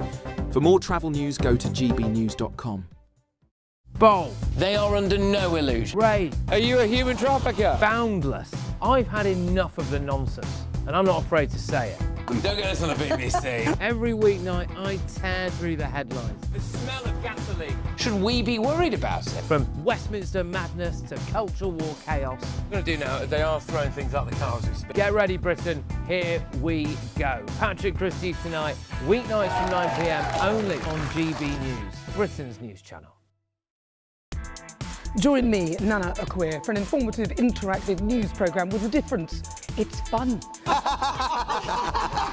news. For more travel news, go to gbnews.com. Bold. They are under no illusion. Ray. Are you a human trafficker? Boundless. I've had enough of the nonsense, and I'm not afraid to say it. Don't get us on the BBC. Every weeknight, I tear through the headlines. The smell of gasoline. Should we be worried about it? From Westminster madness to cultural war chaos. What I'm going to do now is they are throwing things up the car as we speak. Get ready, Britain. Here we go. Patrick Christie tonight, weeknights from 9 p.m, only on GB News, Britain's news channel. Join me, Nana Akweer, for an informative, interactive news programme with a difference. It's fun.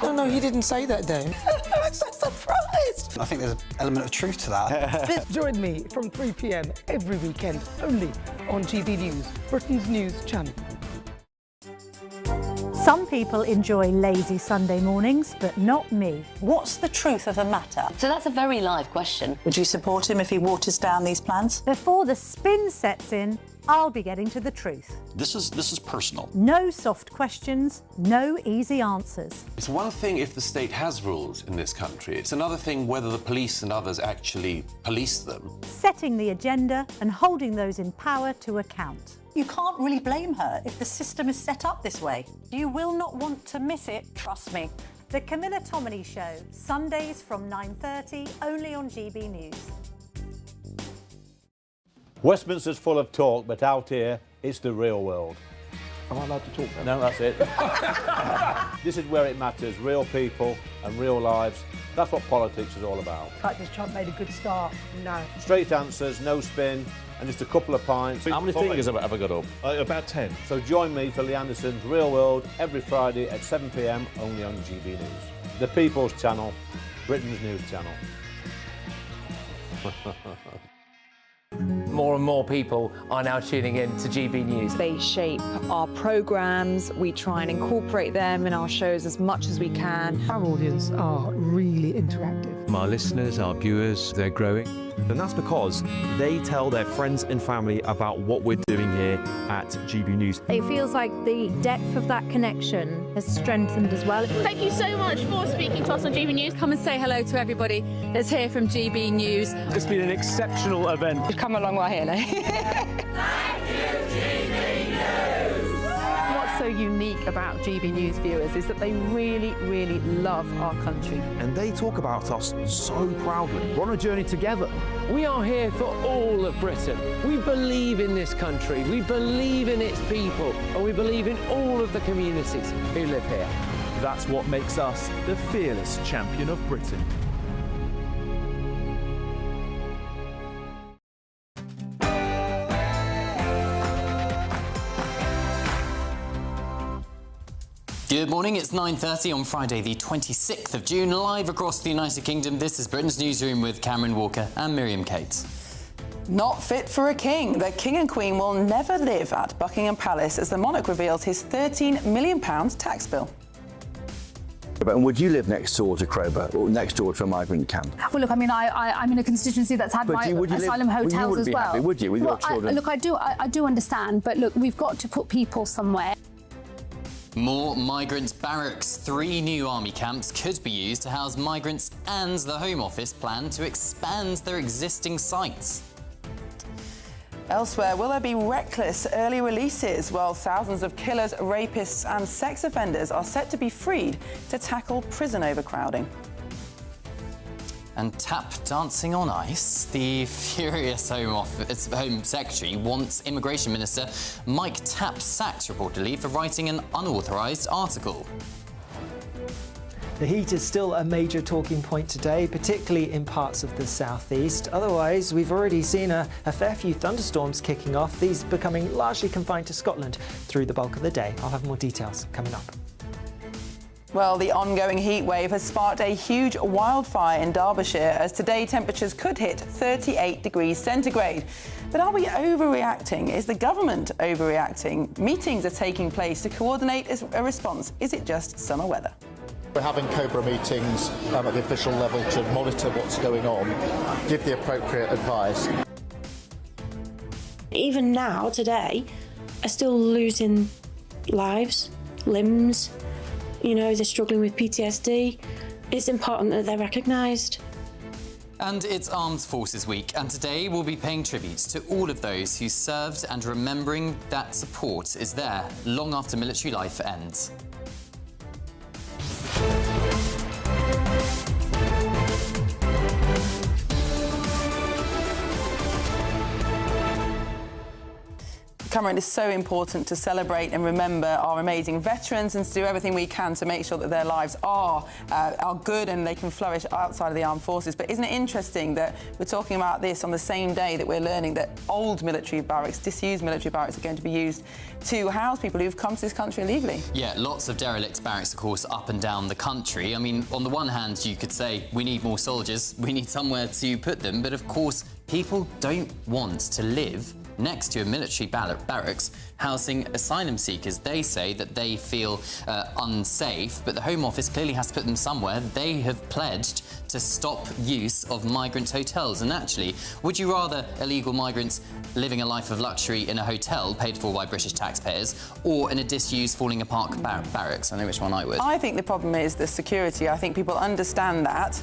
No, he didn't say that, Dave. I'm so surprised. I think there's an element of truth to that. Join me from 3 p.m. every weekend, only on GB News, Britain's news channel. Some people enjoy lazy Sunday mornings, but not me. What's the truth of the matter? So that's a very live question. Would you support him if he waters down these plans? Before the spin sets in, I'll be getting to the truth. This is personal. No soft questions, no easy answers. It's one thing if the state has rules in this country. It's another thing whether the police and others actually police them. Setting the agenda and holding those in power to account. You can't really blame her if the system is set up this way. You will not want to miss it, trust me. The Camilla Tominey Show, Sundays from 9:30, only on GB News. Westminster's full of talk, but out here, it's the real world. Am I allowed to talk now? No, that's it. This is where it matters, real people and real lives. That's what politics is all about. In fact, has Trump made a good start? No. Straight answers, no spin, and just a couple of pints. How many fingers have I got up? About 10. So join me for Lee Anderson's Real World every Friday at 7 p.m, only on GB News. The People's Channel, Britain's news channel. More and more people are now tuning in to GB News. They shape our programmes, we try and incorporate them in our shows as much as we can. Our audience are really interactive. Our listeners, our viewers, they're growing. And that's because they tell their friends and family about what we're doing here at GB News. It feels like the depth of that connection has strengthened as well. Thank you so much for speaking to us on GB News. Come and say hello to everybody that's here from GB News. It's been an exceptional event. We've come a long way here now. Thank you, GB News! What's so unique about GB News viewers is that they really, really love our country. And they talk about us so proudly. We're on a journey together. We are here for all of Britain. We believe in this country, we believe in its people, and we believe in all of the communities who live here. That's what makes us the fearless champion of Britain. Good morning, it's 9:30 on Friday the 26th of June, live across the United Kingdom. This is Britain's Newsroom with Cameron Walker and Miriam Cates. Not fit for a king. The King and Queen will never live at Buckingham Palace as the monarch reveals his £13 million tax bill. And would you live next door to Crowber, or next door to a migrant camp? Well, look, I mean, I'm in a constituency that's had asylum hotels as well. Happy, would you, with your children? Look, I do understand, but look, we've got to put people somewhere. More migrant barracks. 3 new army camps could be used to house migrants, and the Home Office plan to expand their existing sites. Elsewhere, will there be reckless early releases while thousands of killers, rapists and sex offenders are set to be freed to tackle prison overcrowding? And tap dancing on ice. The furious Home Secretary wants Immigration Minister Mike Tapp sacked reportedly for writing an unauthorised article. The heat is still a major talking point today, particularly in parts of the southeast. Otherwise, we've already seen a fair few thunderstorms kicking off, these becoming largely confined to Scotland through the bulk of the day. I'll have more details coming up. Well, the ongoing heat wave has sparked a huge wildfire in Derbyshire as today temperatures could hit 38 degrees centigrade. But are we overreacting? Is the government overreacting? Meetings are taking place to coordinate a response. Is it just summer weather? We're having COBRA meetings at the official level to monitor what's going on, give the appropriate advice. Even now, today, are still losing lives, limbs. You know, they're struggling with PTSD. it's important that they're recognised. And it's Armed Forces Week, and today we'll be paying tribute to all of those who served and remembering that support is there long after military life ends. Cameron, it's so important to celebrate and remember our amazing veterans and to do everything we can to make sure that their lives are good and they can flourish outside of the armed forces. But isn't it interesting that we're talking about this on the same day that we're learning that old military barracks, disused military barracks, are going to be used to house people who've come to this country illegally? Yeah, lots of derelict barracks, of course, up and down the country. I mean, on the one hand, you could say we need more soldiers, we need somewhere to put them, but of course, people don't want to live next to a military barracks housing asylum seekers. They say that they feel unsafe, but the Home Office clearly has to put them somewhere. They have pledged to stop use of migrant hotels. And actually, would you rather illegal migrants living a life of luxury in a hotel paid for by British taxpayers or in a disused, falling apart barracks? I know which one I would. I think the problem is the security. I think people understand that.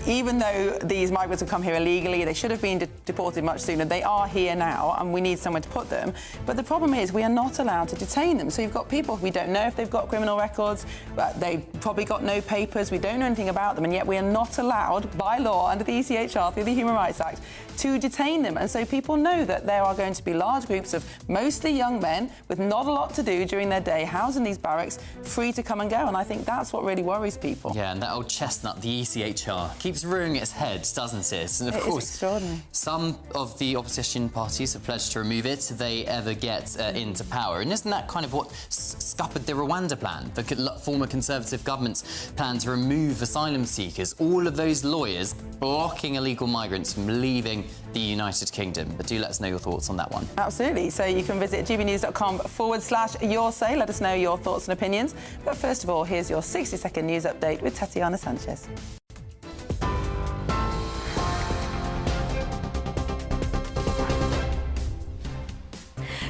Even though these migrants have come here illegally, they should have been deported much sooner. They are here now, and we need somewhere to put them. But the problem is we are not allowed to detain them. So you've got people, we don't know if they've got criminal records, they've probably got no papers, we don't know anything about them, and yet we are not allowed by law under the ECHR, through the Human Rights Act, to detain them. And so people know that there are going to be large groups of mostly young men with not a lot to do during their day, housed in these barracks, free to come and go. And I think that's what really worries people. Yeah, and that old chestnut, the ECHR, keeps rearing its head, doesn't it? And of course, is extraordinary. Some of the opposition parties have pledged to remove it if they ever get into power. And isn't that kind of what scuppered the Rwanda plan, the former Conservative government's plan to remove asylum seekers? All of those lawyers blocking illegal migrants from leaving the United Kingdom. But do let us know your thoughts on that one. Absolutely. So you can visit gbnews.com/yoursay. Let us know your thoughts and opinions. But first of all, here's your 60-second news update with Tatiana Sanchez.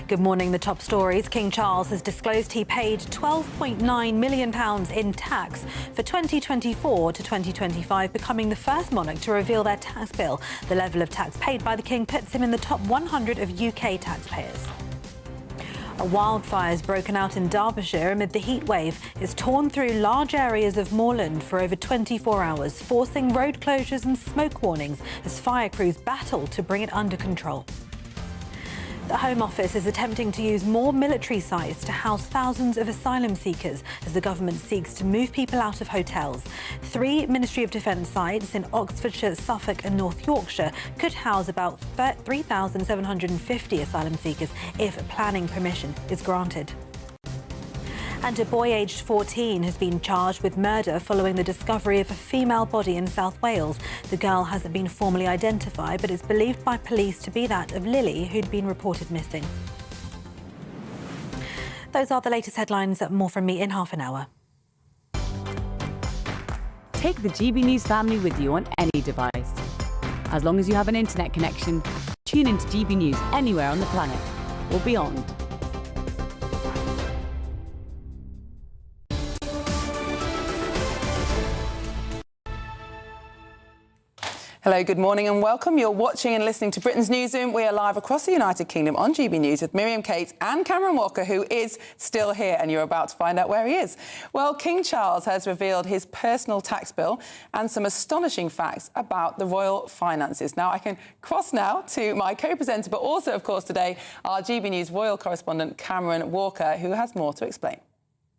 Good morning. The top stories. King Charles has disclosed he paid £12.9 million in tax for 2024 to 2025, becoming the first monarch to reveal their tax bill. The level of tax paid by the King puts him in the top 100 of UK taxpayers. A wildfire has broken out in Derbyshire amid the heat wave. It's torn through large areas of moorland for over 24 hours, forcing road closures and smoke warnings as fire crews battle to bring it under control. The Home Office is attempting to use more military sites to house thousands of asylum seekers as the government seeks to move people out of hotels. 3 Ministry of Defence sites in Oxfordshire, Suffolk and North Yorkshire could house about 3,750 asylum seekers if planning permission is granted. And a boy aged 14 has been charged with murder following the discovery of a female body in South Wales. The girl hasn't been formally identified, but is believed by police to be that of Lily, who'd been reported missing. Those are the latest headlines. More from me in half an hour. Take the GB News family with you on any device. As long as you have an internet connection, tune into GB News anywhere on the planet or beyond. Hello, good morning and welcome. You're watching and listening to Britain's Newsroom. We are live across the United Kingdom on GB News with Miriam Cates and Cameron Walker, who is still here, and you're about to find out where he is. Well, King Charles has revealed his personal tax bill and some astonishing facts about the royal finances. Now, I can cross now to my co-presenter, but also, of course, today, our GB News royal correspondent, Cameron Walker, who has more to explain.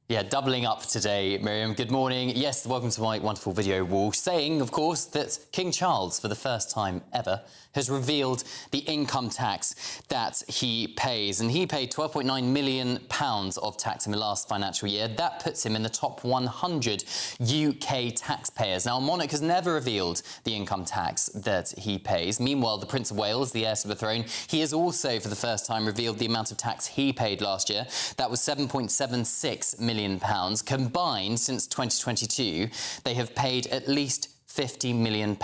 Yeah, doubling up today, Miriam. Good morning. Yes, welcome to my wonderful video wall, saying, of course, that King Charles, for the first time ever, has revealed the income tax that he pays. And he paid £12.9 million of tax in the last financial year. That puts him in the top 100 UK taxpayers. Now, a monarch has never revealed the income tax that he pays. Meanwhile, the Prince of Wales, the heir to the throne, he has also, for the first time, revealed the amount of tax he paid last year. That was £7.76 million. Combined, since 2022, they have paid at least £50 million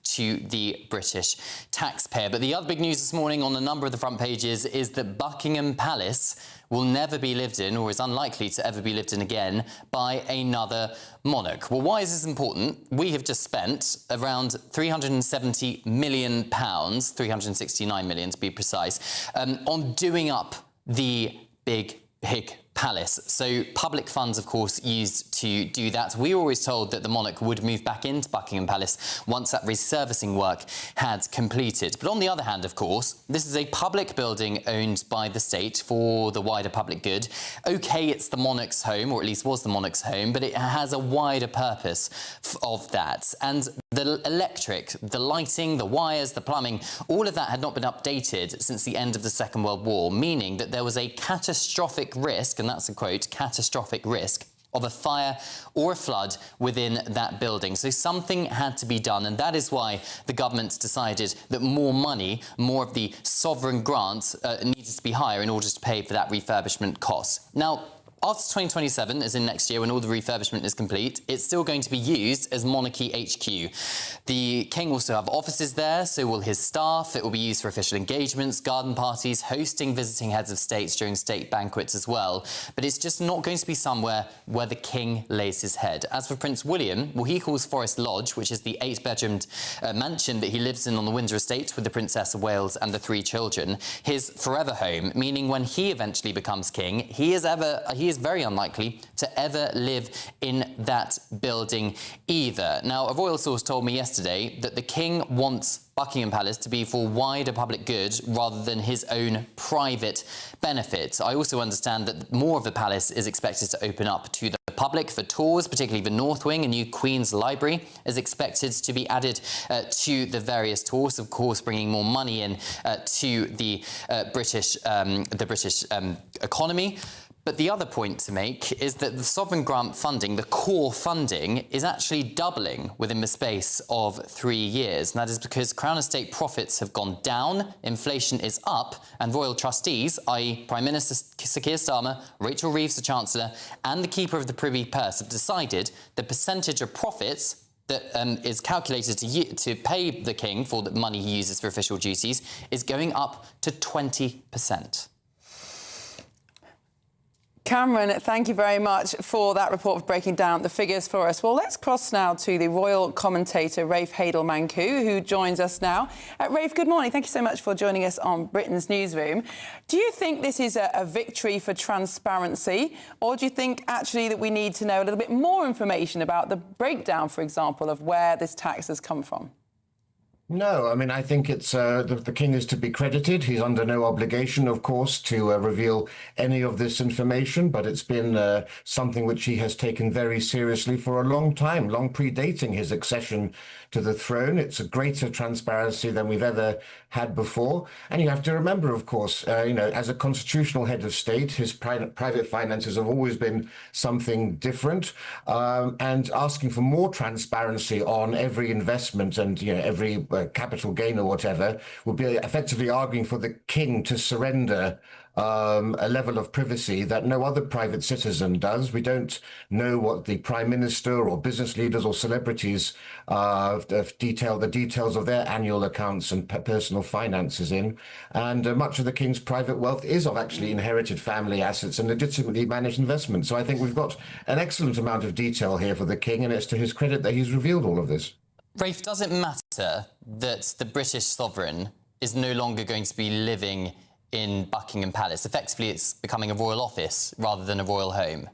to the British taxpayer. But the other big news this morning on a number of the front pages is that Buckingham Palace will never be lived in, or is unlikely to ever be lived in again, by another monarch. Well, why is this important? We have just spent around £370 million, £369 million to be precise, on doing up the big palace. So public funds, of course, used to do that. We were always told that the monarch would move back into Buckingham Palace once that resurfacing work had completed. But on the other hand, of course, this is a public building owned by the state for the wider public good. OK, it's the monarch's home, or at least was the monarch's home, but it has a wider purpose of that. And the electric, the lighting, the wires, the plumbing, all of that had not been updated since the end of the Second World War, meaning that there was a catastrophic risk, and that's a quote, catastrophic risk of a fire or a flood within that building. So something had to be done, and that is why the government decided that more money, more of the sovereign grant needed to be higher in order to pay for that refurbishment cost. Now, after 2027, as in next year, when all the refurbishment is complete, it's still going to be used as Monarchy HQ. The King will still have offices there, so will his staff. It will be used for official engagements, garden parties, hosting visiting heads of states during state banquets as well. But it's just not going to be somewhere where the King lays his head. As for Prince William, well, he calls Forest Lodge, which is the 8-bedroomed mansion that he lives in on the Windsor estate with the Princess of Wales and the 3 children, his forever home, meaning when he eventually becomes king, he is very unlikely to ever live in that building either. Now, a royal source told me yesterday that the King wants Buckingham Palace to be for wider public good rather than his own private benefit. I also understand that more of the palace is expected to open up to the public for tours, particularly the North Wing. A new Queen's Library is expected to be added to the various tours, of course, bringing more money in to the British economy. But the other point to make is that the sovereign grant funding, the core funding, is actually doubling within the space of 3 years. And that is because Crown Estate profits have gone down, inflation is up, and royal trustees, i.e. Prime Minister Sir Keir Starmer, Rachel Reeves, the Chancellor, and the Keeper of the Privy Purse have decided the percentage of profits that is calculated to pay the King for the money he uses for official duties is going up to 20%. Cameron, thank you very much for that report, for breaking down the figures for us. Well, let's cross now to the royal commentator, Rafe Hadel-Mancu, who joins us now. Rafe, good morning. Thank you so much for joining us on Britain's Newsroom. Do you think this is a victory for transparency, or do you think actually that we need to know a little bit more information about the breakdown, for example, of where this tax has come from? No, I mean, I think it's the King is to be credited. He's under no obligation, of course, to reveal any of this information, but it's been something which he has taken very seriously for a long time, long predating his accession to the throne. It's a greater transparency than we've ever had before. And you have to remember, of course, as a constitutional head of state, his private finances have always been something different, and asking for more transparency on every investment and every capital gain or whatever would be effectively arguing for the King to surrender a level of privacy that no other private citizen does. We don't know what the Prime Minister or business leaders or celebrities detail the details of their annual accounts and personal finances in. And much of the King's private wealth is of actually inherited family assets and legitimately managed investments. So I think we've got an excellent amount of detail here for the King, and it's to his credit that he's revealed all of this. Rafe, does it matter that the British sovereign is no longer going to be living in Buckingham Palace? Effectively, it's becoming a royal office rather than a royal home.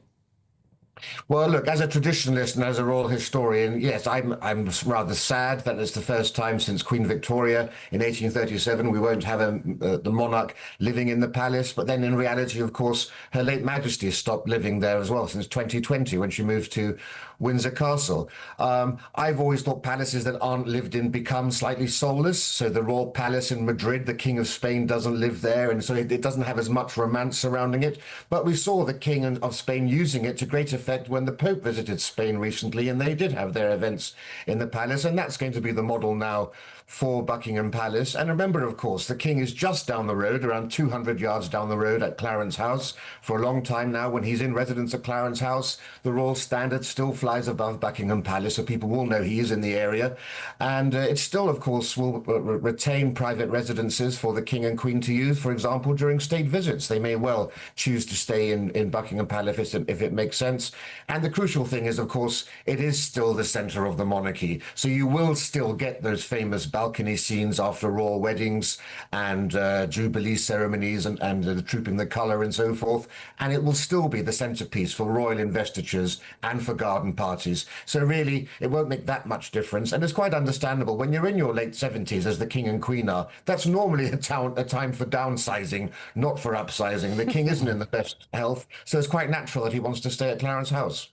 Well, look, as a traditionalist and as a royal historian, yes, I'm rather sad that it's the first time since Queen Victoria in 1837 we won't have the monarch living in the palace. But then in reality, of course, Her late Majesty stopped living there as well since 2020 when she moved to Windsor Castle. I've always thought palaces that aren't lived in become slightly soulless. So the royal palace in Madrid, the King of Spain doesn't live there, and so it doesn't have as much romance surrounding it. But we saw the King of Spain using it to great effect effect when the Pope visited Spain recently, and they did have their events in the palace, and that's going to be the model now for Buckingham Palace. And remember, of course, the King is just down the road, around 200 yards down the road at Clarence House. For a long time now, when he's in residence at Clarence House, the Royal Standard still flies above Buckingham Palace, so people will know he is in the area. And it still, of course, will retain private residences for the King and Queen to use, for example, during state visits. They may well choose to stay in Buckingham Palace if it makes sense. And the crucial thing is, of course, it is still the centre of the monarchy. So you will still get those famous balcony scenes after royal weddings and jubilee ceremonies and the trooping the colour and so forth. And it will still be the centrepiece for royal investitures and for garden parties. So really, it won't make that much difference. And it's quite understandable. When you're in your late 70s, as the King and Queen are, that's normally a time for downsizing, not for upsizing. The King isn't in the best health, so it's quite natural that he wants to stay at Clarence House.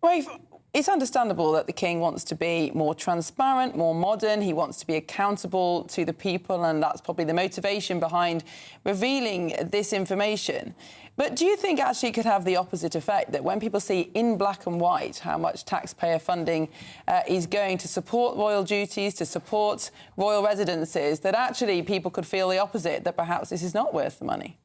Rafe, it's understandable that the King wants to be more transparent, more modern. He wants to be accountable to the people, and that's probably the motivation behind revealing this information. But do you think actually it could have the opposite effect, that when people see in black and white how much taxpayer funding is going to support royal duties, to support royal residences, that actually people could feel the opposite, that perhaps this is not worth the money?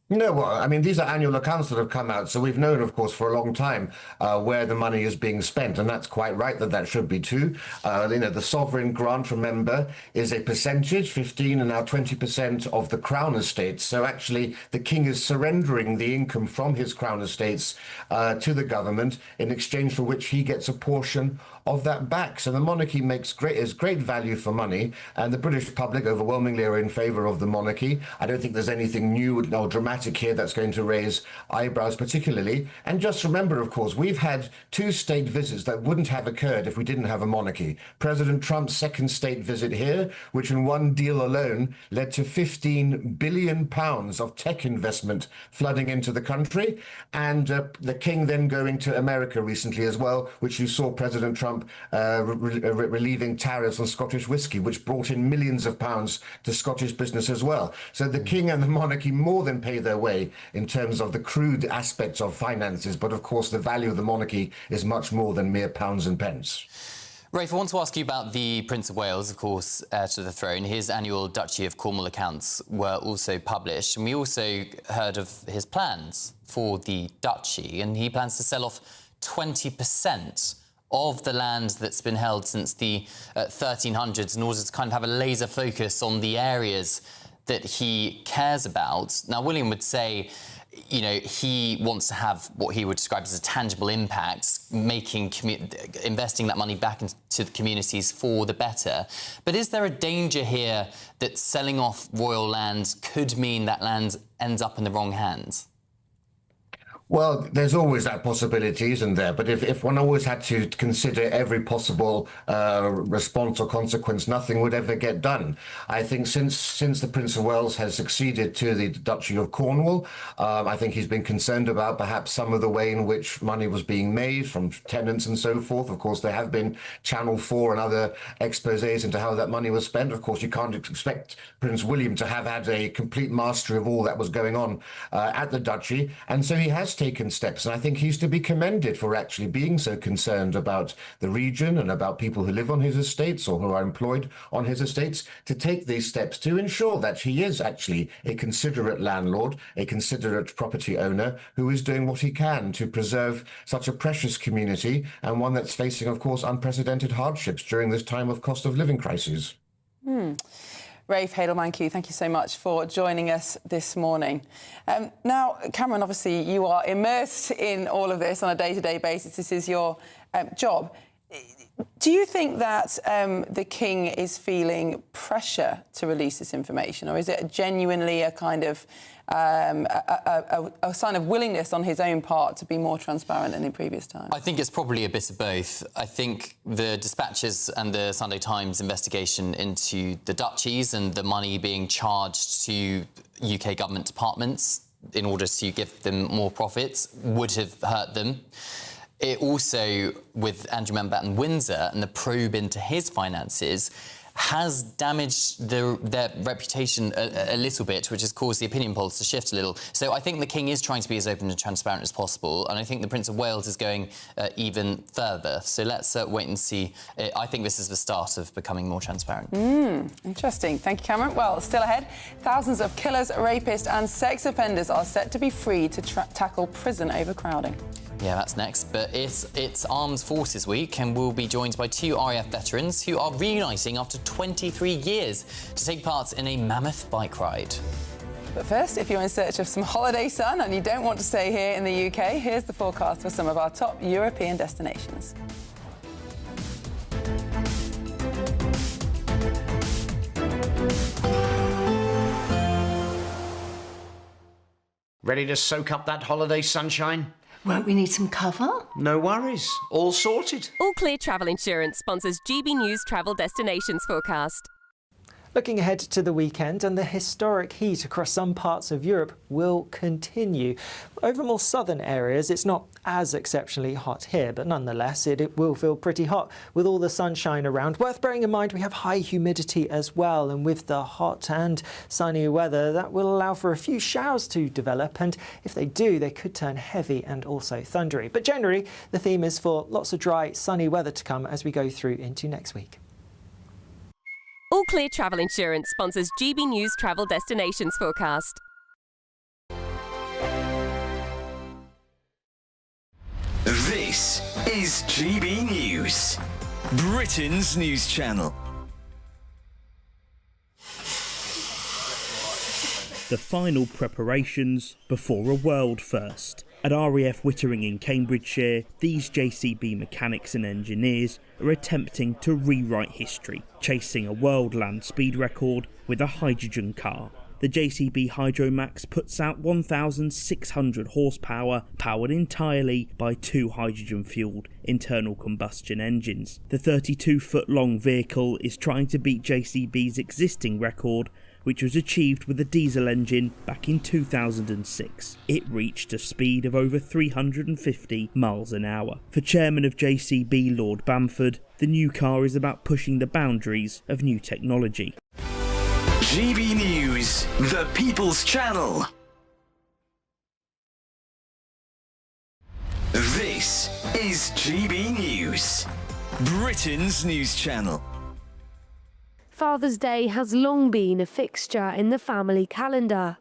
No, well, I mean, these are annual accounts that have come out, so we've known, of course, for a long time where the money is being spent, and that's quite right that should be too. The sovereign grant, remember, is a percentage, 15 and now 20% of the Crown estates. So actually, the King is surrendering the income from his Crown estates to the government, in exchange for which he gets a portion of that back. So the monarchy is great value for money, and the British public overwhelmingly are in favour of the monarchy. I don't think there's anything new or dramatic here that's going to raise eyebrows particularly. And just remember, of course, we've had 2 state visits that wouldn't have occurred if we didn't have a monarchy. President Trump's second state visit here, which in one deal alone led to £15 billion of tech investment flooding into the country, and the King then going to America recently as well, which you saw President Trump relieving tariffs on Scottish whisky, which brought in millions of pounds to Scottish business as well. So the King and the monarchy more than pay their way in terms of the crude aspects of finances, but of course the value of the monarchy is much more than mere pounds and pence. Rafe, I want to ask you about the Prince of Wales, of course, heir to the throne. His annual Duchy of Cornwall accounts were also published, and we also heard of his plans for the duchy, and he plans to sell off 20% of the land that's been held since the 1300s in order to kind of have a laser focus on the areas that he cares about. Now, William would say, you know, he wants to have what he would describe as a tangible impact, investing that money back into the communities for the better. But is there a danger here that selling off royal land could mean that land ends up in the wrong hands? Well, there's always that possibility, isn't there? But if one always had to consider every possible response or consequence, nothing would ever get done. I think since the Prince of Wales has succeeded to the Duchy of Cornwall, I think he's been concerned about perhaps some of the way in which money was being made from tenants and so forth. Of course, there have been Channel 4 and other exposés into how that money was spent. Of course, you can't expect Prince William to have had a complete mastery of all that was going on at the Duchy. And so he has taken steps, and I think he's to be commended for actually being so concerned about the region and about people who live on his estates or who are employed on his estates, to take these steps to ensure that he is actually a considerate landlord, a considerate property owner who is doing what he can to preserve such a precious community, and one that's facing, of course, unprecedented hardships during this time of cost of living crises. Rafe Hadel-Mankiw, thank you so much for joining us this morning. Now, Cameron, obviously you are immersed in all of this on a day-to-day basis. This is your job. Do you think that the King is feeling pressure to release this information, or is it genuinely a kind of a sign of willingness on his own part to be more transparent than in previous times? I think it's probably a bit of both. I think the dispatches and the Sunday Times investigation into the duchies and the money being charged to UK government departments in order to give them more profits would have hurt them. It also, with Andrew Mountbatten Windsor and the probe into his finances, has damaged their reputation a little bit, which has caused the opinion polls to shift a little. So I think the King is trying to be as open and transparent as possible, and I think the Prince of Wales is going even further. So let's wait and see. I think this is the start of becoming more transparent. Interesting. Thank you, Cameron. Well, still ahead, thousands of killers, rapists and sex offenders are set to be freed to tackle prison overcrowding. Yeah, that's next. But it's Armed Forces Week, and we'll be joined by 2 RAF veterans who are reuniting after 23 years to take part in a mammoth bike ride. But first, if you're in search of some holiday sun and you don't want to stay here in the UK, here's the forecast for some of our top European destinations. Ready to soak up that holiday sunshine? Won't we need some cover? No worries, all sorted. All Clear Travel Insurance sponsors GB News travel destinations forecast. Looking ahead to the weekend, and the historic heat across some parts of Europe will continue. Over more southern areas, it's not as exceptionally hot here, but nonetheless, it will feel pretty hot with all the sunshine around. Worth bearing in mind, we have high humidity as well, and with the hot and sunny weather, that will allow for a few showers to develop, and if they do, they could turn heavy and also thundery. But generally, the theme is for lots of dry, sunny weather to come as we go through into next week. All Clear Travel Insurance sponsors GB News travel destinations forecast. This is GB News, Britain's news channel. The final preparations before a world first. At RAF Wittering in Cambridgeshire, these JCB mechanics and engineers are attempting to rewrite history, chasing a world land speed record with a hydrogen car. The JCB Hydromax puts out 1,600 horsepower, powered entirely by 2 hydrogen-fuelled internal combustion engines. The 32-foot-long vehicle is trying to beat JCB's existing record, which was achieved with a diesel engine back in 2006. It reached a speed of over 350 miles an hour. For chairman of JCB Lord Bamford, the new car is about pushing the boundaries of new technology. GB News, the People's Channel. This is GB News, Britain's news channel. Father's Day has long been a fixture in the family calendar.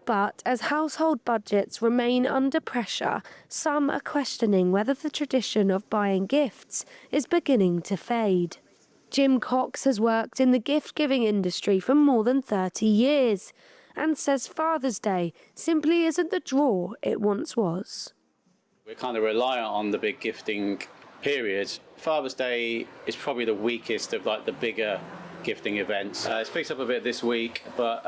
But as household budgets remain under pressure, some are questioning whether the tradition of buying gifts is beginning to fade. Jim Cox has worked in the gift-giving industry for more than 30 years and says Father's Day simply isn't the draw it once was. We're kind of reliant on the big gifting period. Father's Day is probably the weakest of like the bigger gifting events. It's picked up a bit this week, but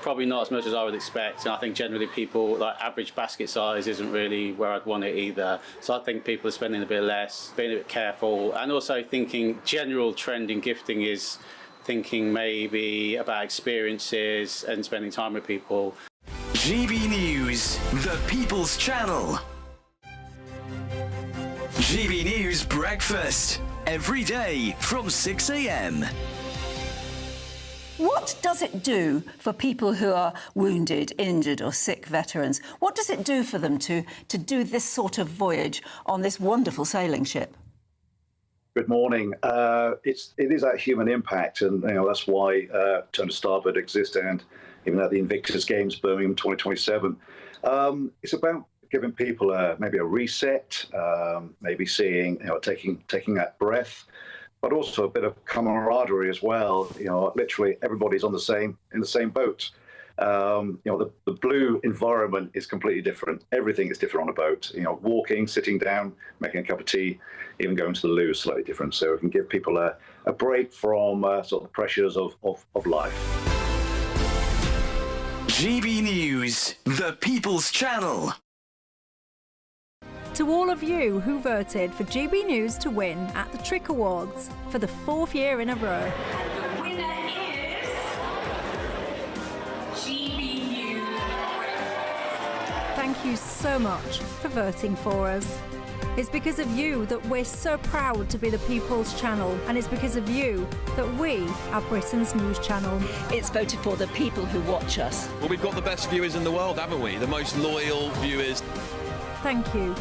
probably not as much as I would expect. And I think generally people, like average basket size isn't really where I'd want it either. So I think people are spending a bit less, being a bit careful, and also thinking general trend in gifting is thinking maybe about experiences and spending time with people. GB News, the People's Channel. GB News Breakfast, every day from 6 a.m. What does it do for people who are wounded, injured or sick veterans? What does it do for them to do this sort of voyage on this wonderful sailing ship? Good morning. It is that human impact, and that's why Turn to Starboard exists, and even at the Invictus Games Birmingham 2027. It's about giving people maybe a reset, maybe seeing, taking that breath, but also a bit of camaraderie as well. Literally everybody's in the same boat. The blue environment is completely different. Everything is different on a boat. Walking, sitting down, making a cup of tea, even going to the loo is slightly different. So we can give people a break from sort of the pressures of life. GB News, the People's Channel. To all of you who voted for GB News to win at the Trick Awards for the 4th year in a row. The winner is GB News. Thank you so much for voting for us. It's because of you that we're so proud to be the People's Channel, and it's because of you that we are Britain's news channel. It's voted for the people who watch us. Well, we've got the best viewers in the world, haven't we? The most loyal viewers. Thank you.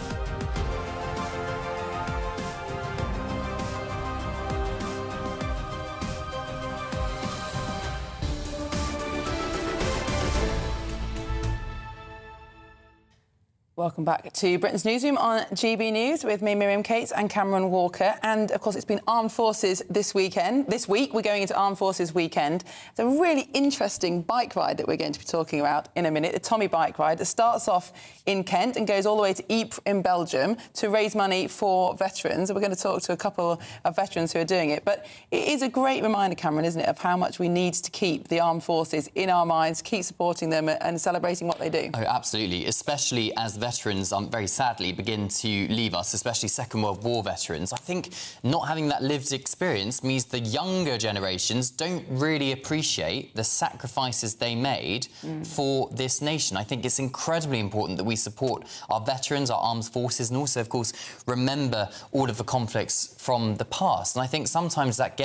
Welcome back to Britain's Newsroom on GB News with me, Miriam Cates, and Cameron Walker. And, of course, it's been Armed Forces this weekend. This week, we're going into Armed Forces weekend. It's a really interesting bike ride that we're going to be talking about in a minute, the Tommy bike ride. It starts off in Kent and goes all the way to Ypres in Belgium to raise money for veterans. And we're going to talk to a couple of veterans who are doing it. But it is a great reminder, Cameron, isn't it, of how much we need to keep the Armed Forces in our minds, keep supporting them and celebrating what they do. Oh, absolutely, especially as veterans, very sadly, begin to leave us, especially Second World War veterans. I think not having that lived experience means the younger generations don't really appreciate the sacrifices they made for this nation. I think it's incredibly important that we support our veterans, our armed forces, and also, of course, remember all of the conflicts from the past. And I think sometimes that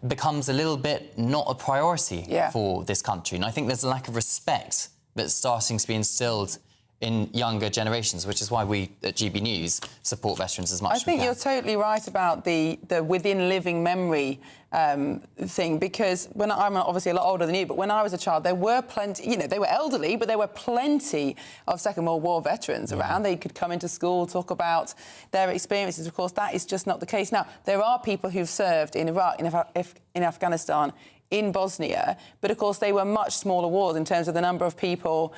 becomes a little bit not a priority for this country. And I think there's a lack of respect that's starting to be instilled in younger generations, which is why we at GB News support veterans as much as we can. I think you're totally right about the within living memory thing, because when I'm obviously a lot older than you, but when I was a child, there were plenty, you know, they were elderly, but there were plenty of Second World War veterans around. They could come into school, talk about their experiences. Of course, that is just not the case now. There are people who've served in Iraq, in Afghanistan, in Bosnia, but of course they were much smaller wars in terms of the number of people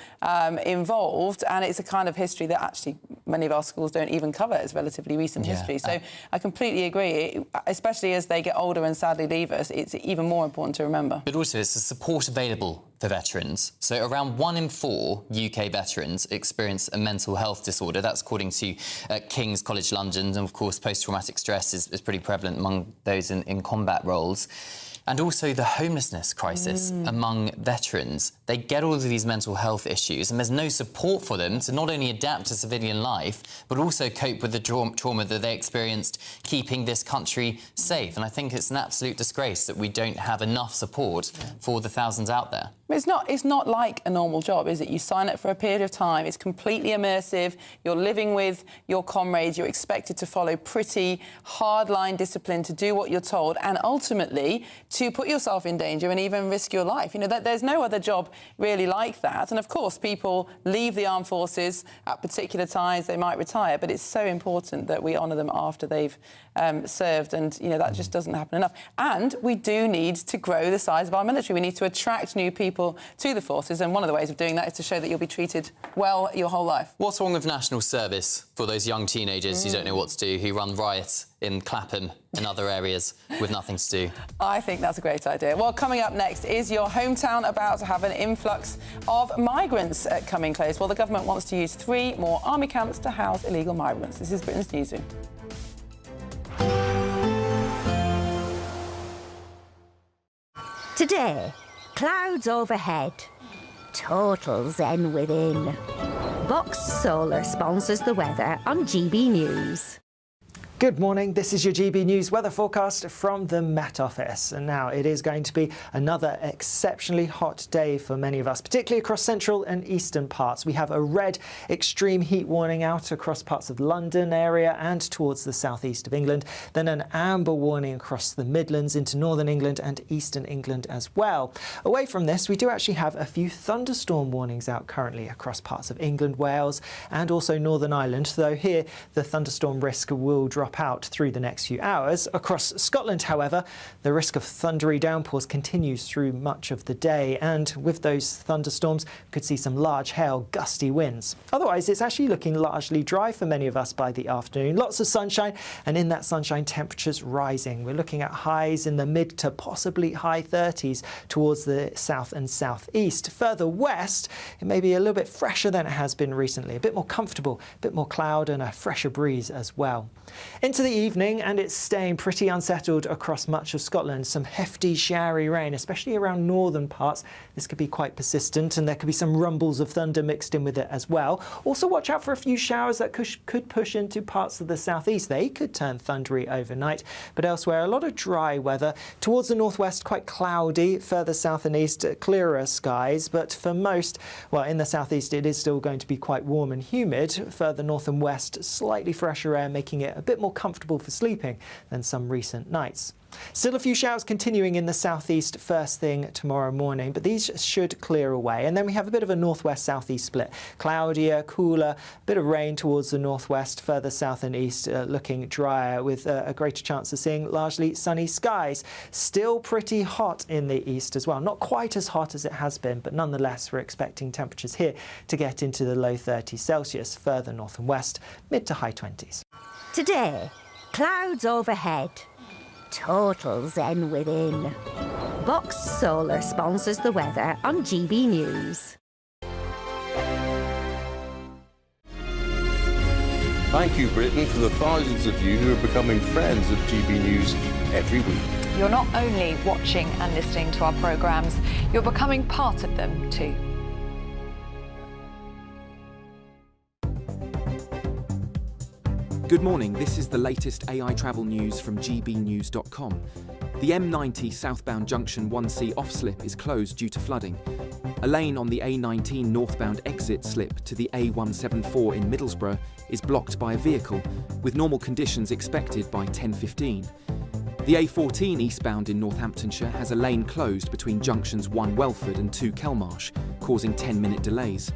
involved, and it's a kind of history that actually many of our schools don't even cover. It's relatively recent history. So I completely agree, especially as they get older and sadly leave us, it's even more important to remember. But also it's the support available for veterans. So around 1 in 4 UK veterans experience a mental health disorder. That's according to King's College London, and of course post-traumatic stress is pretty prevalent among those in combat roles. And also the homelessness crisis among veterans. They get all of these mental health issues and there's no support for them to not only adapt to civilian life, but also cope with the trauma that they experienced keeping this country safe. And I think it's an absolute disgrace that we don't have enough support for the thousands out there. It's not like a normal job, is it? You sign up for a period of time, it's completely immersive, you're living with your comrades, you're expected to follow pretty hardline discipline to do what you're told, and ultimately to put yourself in danger and even risk your life. You know, there's no other job really like that. And of course, people leave the armed forces at particular times, they might retire, but it's so important that we honour them after they've served, and, you know, that just doesn't happen enough. And we do need to grow the size of our military. We need to attract new people to the forces, and one of the ways of doing that is to show that you'll be treated well your whole life. What's wrong with national service for those young teenagers who don't know what to do, who run riots in Clapham and other areas with nothing to do? I think that's a great idea. Well, coming up next, is your hometown about to have an influx of migrants coming close? Well, the government wants to use 3 more army camps to house illegal migrants. This is Britain's Newsroom. Today, clouds overhead, total zen within. Boxed Solar sponsors the weather on GB News. Good morning, this is your GB News weather forecast from the Met Office. And now it is going to be another exceptionally hot day for many of us, particularly across central and eastern parts. We have a red extreme heat warning out across parts of London area and towards the southeast of England. Then an amber warning across the Midlands into northern England and eastern England as well. Away from this, we do actually have a few thunderstorm warnings out currently across parts of England, Wales and also Northern Ireland, though here the thunderstorm risk will drop out through the next few hours. Across Scotland, however, the risk of thundery downpours continues through much of the day, and with those thunderstorms, could see some large hail, gusty winds. Otherwise, it's actually looking largely dry for many of us by the afternoon. Lots of sunshine, and in that sunshine, temperatures rising. We're looking at highs in the mid to possibly high 30s towards the south and southeast. Further west, it may be a little bit fresher than it has been recently, a bit more comfortable, a bit more cloud and a fresher breeze as well. Into the evening, and it's staying pretty unsettled across much of Scotland. Some hefty showery rain, especially around northern parts. This could be quite persistent, and there could be some rumbles of thunder mixed in with it as well. Also watch out for a few showers that could push into parts of the southeast. They could turn thundery overnight, but elsewhere a lot of dry weather. Towards the northwest, quite cloudy. Further south and east, clearer skies, but for most, well, in the southeast it is still going to be quite warm and humid. Further north and west, slightly fresher air, making it a bit more comfortable for sleeping than some recent nights. Still a few showers continuing in the southeast first thing tomorrow morning, but these should clear away. And then we have a bit of a northwest-southeast split. Cloudier, cooler, bit of rain towards the northwest, further south and east looking drier with a greater chance of seeing largely sunny skies. Still pretty hot in the east as well. Not quite as hot as it has been, but nonetheless we're expecting temperatures here to get into the low 30s Celsius. Further north and west, mid to high 20s. Today, clouds overhead. Total zen within. Boxed Solar sponsors the weather on GB News. Thank you, Britain, for the thousands of you who are becoming friends of GB News every week. You're not only watching and listening to our programmes, you're becoming part of them too. Good morning, this is the latest AI travel news from GBnews.com. The M90 southbound junction 1C off-slip is closed due to flooding. A lane on the A19 northbound exit slip to the A174 in Middlesbrough is blocked by a vehicle, with normal conditions expected by 10:15. The A14 eastbound in Northamptonshire has a lane closed between junctions 1 Welford and 2 Kelmarsh, causing 10-minute delays.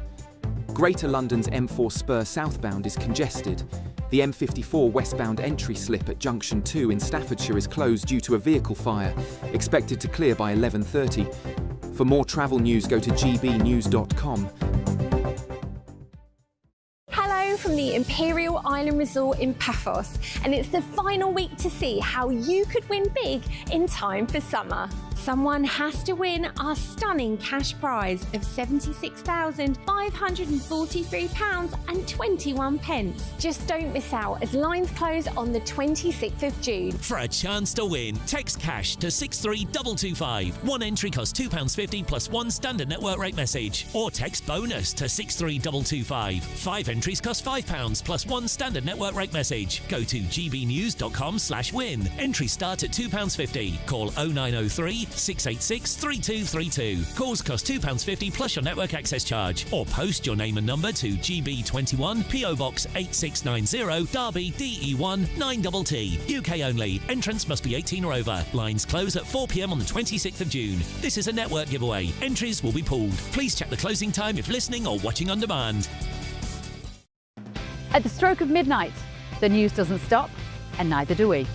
Greater London's M4 Spur southbound is congested. The M54 westbound entry slip at junction 2 in Staffordshire is closed due to a vehicle fire, expected to clear by 11:30. For more travel news, go to gbnews.com. Hello from the Imperial Island Resort in Paphos, and it's the final week to see how you could win big in time for summer. Someone has to win our stunning cash prize of £76,543.21. Just don't miss out as lines close on the 26th of June. For a chance to win, text cash to 63225. One entry costs £2.50 plus one standard network rate message. Or text bonus to 63225. 5 entries cost £5 plus one standard network rate message. Go to gbnews.com/win. Entries start at £2.50. Call 0903 686 3232. Calls cost £2.50 plus your network access charge. Or post your name and number to GB21 PO Box 8690 Derby DE1 9TT. UK only. Entrance must be 18 or over. Lines close at 4 p.m. on the 26th of June. This is a network giveaway. Entries will be pooled. Please check the closing time if listening or watching on demand. At the stroke of midnight, the news doesn't stop, and neither do we.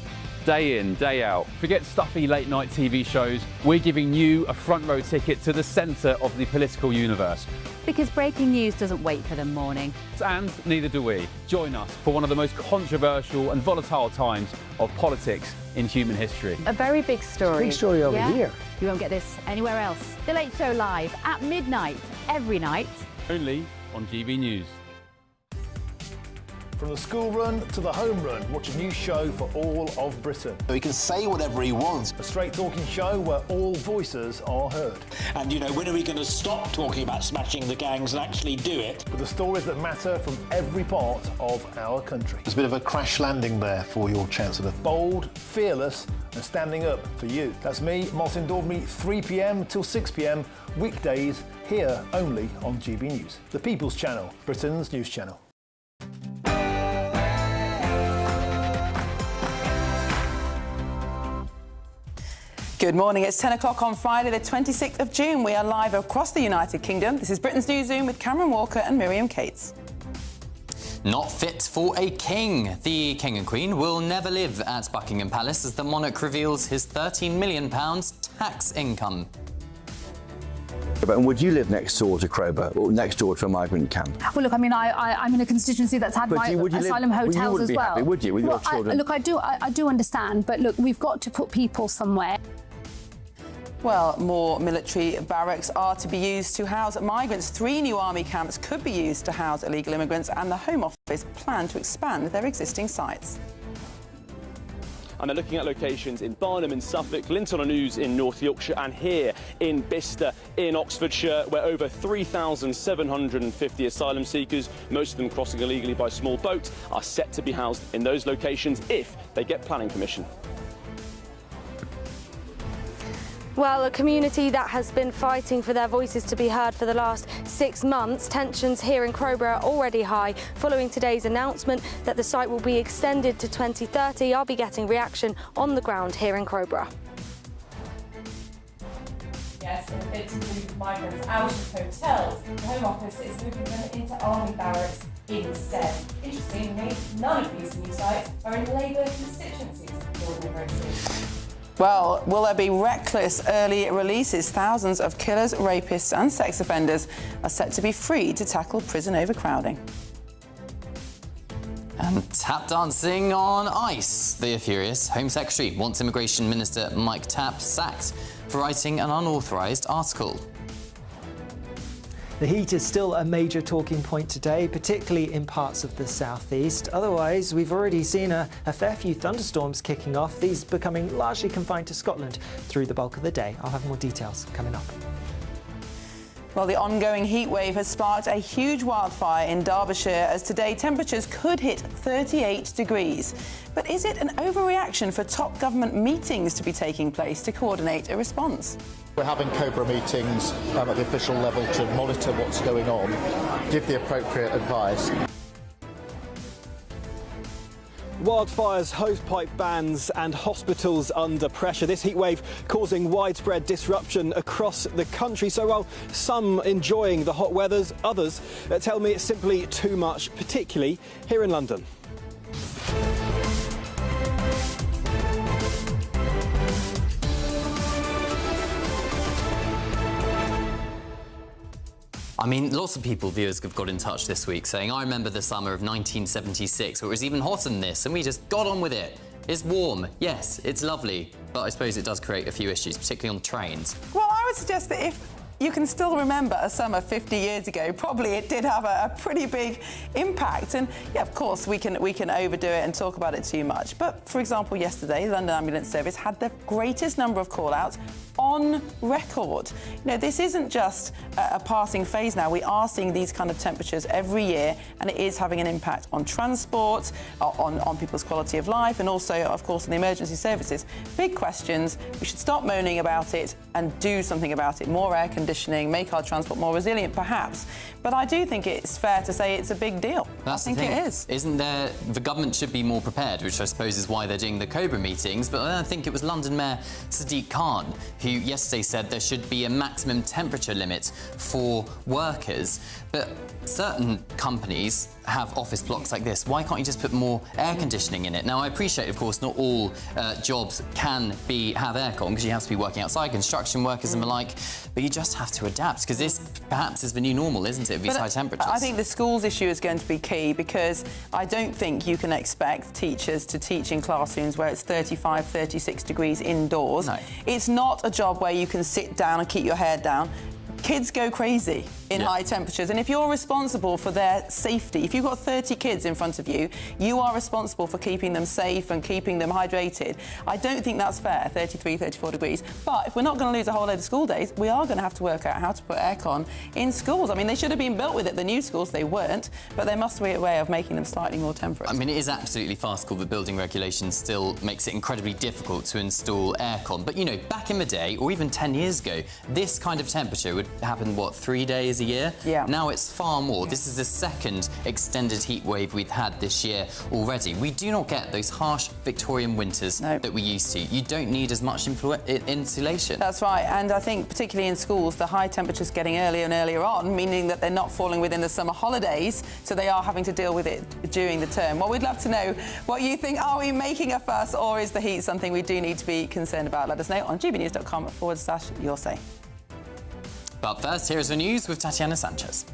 Day in, day out. Forget stuffy late night TV shows. We're giving you a front row ticket to the centre of the political universe. Because breaking news doesn't wait for the morning. And neither do we. Join us for one of the most controversial and volatile times of politics in human history. A very big story. Big story over here. You won't get this anywhere else. The Late Show live at midnight, every night. Only on GB News. From the school run to the home run, watch a new show for all of Britain. He can say whatever he wants. A straight talking show where all voices are heard. And, you know, when are we going to stop talking about smashing the gangs and actually do it? With the stories that matter from every part of our country. There's a bit of a crash landing there for your Chancellor. Bold, fearless and standing up for you. That's me, Martin Daubney, 3 p.m. till 6 p.m, weekdays, here only on GB News. The People's Channel, Britain's news channel. Good morning. It's 10 o'clock on Friday, the 26th of June. We are live across the United Kingdom. This is Britain's Newsroom with Cameron Walker and Miriam Cates. Not fit for a king. The King and Queen will never live at Buckingham Palace as the monarch reveals his £13 million tax income. And would you live next door to Crowber or next door to a migrant camp? Well, look, I mean, I'm in a constituency that's had asylum hotels as well. Would you, with your children? Look, I do understand, but look, we've got to put people somewhere. Well, more military barracks are to be used to house migrants. 3 new army camps could be used to house illegal immigrants, and the Home Office plan to expand their existing sites. and they're looking at locations in Barnham in Suffolk, Linton-on-Ouse in North Yorkshire, and here in Bicester in Oxfordshire, where over 3,750 asylum seekers, most of them crossing illegally by small boat, are set to be housed in those locations if they get planning permission. Well, a community that has been fighting for their voices to be heard for the last 6 months. Tensions here in Crowborough are already high. Following today's announcement that the site will be extended to 2030, I'll be getting reaction on the ground here in Crowborough. Yes, in a bid to move migrants out of hotels, the Home Office is moving them into army barracks instead. Interestingly, none of these new sites are in Labour constituencies, according to Rosie. Well, will there be reckless early releases? Thousands of killers, rapists and sex offenders are set to be free to tackle prison overcrowding. And tap dancing on ice. The furious Home Secretary wants Immigration Minister Mike Tapp sacked for writing an unauthorised article. The heat is still a major talking point today, particularly in parts of the southeast. Otherwise, we've already seen a fair few thunderstorms kicking off, these becoming largely confined to Scotland through the bulk of the day. I'll have more details coming up. Well, the ongoing heatwave has sparked a huge wildfire in Derbyshire as today temperatures could hit 38 degrees. But is it an overreaction for top government meetings to be taking place to coordinate a response? We're having COBRA meetings at the official level to monitor what's going on, give the appropriate advice. Wildfires, hosepipe bans and hospitals under pressure. This heatwave causing widespread disruption across the country. So while some enjoying the hot weather, others tell me it's simply too much, particularly here in London. I mean, lots of viewers have got in touch this week saying, I remember the summer of 1976, where it was even hotter than this, and we just got on with it. It's warm, yes, it's lovely, but I suppose it does create a few issues, particularly on trains. Well, I would suggest that if you can still remember a summer 50 years ago, probably it did have a pretty big impact. And yeah, of course, we can overdo it and talk about it too much. But for example, yesterday, the London Ambulance Service had the greatest number of call-outs on record. You know, this isn't just a passing phase now. We are seeing these kind of temperatures every year, and it is having an impact on transport, on people's quality of life, and also, of course, on the emergency services. Big questions. We should stop moaning about it and do something about it. More air conditioning, make our transport more resilient, perhaps. But I do think it's fair to say it's a big deal. That's I think the thing. it is. Isn't there... The government should be more prepared, which I suppose is why they're doing the COBRA meetings, but I think it was London Mayor Sadiq Khan who yesterday said there should be a maximum temperature limit for workers. But certain companies have office blocks like this. Why can't you just put more air conditioning in it? Now, I appreciate, of course, not all jobs can have aircon because you have to be working outside, construction workers and the like, but you just have to adapt because this perhaps is the new normal, isn't it, of these high temperatures? I think the schools issue is going to be key because I don't think you can expect teachers to teach in classrooms where it's 35, 36 degrees indoors. No. It's not a job where you can sit down and keep your head down. Kids go crazy in high temperatures, and if you're responsible for their safety, if you've got 30 kids in front of you, you are responsible for keeping them safe and keeping them hydrated. I don't think that's fair, 33, 34 degrees. But if we're not going to lose a whole load of school days, we are going to have to work out how to put aircon in schools. I mean, they should have been built with it, the new schools, they weren't, but there must be a way of making them slightly more temperate. I mean, it is absolutely farcical that building regulations still makes it incredibly difficult to install aircon. But, you know, back in the day, or even 10 years ago, this kind of temperature would happen, what, 3 days a year? Yeah. Now it's far more. This is the second extended heat wave we've had this year already. We do not get those harsh Victorian winters that we used to. You don't need as much insulation. That's right, and I think particularly in schools, the high temperatures getting earlier and earlier on, meaning that they're not falling within the summer holidays, so they are having to deal with it during the term. Well, we'd love to know what you think. Are we making a fuss, or is the heat something we do need to be concerned about? Let us know on gbnews.com/your say. But first, here is the news with Tatiana Sanchez.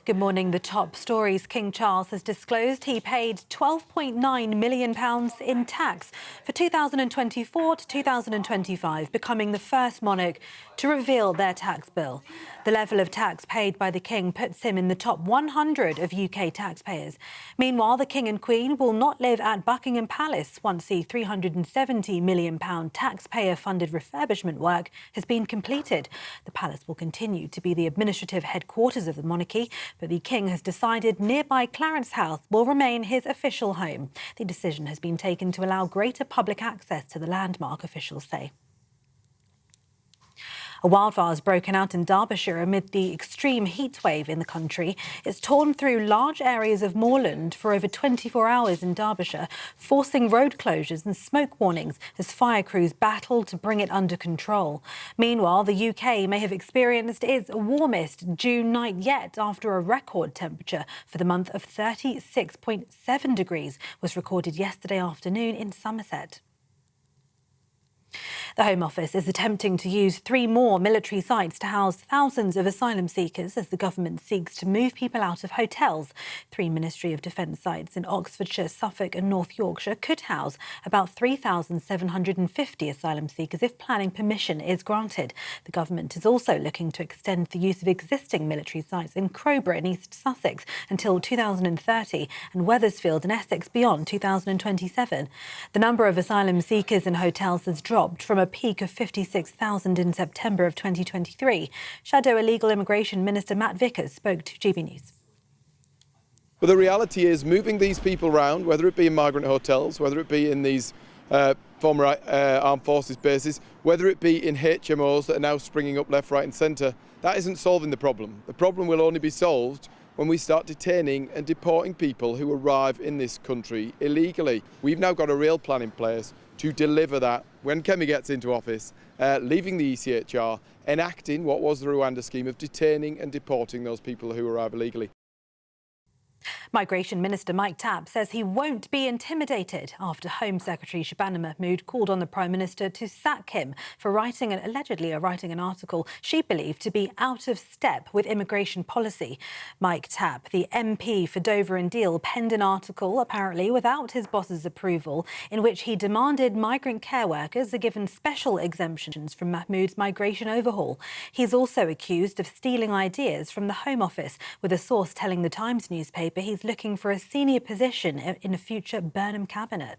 Good morning. The top stories. King Charles has disclosed he paid £12.9 million in tax for 2024 to 2025, becoming the first monarch to reveal their tax bill. The level of tax paid by the King puts him in the top 100 of UK taxpayers. Meanwhile, the King and Queen will not live at Buckingham Palace once the £370 million taxpayer-funded refurbishment work has been completed. The palace will continue to be the administrative headquarters of the monarchy, but the King has decided nearby Clarence House will remain his official home. The decision has been taken to allow greater public access to the landmark, officials say. A wildfire has broken out in Derbyshire amid the extreme heatwave in the country. It's torn through large areas of moorland for over 24 hours in Derbyshire, forcing road closures and smoke warnings as fire crews battle to bring it under control. Meanwhile, the UK may have experienced its warmest June night yet after a record temperature for the month of 36.7 degrees was recorded yesterday afternoon in Somerset. The Home Office is attempting to use 3 more military sites to house thousands of asylum seekers as the government seeks to move people out of hotels. 3 Ministry of Defence sites in Oxfordshire, Suffolk and North Yorkshire could house about 3,750 asylum seekers if planning permission is granted. The government is also looking to extend the use of existing military sites in Crowborough in East Sussex until 2030 and Wethersfield in Essex beyond 2027. The number of asylum seekers in hotels has dropped from a peak of 56,000 in September of 2023. Shadow Illegal Immigration Minister Matt Vickers spoke to GB News. But the reality is moving these people around, whether it be in migrant hotels, whether it be in these former armed forces bases, whether it be in HMOs that are now springing up left, right and centre, that isn't solving the problem. The problem will only be solved when we start detaining and deporting people who arrive in this country illegally. We've now got a real plan in place to deliver that when Kemi gets into office, leaving the ECHR, enacting what was the Rwanda scheme of detaining and deporting those people who arrive illegally. Migration Minister Mike Tapp says he won't be intimidated after Home Secretary Shabana Mahmood called on the Prime Minister to sack him for allegedly writing an article she believed to be out of step with immigration policy. Mike Tapp, the MP for Dover and Deal, penned an article, apparently without his boss's approval, in which he demanded migrant care workers are given special exemptions from Mahmood's migration overhaul. He's also accused of stealing ideas from the Home Office, with a source telling the Times newspaper he's looking for a senior position in a future Burnham cabinet.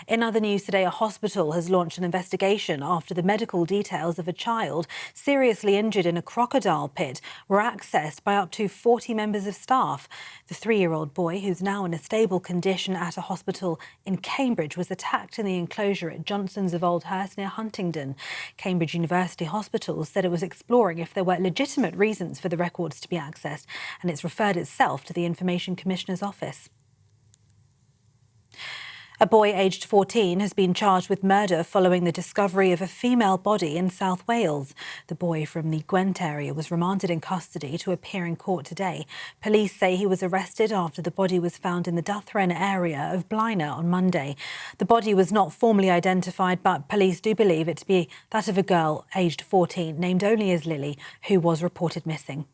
In other news today, a hospital has launched an investigation after the medical details of a child seriously injured in a crocodile pit were accessed by up to 40 members of staff. The 3-year-old boy, who's now in a stable condition at a hospital in Cambridge, was attacked in the enclosure at Johnson's of Oldhurst near Huntingdon. Cambridge University Hospital said it was exploring if there were legitimate reasons for the records to be accessed, and it's referred itself to the Information Commissioner's office. A boy aged 14 has been charged with murder following the discovery of a female body in South Wales. The boy from the Gwent area was remanded in custody to appear in court today. Police say he was arrested after the body was found in the Duthren area of Blaenau on Monday. The body was not formally identified, but police do believe it to be that of a girl aged 14, named only as Lily, who was reported missing.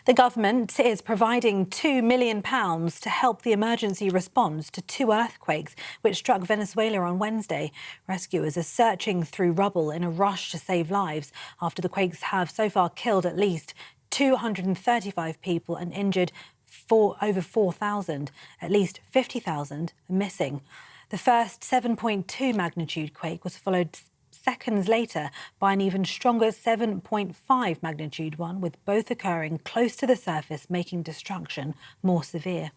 The government is providing £2 million to help the emergency response to 2 earthquakes which struck Venezuela on Wednesday. Rescuers are searching through rubble in a rush to save lives after the quakes have so far killed at least 235 people and injured over 4,000. At least 50,000 are missing. The first 7.2 magnitude quake was followed seconds later by an even stronger 7.5 magnitude one, with both occurring close to the surface, making destruction more severe.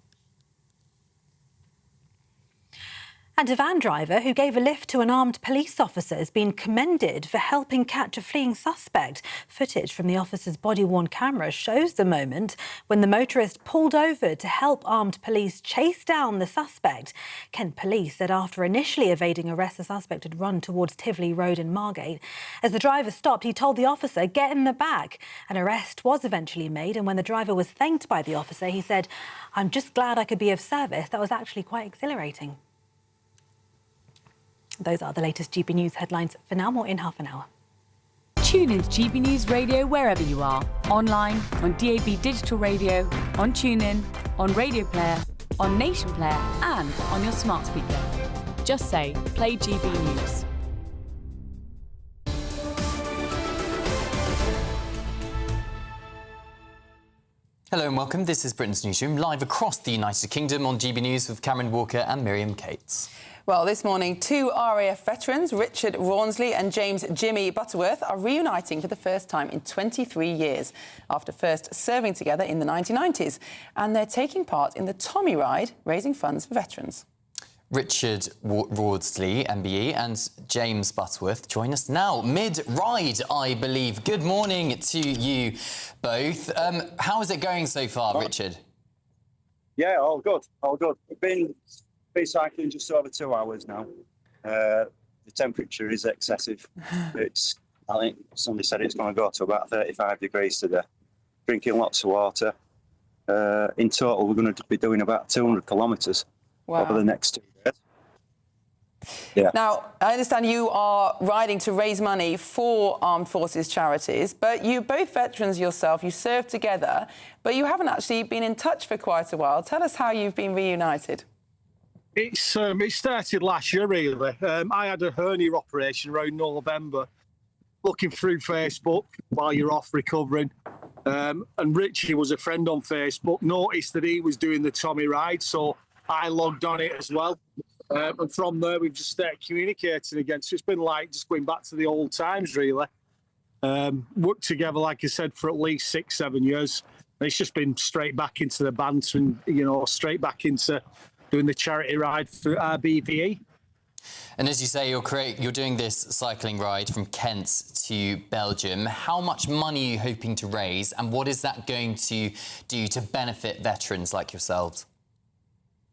And a van driver who gave a lift to an armed police officer has been commended for helping catch a fleeing suspect. Footage from the officer's body-worn camera shows the moment when the motorist pulled over to help armed police chase down the suspect. Kent Police said after initially evading arrest, the suspect had run towards Tivoli Road in Margate. As the driver stopped, he told the officer, "Get in the back." An arrest was eventually made, and when the driver was thanked by the officer, he said, "I'm just glad I could be of service. That was actually quite exhilarating." Those are the latest GB News headlines. For now, more in half an hour. Tune in to GB News Radio wherever you are. Online, on DAB digital radio, on TuneIn, on Radio Player, on Nation Player and on your smart speaker. Just say, play GB News. Hello and welcome. This is Britain's Newsroom, live across the United Kingdom on GB News with Cameron Walker and Miriam Cates. Well, this morning, two RAF veterans, Richard Rawnsley and James Jimmy Butterworth, are reuniting for the first time in 23 years, after first serving together in the 1990s. And they're taking part in the Tommy Ride, raising funds for veterans. Richard Rawnsley, MBE, and James Butterworth join us now. Mid-ride, I believe. Good morning to you both. How is it going so far, Richard? Yeah, all good, all good. We've been cycling just over 2 hours now. The temperature is excessive. I think somebody said it's going to go to about 35 degrees today. Drinking lots of water. In total, we're going to be doing about 200 kilometres over the next 2 days. Yeah. Now, I understand you are riding to raise money for armed forces charities, but you're both veterans yourself. You served together, but you haven't actually been in touch for quite a while. Tell us how you've been reunited. It started last year, really. I had a hernia operation around November, looking through Facebook while you're off recovering. And Richie was a friend on Facebook, noticed that he was doing the Tommy Ride, so I logged on it as well. And from there, we've just started communicating again. So it's been like just going back to the old times, really. Worked together, like I said, for at least 6-7 years. And it's just been straight back into the banter and, you know, straight back into doing the charity ride for RBVE. And as you say, you're doing this cycling ride from Kent to Belgium. How much money are you hoping to raise, and what is that going to do to benefit veterans like yourselves?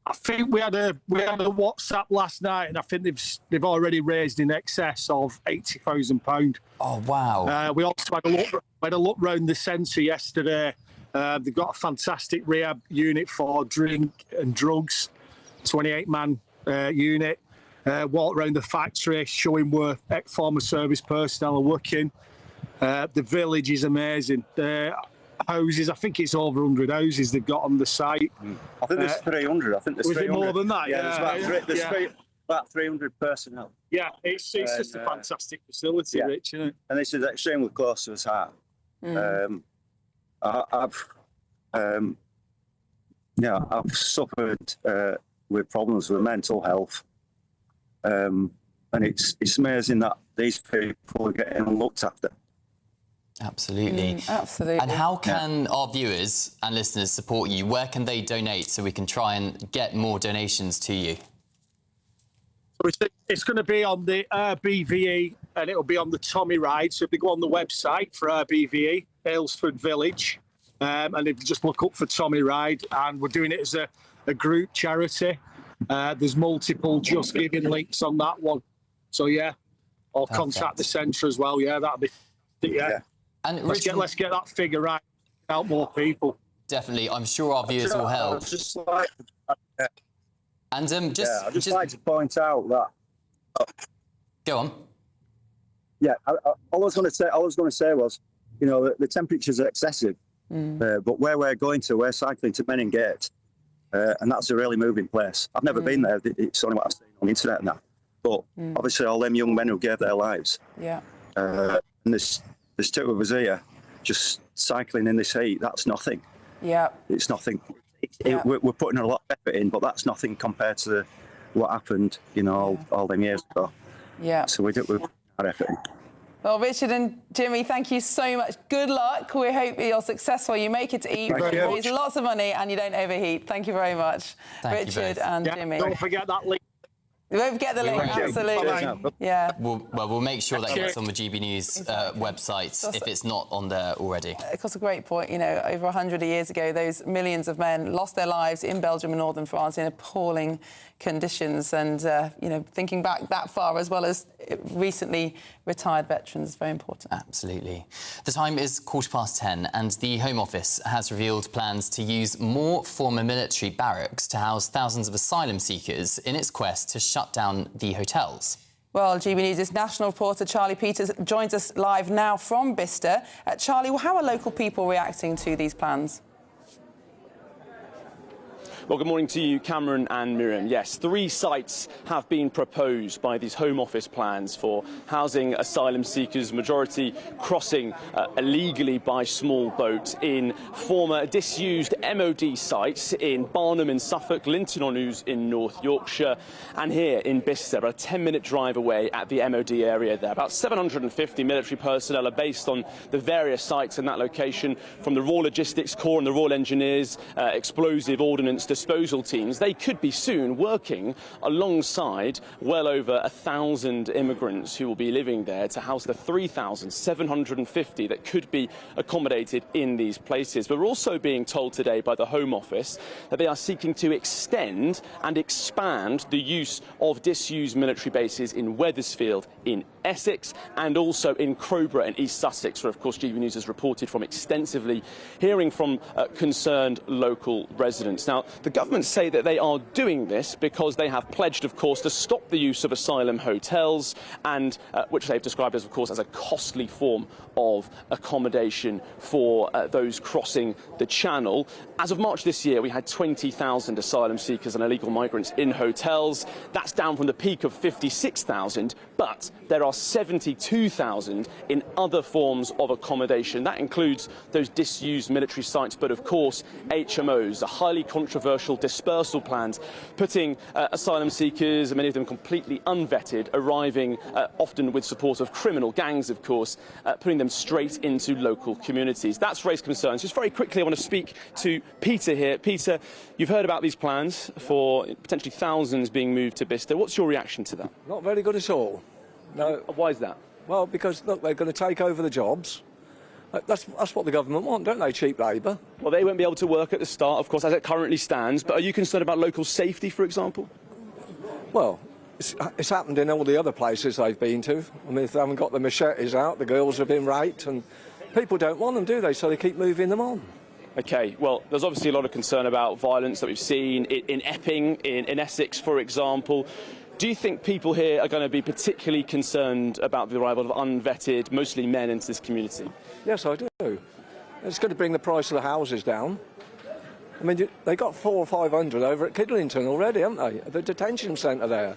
I think we had a WhatsApp last night, and I think they've already raised in excess of £80,000. Oh wow! We also had a look round the centre yesterday. They've got a fantastic rehab unit for drink and drugs, 28-man unit. Walked around the factory, showing where former service personnel are working. The village is amazing. Houses, I think it's over 100 houses they've got on the site. I think there's 300. I think there's 300. Was it more than that? Yeah, there's about 300 personnel. Yeah, it's just a fantastic facility, Rich, isn't it? And this is extremely close to us heart. I've suffered with problems with mental health, and it's amazing that these people are getting looked after. Absolutely. Absolutely. And how can our viewers and listeners support you? Where can they donate so we can try and get more donations to you? It's going to be on the RBVE and it'll be on the Tommy Ride. So if they go on the website for RBVE, Aylesford Village, and if you just look up for Tommy Ride, and we're doing it as a group charity. There's multiple Just Giving links on that one. So, yeah, or contact the centre as well. Yeah, that'll be... Yeah. And let's get that figure right, help more people. Definitely, I'm sure our viewers will help. I'd just like to point out that. Go on. Yeah, all I was going to say was, you know, the temperatures are excessive, but where we're going to, we're cycling to Menin Gate, and that's a really moving place. I've never been there. It's only what I've seen on the internet and that. But obviously, all them young men who gave their lives. Yeah. And there's two of us here just cycling in this heat. That's nothing. Yeah. It's nothing. We're putting a lot of effort in, but that's nothing compared to what happened, you know, all them years ago. Yeah. So we're putting our effort in. Well, Richard and Jimmy, thank you so much. Good luck. We hope you're successful. You make it to eat, raise lots of money, and you don't overheat. Thank you very much, Richard and Jimmy. Don't forget that link. We won't forget the link, absolutely. Yeah. We'll make sure that gets on the GB News website if it's not on there already. Of course, a great point. You know, over 100 years ago, those millions of men lost their lives in Belgium and northern France in appalling conditions. And, you know, thinking back that far, as well as recently retired veterans, is very important. Absolutely. The time is 10:15, and the Home Office has revealed plans to use more former military barracks to house thousands of asylum seekers in its quest to shut down the hotels. Well, GB News' national reporter Charlie Peters joins us live now from Bicester. Charlie, how are local people reacting to these plans? Well, good morning to you, Cameron and Miriam. Yes, 3 sites have been proposed by these Home Office plans for housing asylum seekers, majority crossing illegally by small boat in former disused MOD sites in Barnham in Suffolk, Linton-on-Ouse in North Yorkshire, and here in Bicester, about a 10-minute drive away at the MOD area there. About 750 military personnel are based on the various sites in that location, from the Royal Logistics Corps and the Royal Engineers, explosive ordnance disposal teams. They could be soon working alongside well over 1,000 immigrants who will be living there to house the 3,750 that could be accommodated in these places. But we're also being told today by the Home Office that they are seeking to extend and expand the use of disused military bases in Wethersfield, in Essex, and also in Crowborough and East Sussex, where of course GB News has reported from extensively, hearing from concerned local residents. Now, the government say that they are doing this because they have pledged, of course, to stop the use of asylum hotels, and which they've described as, of course, as a costly form of accommodation for those crossing the Channel. As of March this year, we had 20,000 asylum seekers and illegal migrants in hotels. That's down from the peak of 56,000, but there are 72,000 in other forms of accommodation. That includes those disused military sites, but of course HMOs, the highly controversial dispersal plans, putting asylum seekers, and many of them completely unvetted, arriving often with support of criminal gangs, of course, putting them straight into local communities. That's raised concerns. Just very quickly, I want to speak to Peter here. Peter, you've heard about these plans for potentially thousands being moved to Bicester. What's your reaction to that? Not very good at all. No. Why is that? Well, because, look, they're going to take over the jobs. That's what the government want, don't they? Cheap labour. Well, they won't be able to work at the start, of course, as it currently stands. But are you concerned about local safety, for example? Well, it's happened in all the other places they've been to. I mean, if they haven't got the machetes out, the girls have been raped, and people don't want them, do they? So they keep moving them on. OK, well, there's obviously a lot of concern about violence that we've seen in Epping, in Essex, for example. Do you think people here are going to be particularly concerned about the arrival of unvetted, mostly men, into this community? Yes, I do. It's going to bring the price of the houses down. I mean, they got 400 or 500 over at Kidlington already, haven't they? At the detention centre there.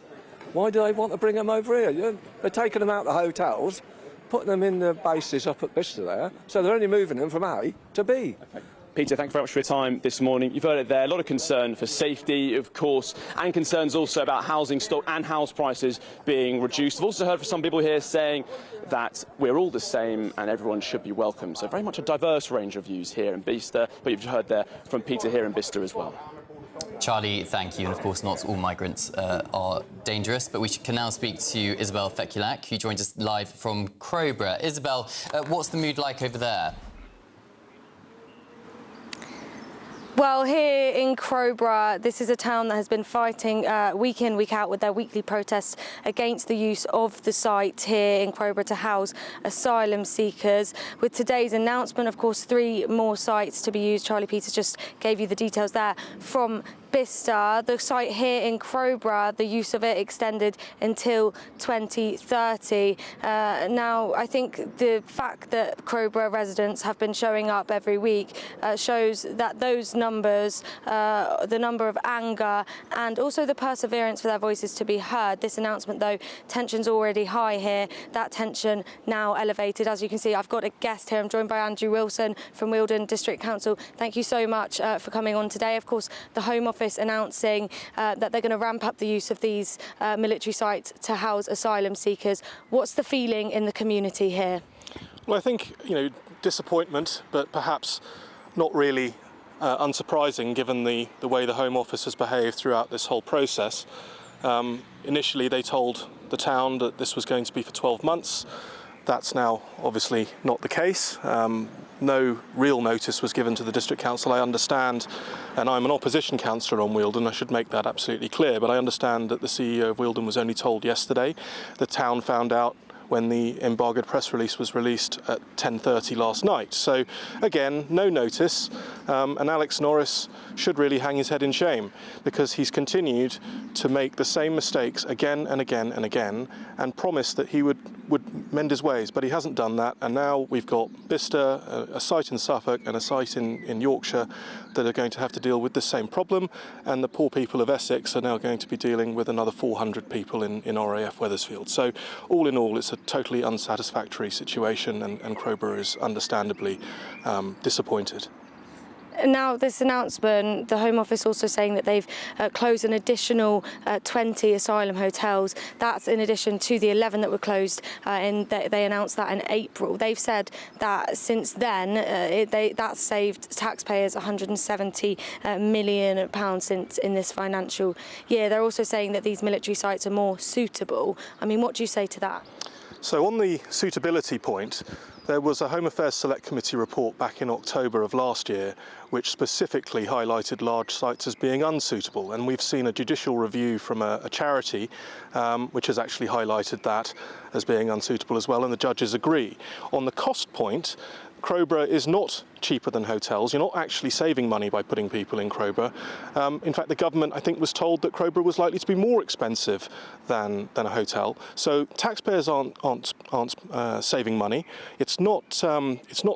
Why do they want to bring them over here? They're taking them out of the hotels, putting them in the bases up at Bicester there, so they're only moving them from A to B. Okay. Peter, thank you very much for your time this morning. You've heard it there, a lot of concern for safety, of course, and concerns also about housing stock and house prices being reduced. I've also heard from some people here saying that we're all the same and everyone should be welcome. So very much a diverse range of views here in Bicester, but you've heard there from Peter here in Bicester as well. Charlie, thank you. And of course, not all migrants are dangerous, but we can now speak to Isabel Fekulak, who joins us live from Crowborough. Isabel, what's the mood like over there? Well, here in Crowborough, this is a town that has been fighting week in, week out with their weekly protests against the use of the site here in Crowborough to house asylum seekers. With today's announcement, of course, 3 more sites to be used. Charlie Peters just gave you the details there from Bicester. The site here in Crowborough, the use of it extended until 2030. Now, I think the fact that Crowborough residents have been showing up every week shows that those numbers, the number of anger and also the perseverance for their voices to be heard. This announcement, though, tension's already high here. That tension now elevated. As you can see, I've got a guest here. I'm joined by Andrew Wilson from Wealdon District Council. Thank you so much for coming on today. Of course, the Home Office announcing that they're going to ramp up the use of these military sites to house asylum seekers. What's the feeling in the community here? Well, I think, disappointment, but perhaps not really unsurprising given the way the Home Office has behaved throughout this whole process. Initially, they told the town that this was going to be for 12 months. That's now obviously not the case. No real notice was given to the District Council, I understand, and I'm an opposition councillor on Wealdon, I should make that absolutely clear, but I understand that the CEO of Wealdon was only told yesterday. The town found out when the embargoed press release was released at 10:30 last night. So again, no notice, and Alex Norris should really hang his head in shame, because he's continued to make the same mistakes again and again and again, and promised that he would mend his ways, but he hasn't done that. And now we've got Bicester, a site in Suffolk and a site in Yorkshire that are going to have to deal with the same problem, and the poor people of Essex are now going to be dealing with another 400 people in RAF Wethersfield. So all in all, it's a totally unsatisfactory situation, and Crowborough is understandably disappointed. Now, this announcement, the Home Office also saying that they've closed an additional 20 asylum hotels. That's in addition to the 11 that were closed, and they announced that in April. They've said that since then, that's saved taxpayers £170 million since in this financial year. They're also saying that these military sites are more suitable. I mean, what do you say to that? So on the suitability point, there was a Home Affairs Select Committee report back in October of last year which specifically highlighted large sites as being unsuitable, and we've seen a judicial review from a charity which has actually highlighted that as being unsuitable as well, and the judges agree. On the cost point, Crowborough is not cheaper than hotels. You're not actually saving money by putting people in Crowborough. In fact, the government, I think, was told that Crowborough was likely to be more expensive than a hotel. So taxpayers aren't saving money. It's not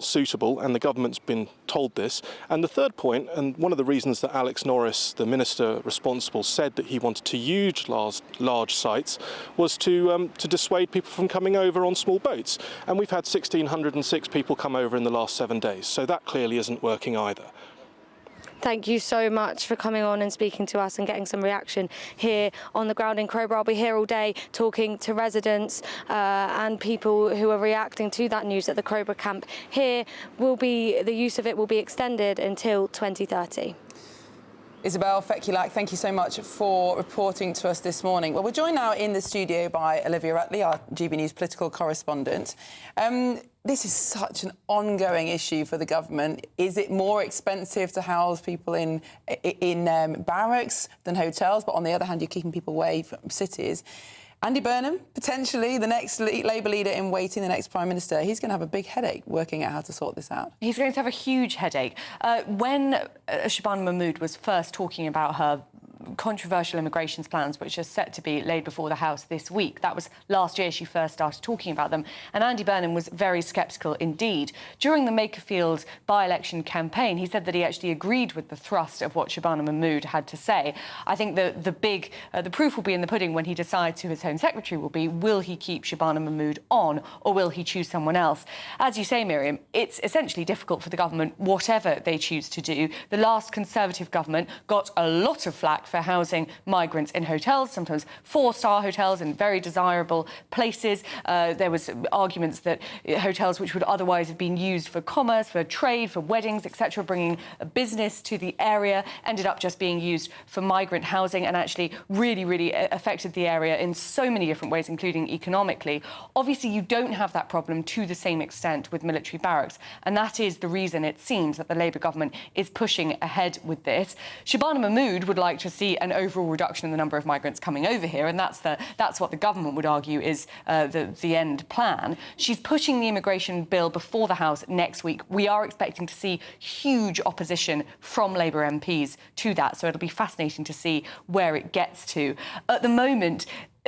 suitable, and the government's been told this. And the third point, and one of the reasons that Alex Norris, the minister responsible, said that he wanted to use large sites was to dissuade people from coming over on small boats. And we've had 1,606 people come over in the last 7 days. So that clearly isn't working either. Thank you so much for coming on and speaking to us and getting some reaction here on the ground in Crowborough. I'll be here all day talking to residents and people who are reacting to that news that the Crowborough camp here the use of it will be extended until 2030. Isabel Fekulak, thank you so much for reporting to us this morning. Well, we're joined now in the studio by Olivia Rutley, our GB News political correspondent. This is such an ongoing issue for the government. Is it more expensive to house people in barracks than hotels? But on the other hand, you're keeping people away from cities. Andy Burnham, potentially the next Labour leader in waiting, the next Prime Minister, he's going to have a big headache working out how to sort this out. He's going to have a huge headache. When Shabana Mahmood was first talking about her controversial immigration plans, which are set to be laid before the House this week. That was last year she first started talking about them, and Andy Burnham was very sceptical indeed. During the Makerfield by-election campaign, he said that he actually agreed with the thrust of what Shabana Mahmood had to say. I think the proof will be in the pudding when he decides who his Home Secretary will be. Will he keep Shabana Mahmood on, or will he choose someone else? As you say, Miriam, it's essentially difficult for the government, whatever they choose to do. The last Conservative government got a lot of flack for housing migrants in hotels, sometimes four-star hotels in very desirable places. There was arguments that hotels which would otherwise have been used for commerce, for trade, for weddings, etc., bringing a business to the area, ended up just being used for migrant housing and actually really affected the area in so many different ways, including economically. Obviously, you don't have that problem to the same extent with military barracks, and that is the reason it seems that the Labour government is pushing ahead with this. Shabana Mahmood would like to see an overall reduction in the number of migrants coming over here, and that's what the government would argue is the end plan. She's pushing the immigration bill before the House next week. We are expecting to see huge opposition from Labour MPs to that, so it'll be fascinating to see where it gets to. At the moment,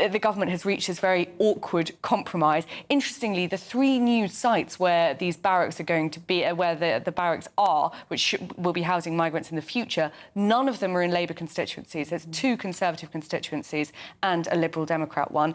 the government has reached this very awkward compromise. Interestingly, the three new sites where these barracks are going to be, where the barracks are, which will be housing migrants in the future, none of them are in Labour constituencies. There's two Conservative constituencies and a Liberal Democrat one.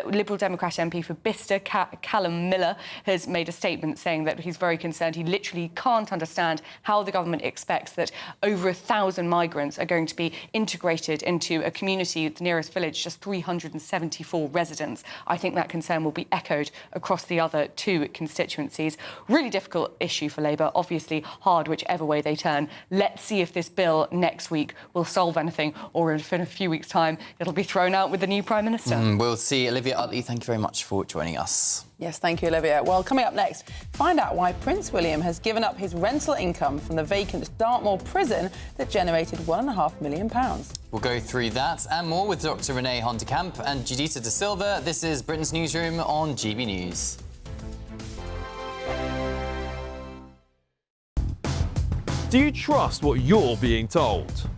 Liberal Democrat MP for Bicester, Callum Miller, has made a statement saying that he's very concerned. He literally can't understand how the government expects that over 1,000 migrants are going to be integrated into a community, the nearest village, just 374 residents. I think that concern will be echoed across the other two constituencies. Really difficult issue for Labour, obviously hard whichever way they turn. Let's see if this bill next week will solve anything, or if in a few weeks' time it'll be thrown out with the new Prime Minister. We'll see. Olivia Utley, thank you very much for joining us. Yes, thank you, Olivia. Well, coming up next, find out why Prince William has given up his rental income from the vacant Dartmoor prison that generated £1.5 million. We'll go through that and more with Dr. Renee Hondekamp and Judita De Silva. This is Britain's Newsroom on GB News. Do you trust what you're being told?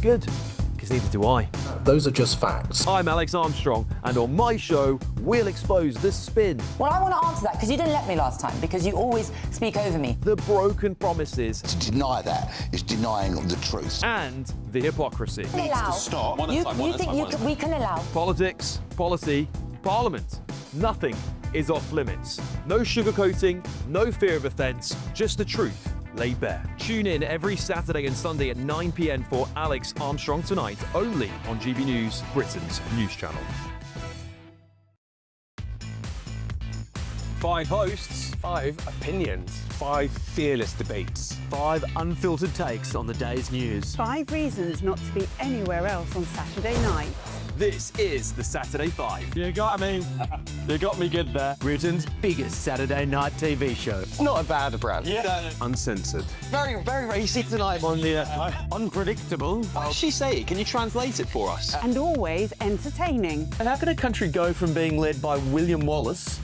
Good, because neither do I. Those are just facts. I'm Alex Armstrong, and on my show, we'll expose the spin. Well, I want to answer that, because you didn't let me last time, because you always speak over me. The broken promises. To deny that is denying the truth. And the hypocrisy. Needs to stop. You think we can allow? Politics, policy, parliament. Nothing is off limits. No sugarcoating, no fear of offence, just the truth laid bare. Tune in every Saturday and Sunday at 9 p.m. for Alex Armstrong Tonight, only on GB News, Britain's news channel. 5 hosts, 5 opinions, 5 fearless debates, 5 unfiltered takes on the day's news. 5 reasons not to be anywhere else on Saturday night. This is the Saturday 5. You got me. You got me good there. Britain's biggest Saturday night TV show. It's not a bad brand. Yeah. Uncensored. Very, very racy tonight on the unpredictable. What did she say? Can you translate it for us? And always entertaining. And how can a country go from being led by William Wallace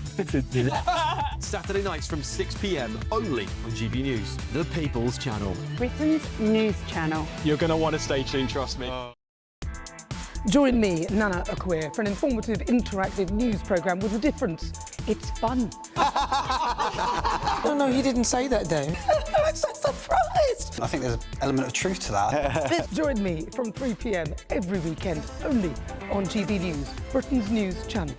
Saturday nights from 6 p.m. only on GB News, the People's Channel. Britain's news channel. You're going to want to stay tuned, trust me. Join me, Nana Akwe, for an informative, interactive news programme with a difference. It's fun. No, he didn't say that, though. I'm so surprised. I think there's an element of truth to that. Join me from 3 p.m. every weekend, only on GB News, Britain's news channel.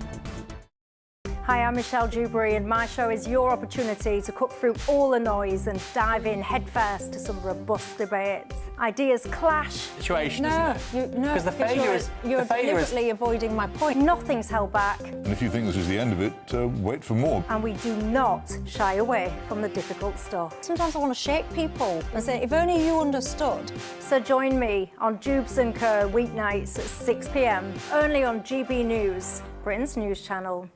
Hi, I'm Michelle Dewberry, and my show is your opportunity to cut through all the noise and dive in headfirst to some robust debates. Ideas clash. Situation, No, isn't it? Because the failure is... You're deliberately avoiding my point. Nothing's held back. And if you think this is the end of it, wait for more. And we do not shy away from the difficult stuff. Sometimes I want to shake people and say, if only you understood. So join me on Jubes & Co. weeknights at 6 p.m. only on GB News, Britain's news channel.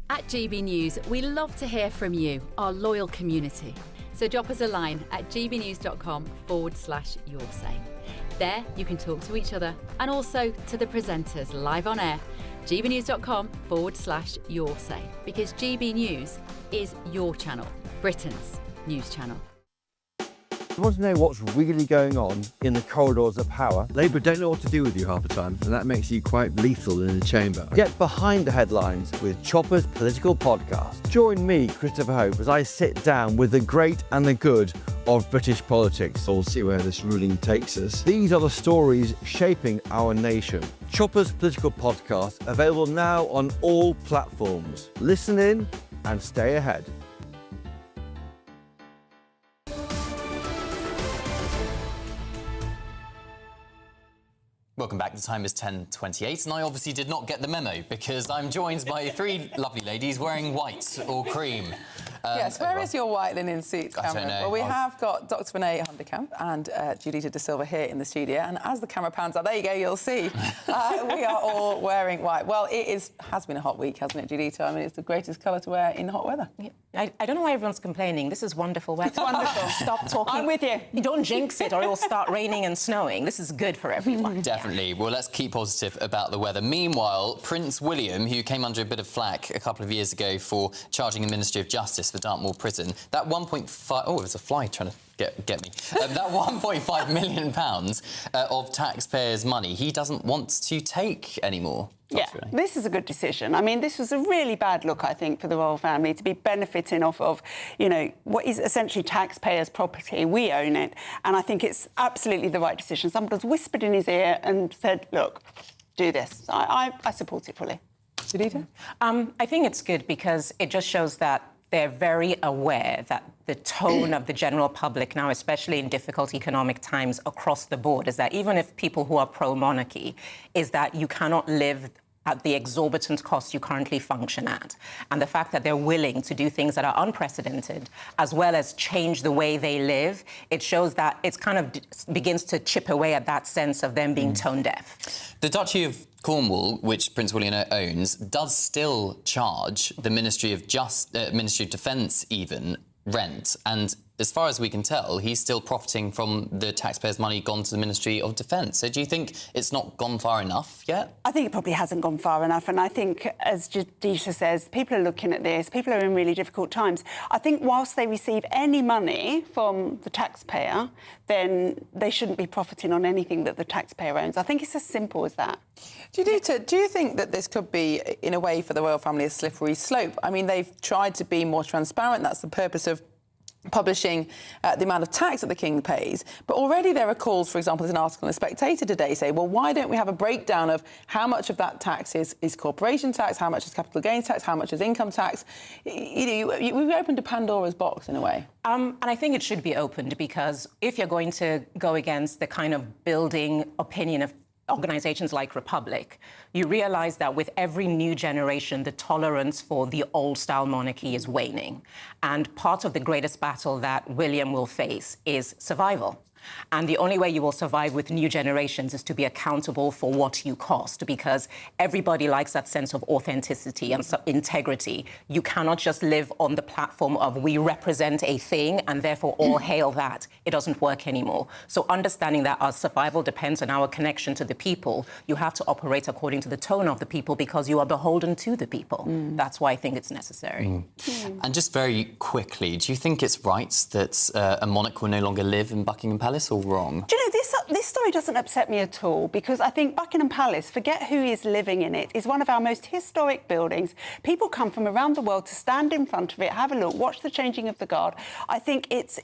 At GB News, we love to hear from you, our loyal community. So drop us a line at gbnews.com/yoursay. There you can talk to each other and also to the presenters live on air. gbnews.com/yoursay, because GB News is your channel, Britain's news channel. You want to know what's really going on in the corridors of power? Labour don't know what to do with you half the time, and that makes you quite lethal in the chamber. Get behind the headlines with Chopper's political podcast. Join me, Christopher Hope, as I sit down with the great and the good of British politics. We'll see where this ruling takes us. These are the stories shaping our nation. Chopper's political podcast, available now on all platforms. Listen in and stay ahead. Welcome back. The time is 10:28, and I obviously did not get the memo because I'm joined by 3 lovely ladies wearing white or cream. Yes, where is your white linen suit, Cameron? I don't know. Well, we have got Dr. Renee Hondekamp and Judita De Silva here in the studio, and as the camera pans out, there you go, you'll see, we are all wearing white. Well, it has been a hot week, hasn't it, Judita? I mean, it's the greatest colour to wear in hot weather. Yeah. I don't know why everyone's complaining. This is wonderful weather. It's wonderful. Stop talking. I'm with you. You don't jinx it or it'll start raining and snowing. This is good for everyone. Definitely. Well, let's keep positive about the weather. Meanwhile, Prince William, who came under a bit of flack a couple of years ago for charging the Ministry of Justice for Dartmoor Prison, that 1.5... Oh, there's a fly trying to get me. That £1.5 million of taxpayers' money, he doesn't want to take anymore. Yeah, this is a good decision. I mean, this was a really bad look, I think, for the royal family to be benefiting off of, you know, what is essentially taxpayers' property. We own it. And I think it's absolutely the right decision. Somebody's whispered in his ear and said, look, do this. I support it fully. Judita? I think it's good because it just shows that they're very aware that the tone of the general public now, especially in difficult economic times across the board, is that even if people who are pro-monarchy, is that you cannot live at the exorbitant cost you currently function at. And the fact that they're willing to do things that are unprecedented, as well as change the way they live, it shows that it's kind of begins to chip away at that sense of them being tone deaf. The Duchy of Cornwall, which Prince William owns, does still charge the Ministry of Defence even rent, and as far as we can tell, he's still profiting from the taxpayers' money gone to the Ministry of Defence. So do you think it's not gone far enough yet? I think it probably hasn't gone far enough, and I think, as Jadisha says, people are looking at this, people are in really difficult times. I think whilst they receive any money from the taxpayer, then they shouldn't be profiting on anything that the taxpayer owns. I think it's as simple as that. Jadisha, do you think that this could be, in a way, for the royal family, a slippery slope? I mean, they've tried to be more transparent. That's the purpose of publishing the amount of tax that the King pays. But already there are calls, for example, there's an article in The Spectator today saying, well, why don't we have a breakdown of how much of that tax is corporation tax, how much is capital gains tax, how much is income tax? We've opened a Pandora's box, in a way. And I think it should be opened, because if you're going to go against the kind of building opinion of organisations like Republic, you realise that with every new generation, the tolerance for the old-style monarchy is waning. And part of the greatest battle that William will face is survival. And the only way you will survive with new generations is to be accountable for what you cost, because everybody likes that sense of authenticity and integrity. You cannot just live on the platform of we represent a thing and therefore all hail that. It doesn't work anymore. So understanding that our survival depends on our connection to the people, you have to operate according to the tone of the people, because you are beholden to the people. That's why I think it's necessary. And just very quickly, do you think it's right that a monarch will no longer live in Buckingham Palace, or wrong? Do you know, this story doesn't upset me at all, because I think Buckingham Palace, forget who is living in it, is one of our most historic buildings. People come from around the world to stand in front of it, have a look, watch the changing of the guard. I think it's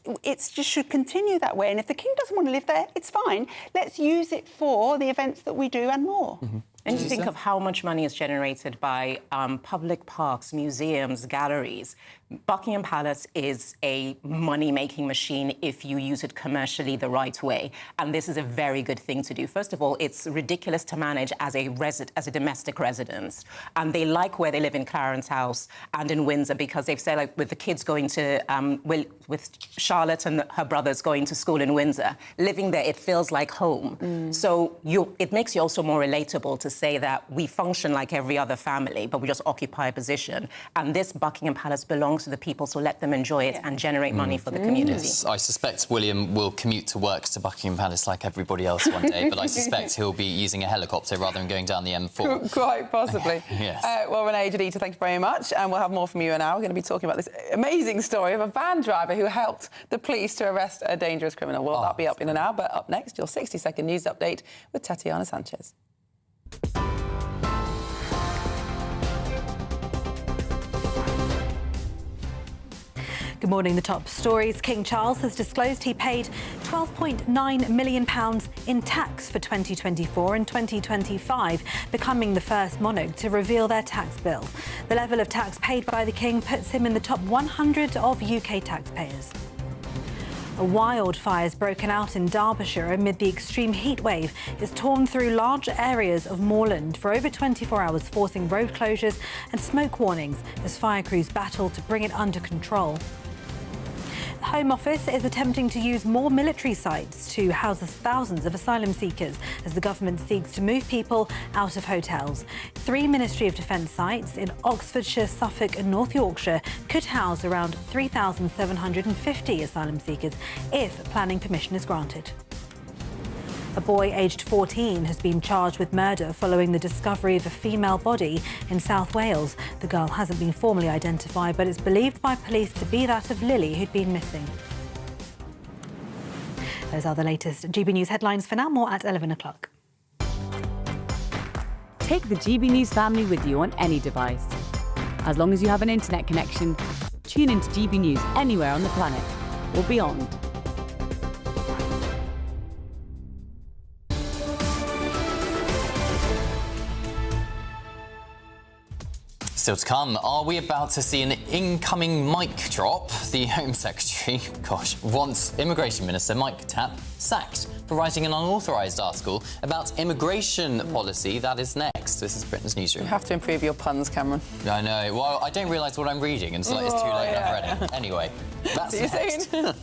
just should continue that way. And if the King doesn't want to live there, it's fine. Let's use it for the events that we do and more. And you think of how much money is generated by public parks, museums, galleries. Buckingham Palace is a money-making machine if you use it commercially the right way. And this is a very good thing to do. First of all, it's ridiculous to manage as a domestic residence. And they like where they live in Clarence House and in Windsor, because they've said, like, with the kids going to, with Charlotte and her brothers going to school in Windsor, living there, it feels like home. So it makes you also more relatable to say that we function like every other family, but we just occupy a position. And this Buckingham Palace belongs to the people, so let them enjoy it and generate money for the community. Yes, I suspect William will commute to work to Buckingham Palace like everybody else one day, but I suspect he'll be using a helicopter rather than going down the M4. Quite possibly. Yes. Well, Renee, Jadisha, thank you very much. And we'll have more from you now. We're going to be talking about this amazing story of a van driver who helped the police to arrest a dangerous criminal. Well, that'll be up in an hour, but up next, your 60-second news update with Tatiana Sanchez. Good morning. The top stories. King Charles has disclosed he paid £12.9 million in tax for 2024 and 2025, becoming the first monarch to reveal their tax bill. The level of tax paid by the King puts him in the top 100 of UK taxpayers. A wildfire has broken out in Derbyshire amid the extreme heat wave. It's torn through large areas of moorland for over 24 hours, forcing road closures and smoke warnings as fire crews battle to bring it under control. The Home Office is attempting to use more military sites to house thousands of asylum seekers as the government seeks to move people out of hotels. 3 Ministry of Defence sites in Oxfordshire, Suffolk and North Yorkshire could house around 3,750 asylum seekers if planning permission is granted. A boy aged 14 has been charged with murder following the discovery of a female body in South Wales. The girl hasn't been formally identified, but it's believed by police to be that of Lily, who'd been missing. Those are the latest GB News headlines for now. More at 11 o'clock. Take the GB News family with you on any device. As long as you have an internet connection, tune into GB News anywhere on the planet or beyond. Still to come, are we about to see an incoming mic drop? The Home Secretary, wants Immigration Minister Mike Tapp sacked for writing an unauthorised article about immigration policy. That is next. This is Britain's Newsroom. You have to improve your puns, Cameron. I know. Well, I don't realise what I'm reading until it's too late and I've read it. Anyway, that's See you next. soon.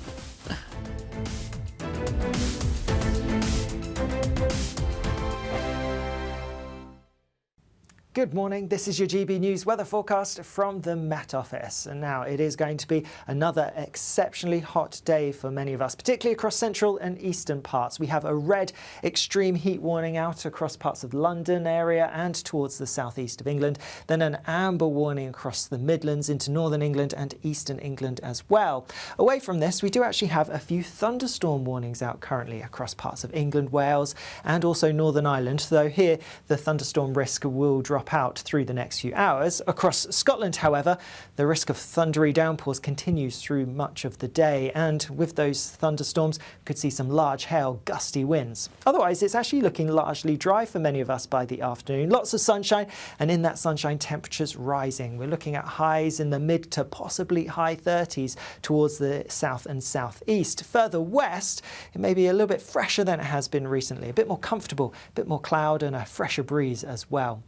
Good morning, this is your GB News weather forecast from the Met Office. And now it is going to be another exceptionally hot day for many of us, particularly across central and eastern parts. We have a red extreme heat warning out across parts of London area and towards the southeast of England. Then an amber warning across the Midlands into northern England and eastern England as well. Away from this, we do actually have a few thunderstorm warnings out currently across parts of England, Wales and also Northern Ireland, though here the thunderstorm risk will drop out through the next few hours. Across Scotland, however, the risk of thundery downpours continues through much of the day, and with those thunderstorms, we could see some large hail, gusty winds. Otherwise, it's actually looking largely dry for many of us by the afternoon. Lots of sunshine, and in that sunshine, temperatures rising. We're looking at highs in the mid to possibly high 30s towards the south and southeast. Further west, it may be a little bit fresher than it has been recently, a bit more comfortable, a bit more cloud and a fresher breeze as well.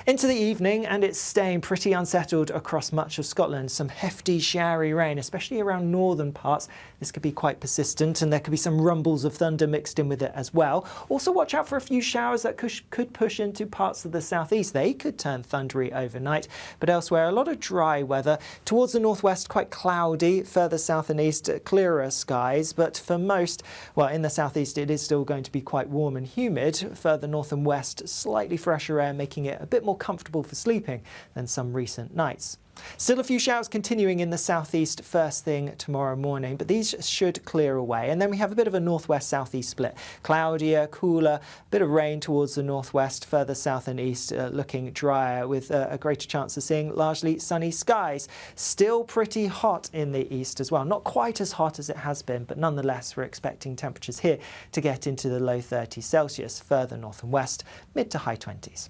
Into the evening, and it's staying pretty unsettled across much of Scotland. Some hefty showery rain, especially around northern parts. This could be quite persistent, and there could be some rumbles of thunder mixed in with it as well. Also watch out for a few showers that could push into parts of the southeast. They could turn thundery overnight, but elsewhere a lot of dry weather. Towards the northwest, quite cloudy. Further south and east, clearer skies, but for most, well, in the southeast it is still going to be quite warm and humid. Further north and west, slightly fresher air, making it a bit more comfortable for sleeping than some recent nights. Still a few showers continuing in the southeast first thing tomorrow morning, but these should clear away. And then we have a bit of a northwest-southeast split. Cloudier, cooler, a bit of rain towards the northwest, further south and east looking drier with a greater chance of seeing largely sunny skies. Still pretty hot in the east as well. Not quite as hot as it has been, but nonetheless we're expecting temperatures here to get into the low 30s Celsius. Further north and west, mid to high 20s.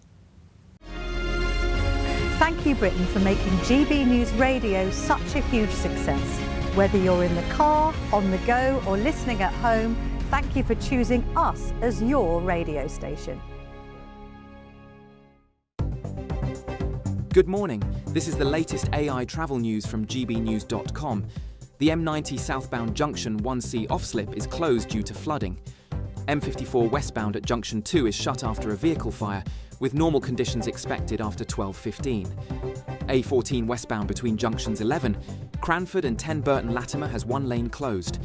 Thank you, Britain, for making GB News Radio such a huge success. Whether you're in the car, on the go, or listening at home, thank you for choosing us as your radio station. Good morning. This is the latest AI travel news from GBnews.com. The M90 southbound junction 1C off-slip is closed due to flooding. M54 westbound at junction 2 is shut after a vehicle fire, with normal conditions expected after 12:15. A14 westbound between junctions 11, Cranford and 10 Burton Latimer has one lane closed.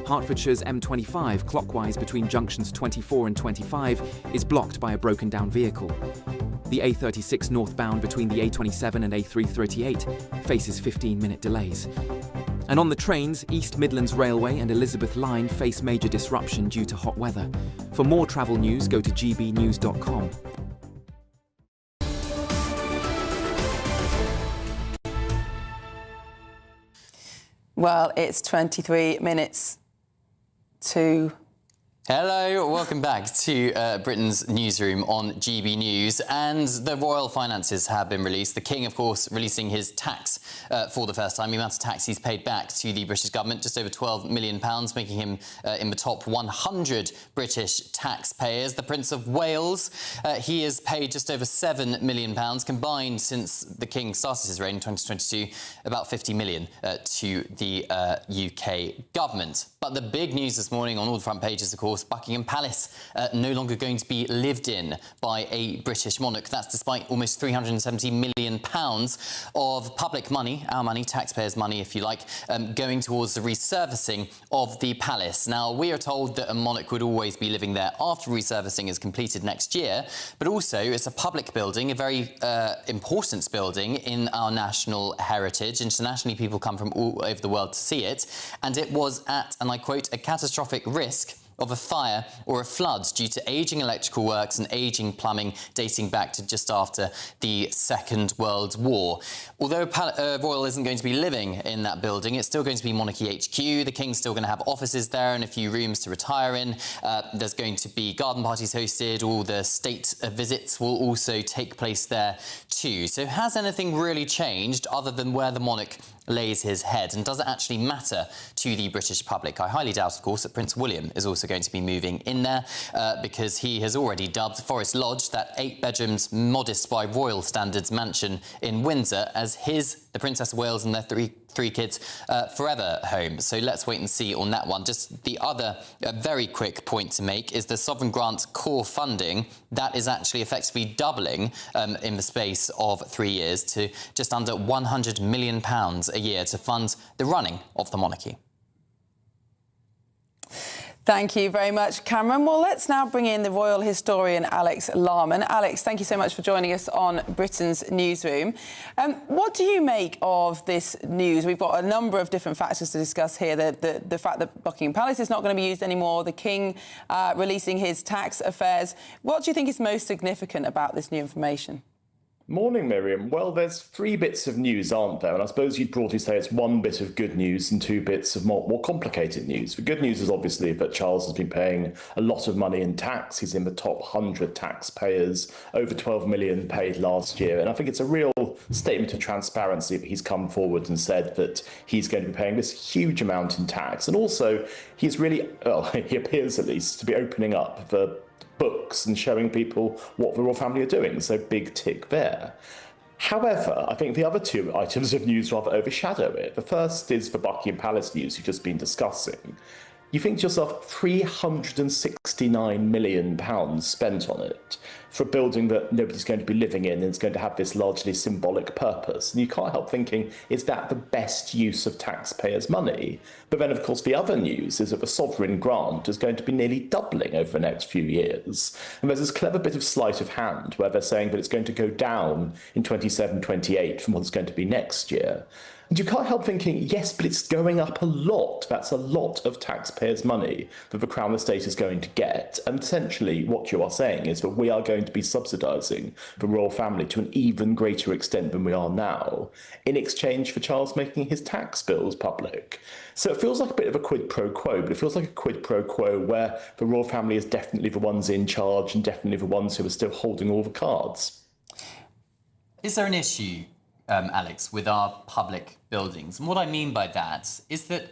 Hertfordshire's M25 clockwise between junctions 24 and 25 is blocked by a broken down vehicle. The A36 northbound between the A27 and A338 faces 15-minute delays. And on the trains, East Midlands Railway and Elizabeth Line face major disruption due to hot weather. For more travel news, go to gbnews.com. Well, it's 23 minutes to... Hello, welcome back to Britain's Newsroom on GB News. And the royal finances have been released. The King, of course, releasing his tax for the first time. The amount of tax he's paid back to the British government, just over £12 million, making him in the top 100 British taxpayers. The Prince of Wales, he has paid just over £7 million combined since the King started his reign in 2022, about £50 million to the UK government. But the big news this morning on all the front pages, of course, Buckingham Palace no longer going to be lived in by a British monarch. That's despite almost £370 million of public money, our money, taxpayers' money, if you like, going towards the resurfacing of the palace. Now, we are told that a monarch would always be living there after resurfacing is completed next year, but also it's a public building, a very important building in our national heritage. Internationally, people come from all over the world to see it, and it was at, and I quote, a catastrophic risk of a fire or a flood due to ageing electrical works and ageing plumbing dating back to just after the Second World War. Although royal isn't going to be living in that building, it's still going to be Monarchy HQ. The King's still going to have offices there and a few rooms to retire in. There's going to be garden parties hosted. All the state visits will also take place there too. So has anything really changed other than where the monarch lays his head? And does it actually matter to the British public? I highly doubt, of course, that Prince William is also going to be moving in there because he has already dubbed Forest Lodge, that 8 bedrooms, modest by royal standards mansion in Windsor, as the Princess of Wales and their 3 kids forever home. So let's wait and see on that one. Just the other very quick point to make is the sovereign grant core funding. That is actually effectively doubling in the space of 3 years to just under £100 million a year to fund the running of the monarchy. Thank you very much, Cameron. Well, let's now bring in the royal historian Alex Larman. Alex, thank you so much for joining us on Britain's Newsroom. What do you make of this news? We've got a number of different factors to discuss here. The fact that Buckingham Palace is not going to be used anymore, the King releasing his tax affairs. What do you think is most significant about this new information? Morning, Miriam. Well, there's 3 bits of news, aren't there? And I suppose you'd broadly say it's 1 bit of good news and 2 bits of more complicated news. The good news is obviously that Charles has been paying a lot of money in tax. He's in the top 100 taxpayers, over 12 million paid last year. And I think it's a real statement of transparency that he's come forward and said that he's going to be paying this huge amount in tax. And also, he's really, well, he appears at least to be opening up the books and showing people what the royal family are doing. So big tick there. However, I think the other 2 items of news rather overshadow it. The first is the Buckingham Palace news you've just been discussing. You think to yourself, £369 million spent on it for a building that nobody's going to be living in and it's going to have this largely symbolic purpose. And you can't help thinking, is that the best use of taxpayers' money? But then, of course, the other news is that the sovereign grant is going to be nearly doubling over the next few years. And there's this clever bit of sleight of hand where they're saying that it's going to go down in 27-28 from what it's going to be next year. And you can't help thinking, yes, but it's going up a lot. That's a lot of taxpayers' money that the Crown Estate is going to get. And essentially what you are saying is that we are going to be subsidising the royal family to an even greater extent than we are now, in exchange for Charles making his tax bills public. So it feels like a bit of a quid pro quo, but it feels like a quid pro quo where the royal family is definitely the ones in charge and definitely the ones who are still holding all the cards. Is there an issue, Alex, with our public buildings? And what I mean by that is that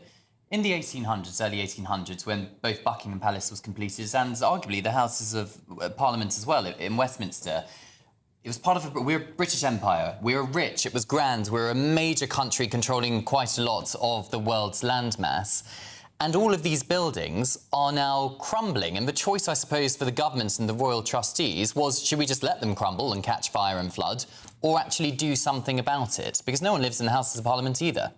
in the 1800s, early 1800s, when both Buckingham Palace was completed and arguably the Houses of Parliament as well in Westminster, it was part of we're a British Empire. We were rich. It was grand. We're a major country controlling quite a lot of the world's landmass. And all of these buildings are now crumbling. And the choice, I suppose, for the governments and the royal trustees was, should we just let them crumble and catch fire and flood, or actually do something about it? Because no one lives in the Houses of Parliament either.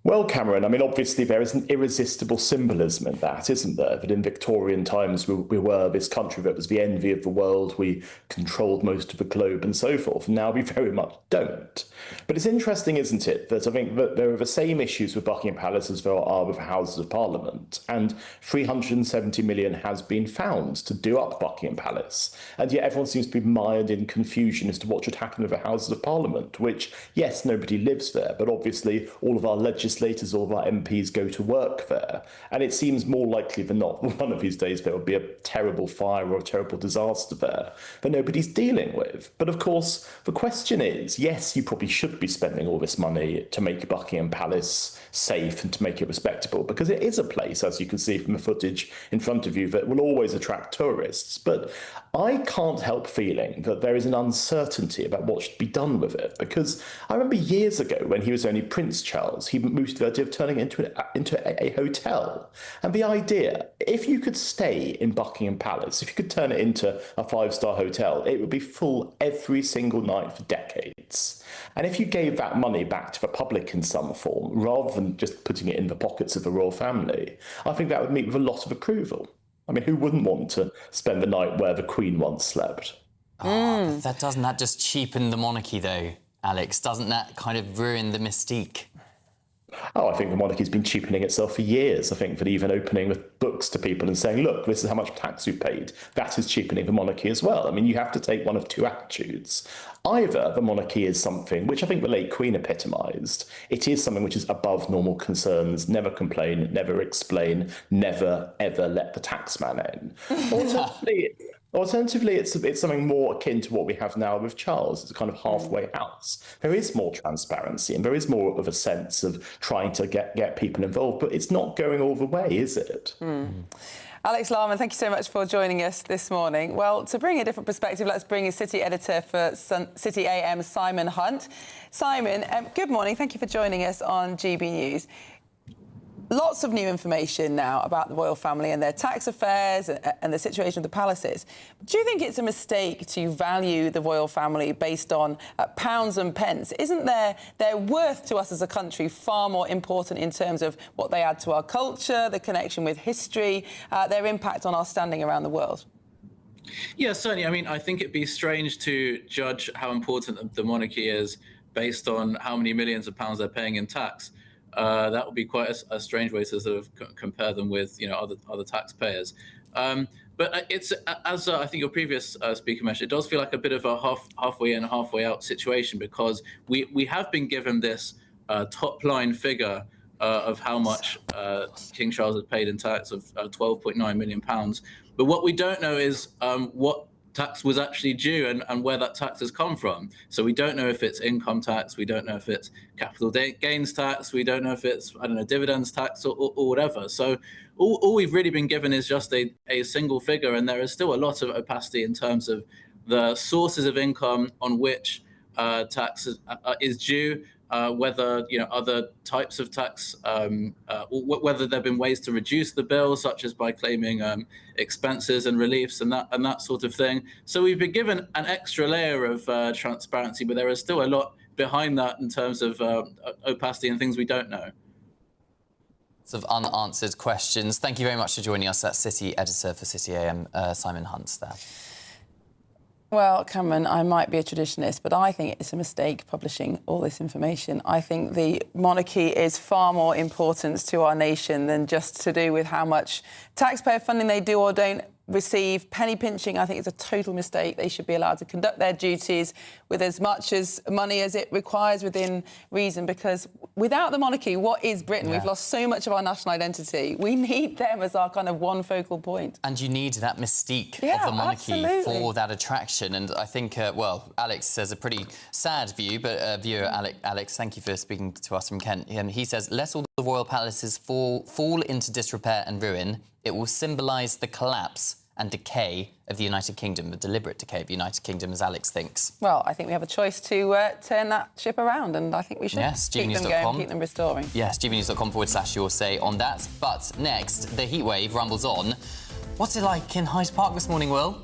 Well, Cameron, I mean, obviously there is an irresistible symbolism in that, isn't there? That in Victorian times we were this country that was the envy of the world, we controlled most of the globe and so forth, and now we very much don't. But it's interesting, isn't it, that I think that there are the same issues with Buckingham Palace as there are with the Houses of Parliament, and 370 million has been found to do up Buckingham Palace, and yet everyone seems to be mired in confusion as to what should happen with the Houses of Parliament, which, yes, nobody lives there, but obviously all of our legislators, all of our MPs go to work there. And it seems more likely than not, one of these days there will be a terrible fire or a terrible disaster there that nobody's dealing with. But of course, the question is, yes, you probably should be spending all this money to make Buckingham Palace safe and to make it respectable, because it is a place, as you can see from the footage in front of you, that will always attract tourists. But I can't help feeling that there is an uncertainty about what should be done with it, because I remember years ago when he was only Prince Charles, he moved to the idea of turning it into a hotel. And the idea, if you could stay in Buckingham Palace, if you could turn it into a 5-star hotel, it would be full every single night for decades. And if you gave that money back to the public in some form, rather than just putting it in the pockets of the royal family, I think that would meet with a lot of approval. I mean, who wouldn't want to spend the night where the Queen once slept? Oh, doesn't that just cheapen the monarchy, though, Alex? Doesn't that kind of ruin the mystique? Oh, I think the monarchy's been cheapening itself for years. I think that even opening with books to people and saying, look, this is how much tax you paid, that is cheapening the monarchy as well. I mean, you have to take one of 2 attitudes. Either the monarchy is something which I think the late Queen epitomised. It is something which is above normal concerns, never complain, never explain, never, ever let the taxman in. Alternatively, it's something more akin to what we have now with Charles. It's a kind of halfway house. There is more transparency and there is more of a sense of trying to get people involved, but it's not going all the way, is it? Alex Larman, thank you so much for joining us this morning. Well, to bring a different perspective, let's bring in City Editor for City AM, Simon Hunt. Simon, good morning. Thank you for joining us on GB News. Lots of new information now about the royal family and their tax affairs and the situation of the palaces. Do you think it's a mistake to value the royal family based on pounds and pence? Isn't their worth to us as a country far more important in terms of what they add to our culture, the connection with history, their impact on our standing around the world? Yeah, certainly. I mean, I think it'd be strange to judge how important the monarchy is based on how many millions of pounds they're paying in tax. That would be quite a strange way to sort of compare them with, other taxpayers. But it's, as I think your previous speaker mentioned, it does feel like a bit of a halfway in, halfway out situation, because we have been given this top line figure of how much King Charles has paid in tax of £12.9 million. But what we don't know is what tax was actually due and where that tax has come from. So we don't know if it's income tax, we don't know if it's capital gains tax, we don't know if it's, dividends tax or whatever. So all we've really been given is just a single figure, and there is still a lot of opacity in terms of the sources of income on which tax is due, whether other types of tax, whether there have been ways to reduce the bill, such as by claiming expenses and reliefs and that sort of thing. So we've been given an extra layer of transparency, but there is still a lot behind that in terms of opacity and things we don't know. Of unanswered questions. Thank you very much for joining us. That's City Editor for City AM, Simon Hunt there. Well, Cameron, I might be a traditionalist, but I think it's a mistake publishing all this information. I think the monarchy is far more important to our nation than just to do with how much taxpayer funding they do or don't receive. Penny pinching, I think, is a total mistake. They should be allowed to conduct their duties with as much as money as it requires within reason, because without the monarchy, what is Britain? Yeah. We've lost so much of our national identity. We need them as our kind of one focal point. And you need that mystique of the monarchy for that attraction. And I think, Alex has a pretty sad view, but viewer Alex, thank you for speaking to us from Kent. He says, let all the royal palaces fall into disrepair and ruin. It will symbolise the collapse and decay of the United Kingdom, the deliberate decay of the United Kingdom, as Alex thinks. Well, I think we have a choice to turn that ship around, and I think we should keep them going, keep them restoring. Yes, gbnews.com/your say on that. But next, the heatwave rumbles on. What's it like in Hyde Park this morning, Will?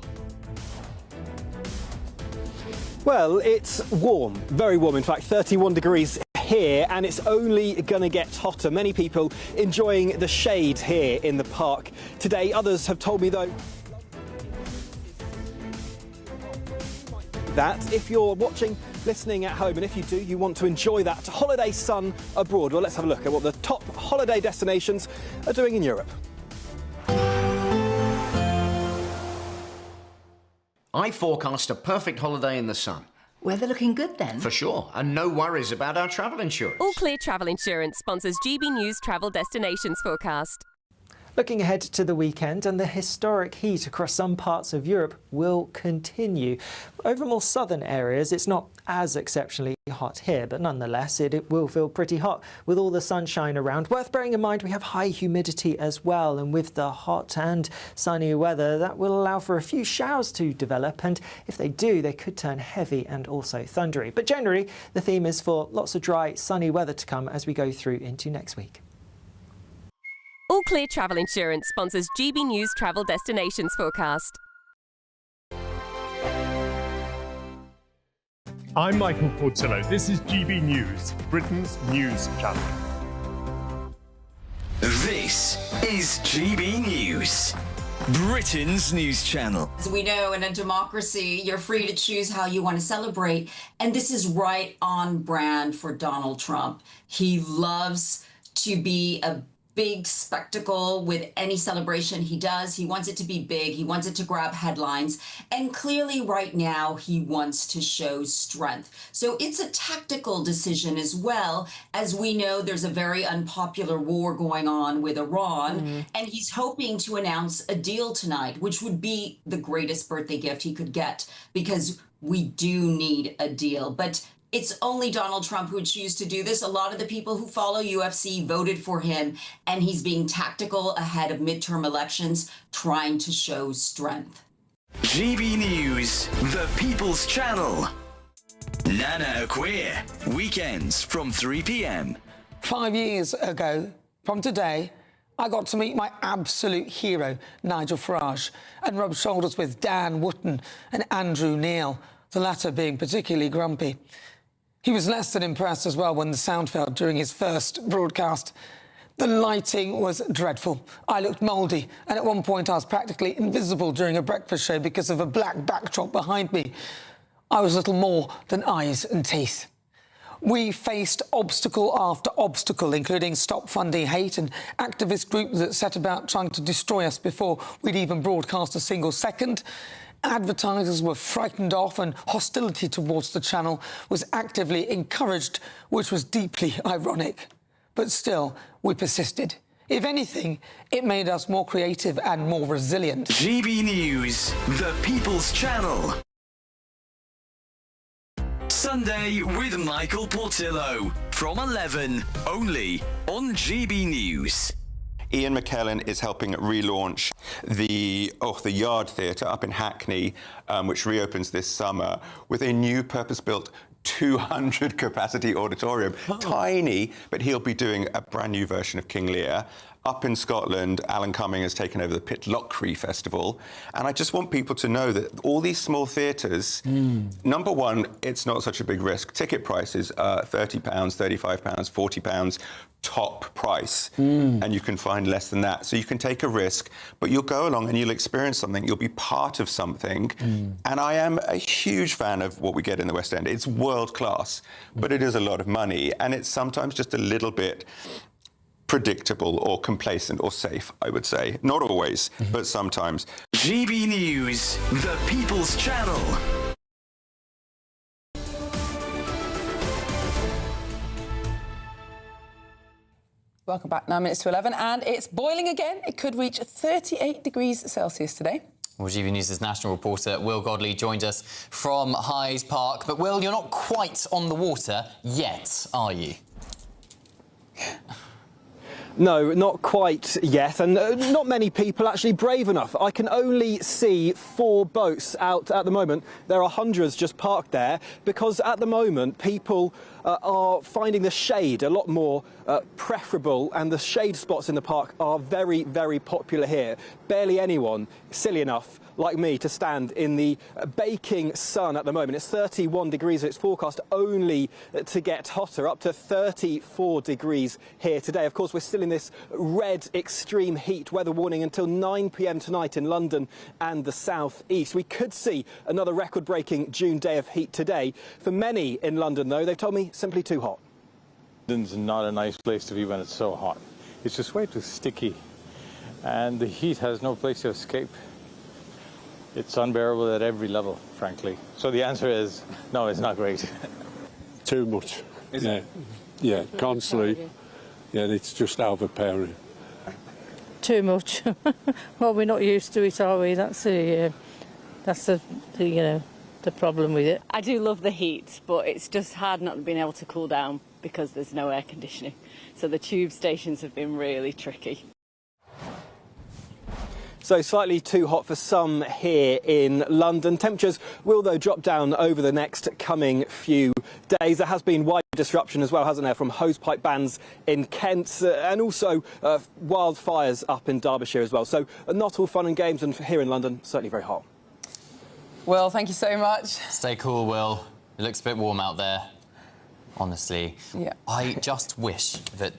Well, it's warm, very warm, in fact, 31 degrees here, and it's only going to get hotter. Many people enjoying the shade here in the park today. Others have told me, though, that if you're watching, listening at home, and if you do, you want to enjoy that holiday sun abroad. Well, let's have a look at what the top holiday destinations are doing in Europe. I forecast a perfect holiday in the sun. Weather looking good then? For sure, and no worries about our travel insurance. All Clear Travel Insurance sponsors GB News Travel Destinations forecast. Looking ahead to the weekend, and the historic heat across some parts of Europe will continue. Over more southern areas, it's not as exceptionally hot here, but nonetheless, it will feel pretty hot with all the sunshine around. Worth bearing in mind, we have high humidity as well, and with the hot and sunny weather, that will allow for a few showers to develop, and if they do, they could turn heavy and also thundery. But generally, the theme is for lots of dry, sunny weather to come as we go through into next week. All Clear Travel Insurance sponsors GB News Travel Destinations forecast. I'm Michael Portillo. This is GB News, Britain's news channel. This is GB News, Britain's news channel. As we know, in a democracy, you're free to choose how you want to celebrate. And this is right on brand for Donald Trump. He loves to be a big spectacle with any celebration he does. He wants it to be big. He wants it to grab headlines. And clearly right now he wants to show strength. So it's a tactical decision as well. As we know, there's a very unpopular war going on with Iran. And he's hoping to announce a deal tonight, which would be the greatest birthday gift he could get, because we do need a deal. But it's only Donald Trump who would choose to do this. A lot of the people who follow UFC voted for him, and he's being tactical ahead of midterm elections, trying to show strength. GB News, the People's Channel. Nana Queer, weekends from 3 p.m. 5 years ago from today, I got to meet my absolute hero, Nigel Farage, and rub shoulders with Dan Wootton and Andrew Neil, the latter being particularly grumpy. He was less than impressed as well when the sound failed during his first broadcast. The lighting was dreadful. I looked mouldy, and at one point I was practically invisible during a breakfast show because of a black backdrop behind me. I was little more than eyes and teeth. We faced obstacle after obstacle, including Stop Funding Hate, an activist group that set about trying to destroy us before we'd even broadcast a single second. Advertisers were frightened off, and hostility towards the channel was actively encouraged, which was deeply ironic. But still, we persisted. If anything, it made us more creative and more resilient. GB News, the People's Channel. Sunday with Michael Portillo from 11, only on GB News. Ian McKellen is helping relaunch the Yard Theatre up in Hackney, which reopens this summer, with a new purpose-built 200 capacity auditorium. Tiny, but he'll be doing a brand new version of King Lear. Up in Scotland, Alan Cumming has taken over the Pitlochry Festival. And I just want people to know that all these small theatres, number one, it's not such a big risk. Ticket prices are £30, £35, £40, top price. And you can find less than that. So you can take a risk, but you'll go along and you'll experience something. You'll be part of something. And I am a huge fan of what we get in the West End. It's world class, but it is a lot of money. And it's sometimes just a little bit predictable or complacent or safe, I would say. Not always, but sometimes. GB News, the People's Channel. Welcome back, 9 minutes to 11, and it's boiling again. It could reach 38 degrees Celsius today. Well, GB News' national reporter Will Godley joined us from Hyde Park. But, Will, you're not quite on the water yet, are you? No, not quite yet, and not many people actually brave enough. I can only see 4 boats out at the moment. There are hundreds just parked there because at the moment people are finding the shade a lot more preferable, and the shade spots in the park are very, very popular here. Barely anyone silly enough like me to stand in the baking sun at the moment. It's 31 degrees, it's forecast only to get hotter, up to 34 degrees here today. Of course, we're still in this red extreme heat weather warning until 9 p.m. tonight in London and the south east. We could see another record-breaking June day of heat today. For many in London, though, they've told me simply too hot. London's not a nice place to be when it's so hot. It's just way too sticky, and the heat has no place to escape. It's unbearable at every level, frankly. So the answer is, no, it's not great. Too much. Is it? Yeah, constantly. Yeah, it's just overpowering. Too much. Well, we're not used to it, are we? That's the problem with it. I do love the heat, but it's just hard not being able to cool down because there's no air conditioning. So the tube stations have been really tricky. So slightly too hot for some here in London. Temperatures will, though, drop down over the next coming few days. There has been wide disruption as well, hasn't there, from hosepipe bans in Kent and also wildfires up in Derbyshire as well. So not all fun and games, and here in London, certainly very hot. Will, thank you so much. Stay cool, Will. It looks a bit warm out there, honestly. Yeah. I just wish that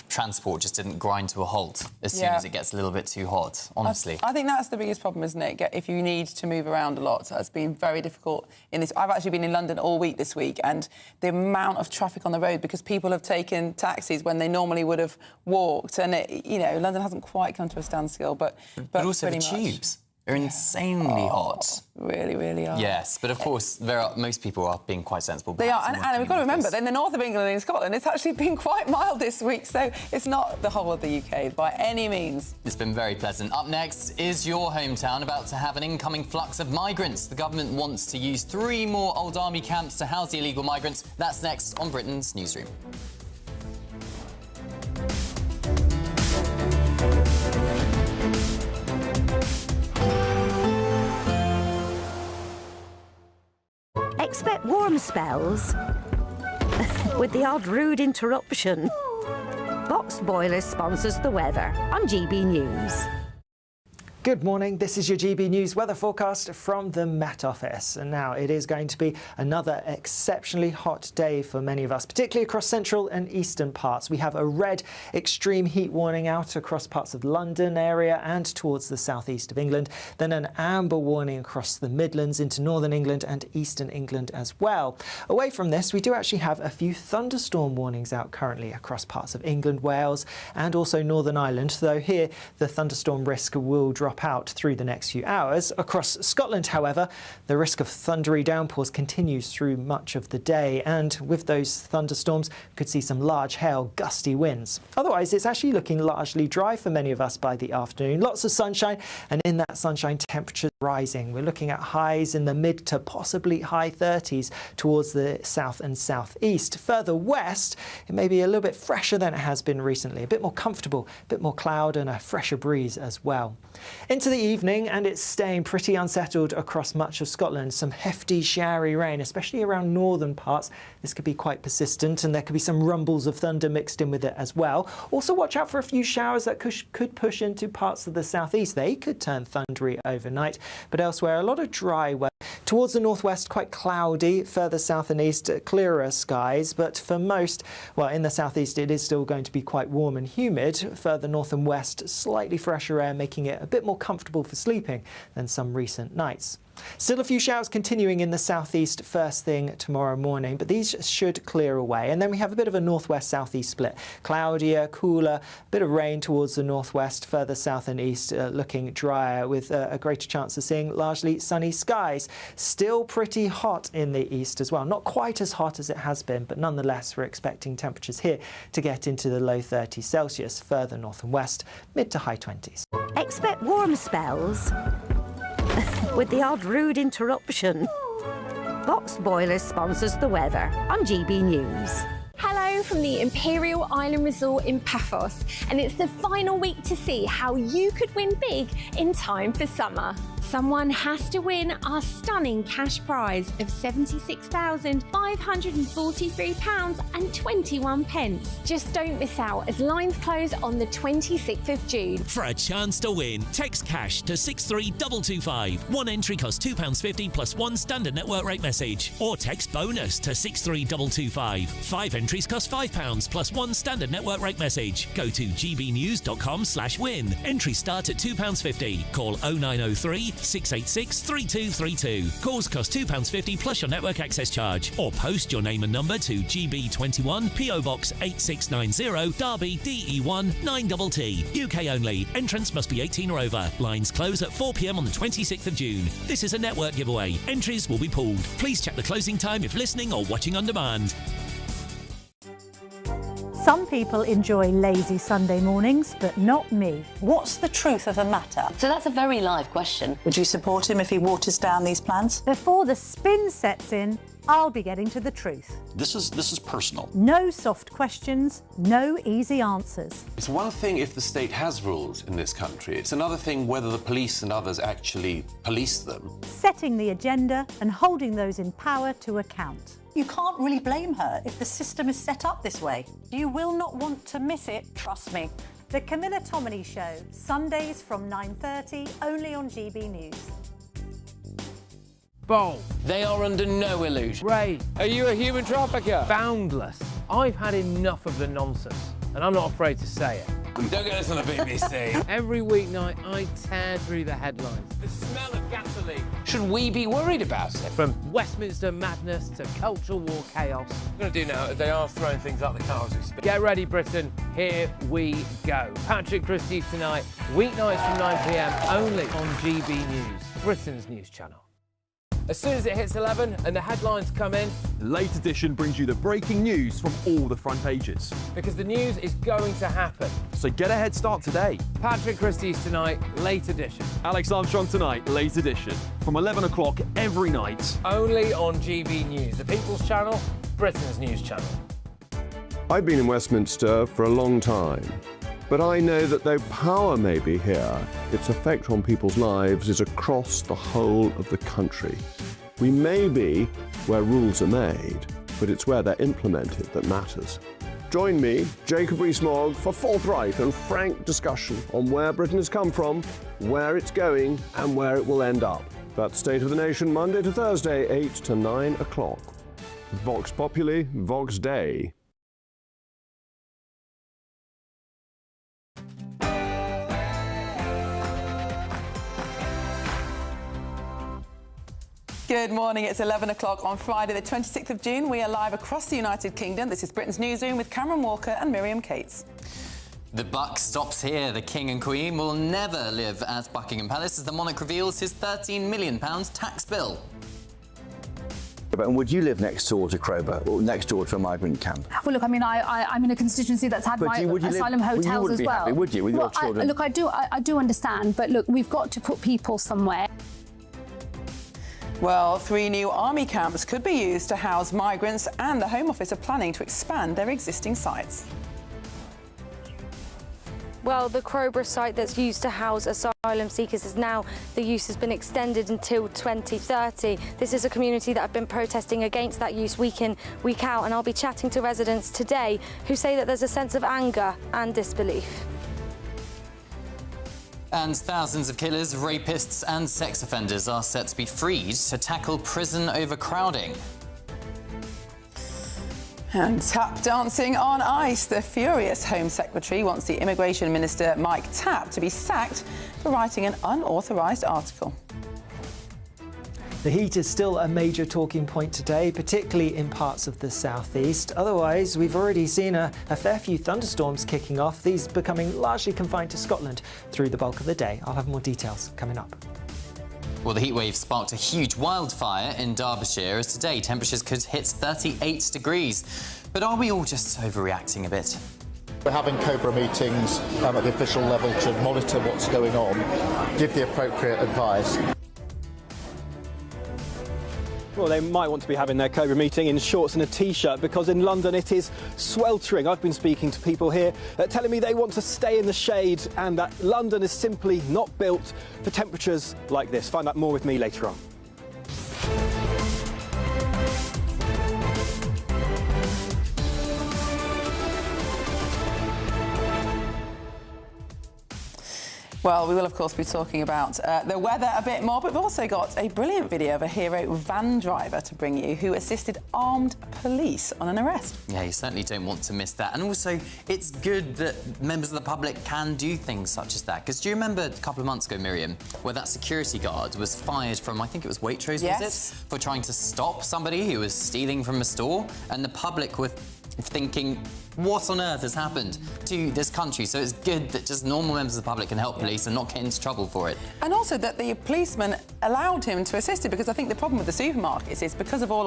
transport just didn't grind to a halt as soon as it gets a little bit too hot, honestly. I think that's the biggest problem, isn't it? If you need to move around a lot. It's been very difficult in this. I've actually been in London all week this week, and the amount of traffic on the road because people have taken taxis when they normally would have walked, and London hasn't quite come to a standstill, but also pretty the much. tubes. They're insanely hot. Really, really are. Yes, but of course, most people are being quite sensible. They are, and we've got to remember that in the north of England and in Scotland, it's actually been quite mild this week, so it's not the whole of the UK by any means. It's been very pleasant. Up next is your hometown about to have an incoming flux of migrants. The government wants to use 3 more old army camps to house the illegal migrants. That's next on Britain's Newsroom. Expect warm spells with the odd rude interruption. Boxed Boilers sponsors the weather on GB News. Good morning, this is your GB News weather forecast from the Met Office. And now it is going to be another exceptionally hot day for many of us, particularly across central and eastern parts. We have a red extreme heat warning out across parts of London area and towards the southeast of England. Then an amber warning across the Midlands into northern England and eastern England as well. Away from this, we do actually have a few thunderstorm warnings out currently across parts of England, Wales and also Northern Ireland, though here the thunderstorm risk will drop out through the next few hours. Across Scotland, however, the risk of thundery downpours continues through much of the day, and with those thunderstorms, we could see some large hail, gusty winds. Otherwise, it's actually looking largely dry for many of us by the afternoon. Lots of sunshine, and in that sunshine, temperatures rising. We're looking at highs in the mid to possibly high 30s towards the south and southeast. Further west, it may be a little bit fresher than it has been recently, a bit more comfortable, a bit more cloud and a fresher breeze as well. Into the evening, and it's staying pretty unsettled across much of Scotland. Some hefty showery rain, especially around northern parts. This could be quite persistent, and there could be some rumbles of thunder mixed in with it as well. Also watch out for a few showers that could push into parts of the southeast. They could turn thundery overnight, but elsewhere a lot of dry weather. Towards the northwest, quite cloudy. Further south and east, clearer skies. But for most, well, in the southeast, it is still going to be quite warm and humid. Further north and west, slightly fresher air, making it a bit more comfortable for sleeping than some recent nights. Still a few showers continuing in the southeast first thing tomorrow morning, but these should clear away. And then we have a bit of a northwest-southeast split. Cloudier, cooler, a bit of rain towards the northwest, further south and east looking drier with a greater chance of seeing largely sunny skies. Still pretty hot in the east as well. Not quite as hot as it has been, but nonetheless we're expecting temperatures here to get into the low 30s Celsius. Further north and west, mid to high 20s. Expect warm spells with the odd rude interruption. Boxed Boilers sponsors the weather on GB News. Hello from the Imperial Island Resort in Paphos, and it's the final week to see how you could win big in time for summer. Someone has to win our stunning cash prize of £76,543.21. Just don't miss out as lines close on the 26th of June. For a chance to win, text cash to 63225. One entry costs £2.50 plus one standard network rate message. Or text bonus to 63225. 5 entries cost £5 plus one standard network rate message. Go to gbnews.com/win. Entries start at £2.50. Call 0903 686 3232. Calls cost £2.50 plus your network access charge. Or post your name and number to GB21 PO Box 8690 Derby DE1 9TT. UK only. Entrance must be 18 or over. Lines close at 4 p.m. on the 26th of June. This is a network giveaway. Entries will be pooled. Please check the closing time if listening or watching on demand. Some people enjoy lazy Sunday mornings, but not me. What's the truth of the matter? So that's a very live question. Would you support him if he waters down these plans? Before the spin sets in, I'll be getting to the truth. This is personal. No soft questions, no easy answers. It's one thing if the state has rules in this country. It's another thing whether the police and others actually police them. Setting the agenda and holding those in power to account. You can't really blame her if the system is set up this way. You will not want to miss it, trust me. The Camilla Tominey Show, Sundays from 9:30, only on GB News. Bold. They are under no illusion. Ray. Are you a human trafficker? Boundless. I've had enough of the nonsense. and I'm not afraid to say it. Don't get us on the BBC. Every weeknight, I tear through the headlines. The smell of gasoline. Should we be worried about it? From Westminster madness to cultural war chaos. What we're going to do now is they are throwing things up the car as we speak. Get ready, Britain. Here we go. Patrick Christie's tonight, weeknights from 9 p.m. only on GB News, Britain's news channel. As soon as it hits 11 and the headlines come in, the late edition brings you the breaking news from all the front pages. Because the news is going to happen. So get a head start today. Patrick Christie's tonight, late edition. Alex Armstrong tonight, late edition. From 11 o'clock every night. Only on GB News, the People's Channel, Britain's news channel. I've been in Westminster for a long time. But I know that though power may be here, its effect on people's lives is across the whole of the country. We may be where rules are made, but it's where they're implemented that matters. Join me, Jacob Rees-Mogg, for forthright and frank discussion on where Britain has come from, where it's going, and where it will end up. That's State of the Nation, Monday to Thursday, 8 to 9 o'clock. Vox Populi, Vox Day. Good morning, it's 11 o'clock on Friday the 26th of June. We are live across the United Kingdom. This is Britain's Newsroom with Cameron Walker and Miriam Cates. The buck stops here. The King and Queen will never live at Buckingham Palace as the monarch reveals his £13 million tax bill. And would you live next door to Crowber or next door to a migrant camp? Well, look, I mean, I'm in a constituency that's had asylum hotels as well. Happy, would you, with your children? Look, I do understand, but look, we've got to put people somewhere. Well, 3 new army camps could be used to house migrants, and the Home Office are planning to expand their existing sites. Well, the Crowborough site that's used to house asylum seekers is now, the use has been extended until 2030. This is a community that have been protesting against that use week in, week out, and I'll be chatting to residents today who say that there's a sense of anger and disbelief. And thousands of killers, rapists and sex offenders are set to be freed to tackle prison overcrowding. And tap dancing on ice. The furious Home Secretary wants the Immigration Minister, Mike Tapp, to be sacked for writing an unauthorised article. The heat is still a major talking point today, particularly in parts of the southeast. Otherwise, we've already seen a fair few thunderstorms kicking off, these becoming largely confined to Scotland through the bulk of the day. I'll have more details coming up. Well, the heatwave sparked a huge wildfire in Derbyshire as today temperatures could hit 38 degrees. But are we all just overreacting a bit? We're having COBRA meetings at the official level to monitor what's going on, give the appropriate advice. Well, they might want to be having their COBRA meeting in shorts and a T-shirt because in London it is sweltering. I've been speaking to people here telling me they want to stay in the shade and that London is simply not built for temperatures like this. Find out more with me later on. Well, we will, of course, be talking about the weather a bit more, but we've also got a brilliant video of a hero van driver to bring you who assisted armed police on an arrest. Yeah, you certainly don't want to miss that. And also, it's good that members of the public can do things such as that. Because do you remember a couple of months ago, Miriam, where that security guard was fired from, I think it was Waitrose, Yes. was it? For trying to stop somebody who was stealing from a store, and the public were thinking, what on earth has happened to this country? So it's good that just normal members of the public can help police and not get into trouble for it. And also that the policeman allowed him to assist him, because I think the problem with the supermarkets is because of all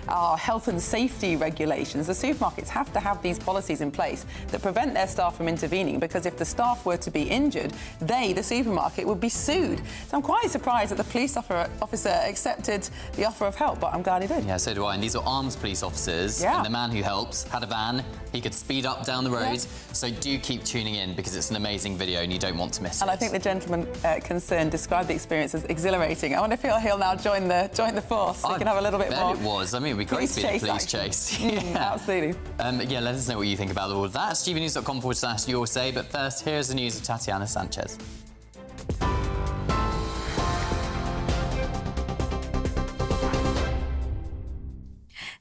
our health and safety regulations, the supermarkets have to have these policies in place that prevent their staff from intervening, because if the staff were to be injured, they, the supermarket, would be sued. So I'm quite surprised that the police officer accepted the offer of help, but I'm glad he did. Yeah, so do I. And these were armed police officers. Yeah. And the man who helped had a van. He could speed up down the road. Yeah. So do keep tuning in because it's an amazing video and you don't want to miss it. And I think the gentleman concerned described the experience as exhilarating. I wonder if he'll now join the force so we can have a little bit more. It was. I mean, it'd be great to be in a police chase. Yeah. Absolutely. Yeah, let us know what you think about all of that. GBNews.com/your say. But first, here's the news of Tatiana Sanchez.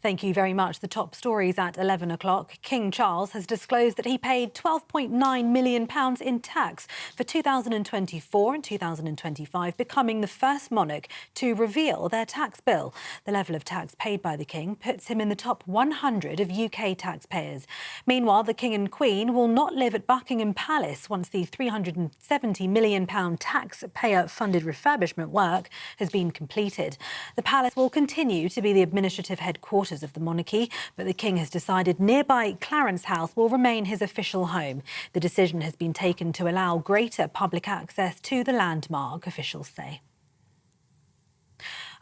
Thank you very much. The top stories at 11 o'clock. King Charles has disclosed that he paid £12.9 million in tax for 2024 and 2025, becoming the first monarch to reveal their tax bill. The level of tax paid by the King puts him in the top 100 of UK taxpayers. Meanwhile, the King and Queen will not live at Buckingham Palace once the £370 million taxpayer-funded refurbishment work has been completed. The palace will continue to be the administrative headquarters of the monarchy, but the King has decided nearby Clarence House will remain his official home. The decision has been taken to allow greater public access to the landmark, officials say.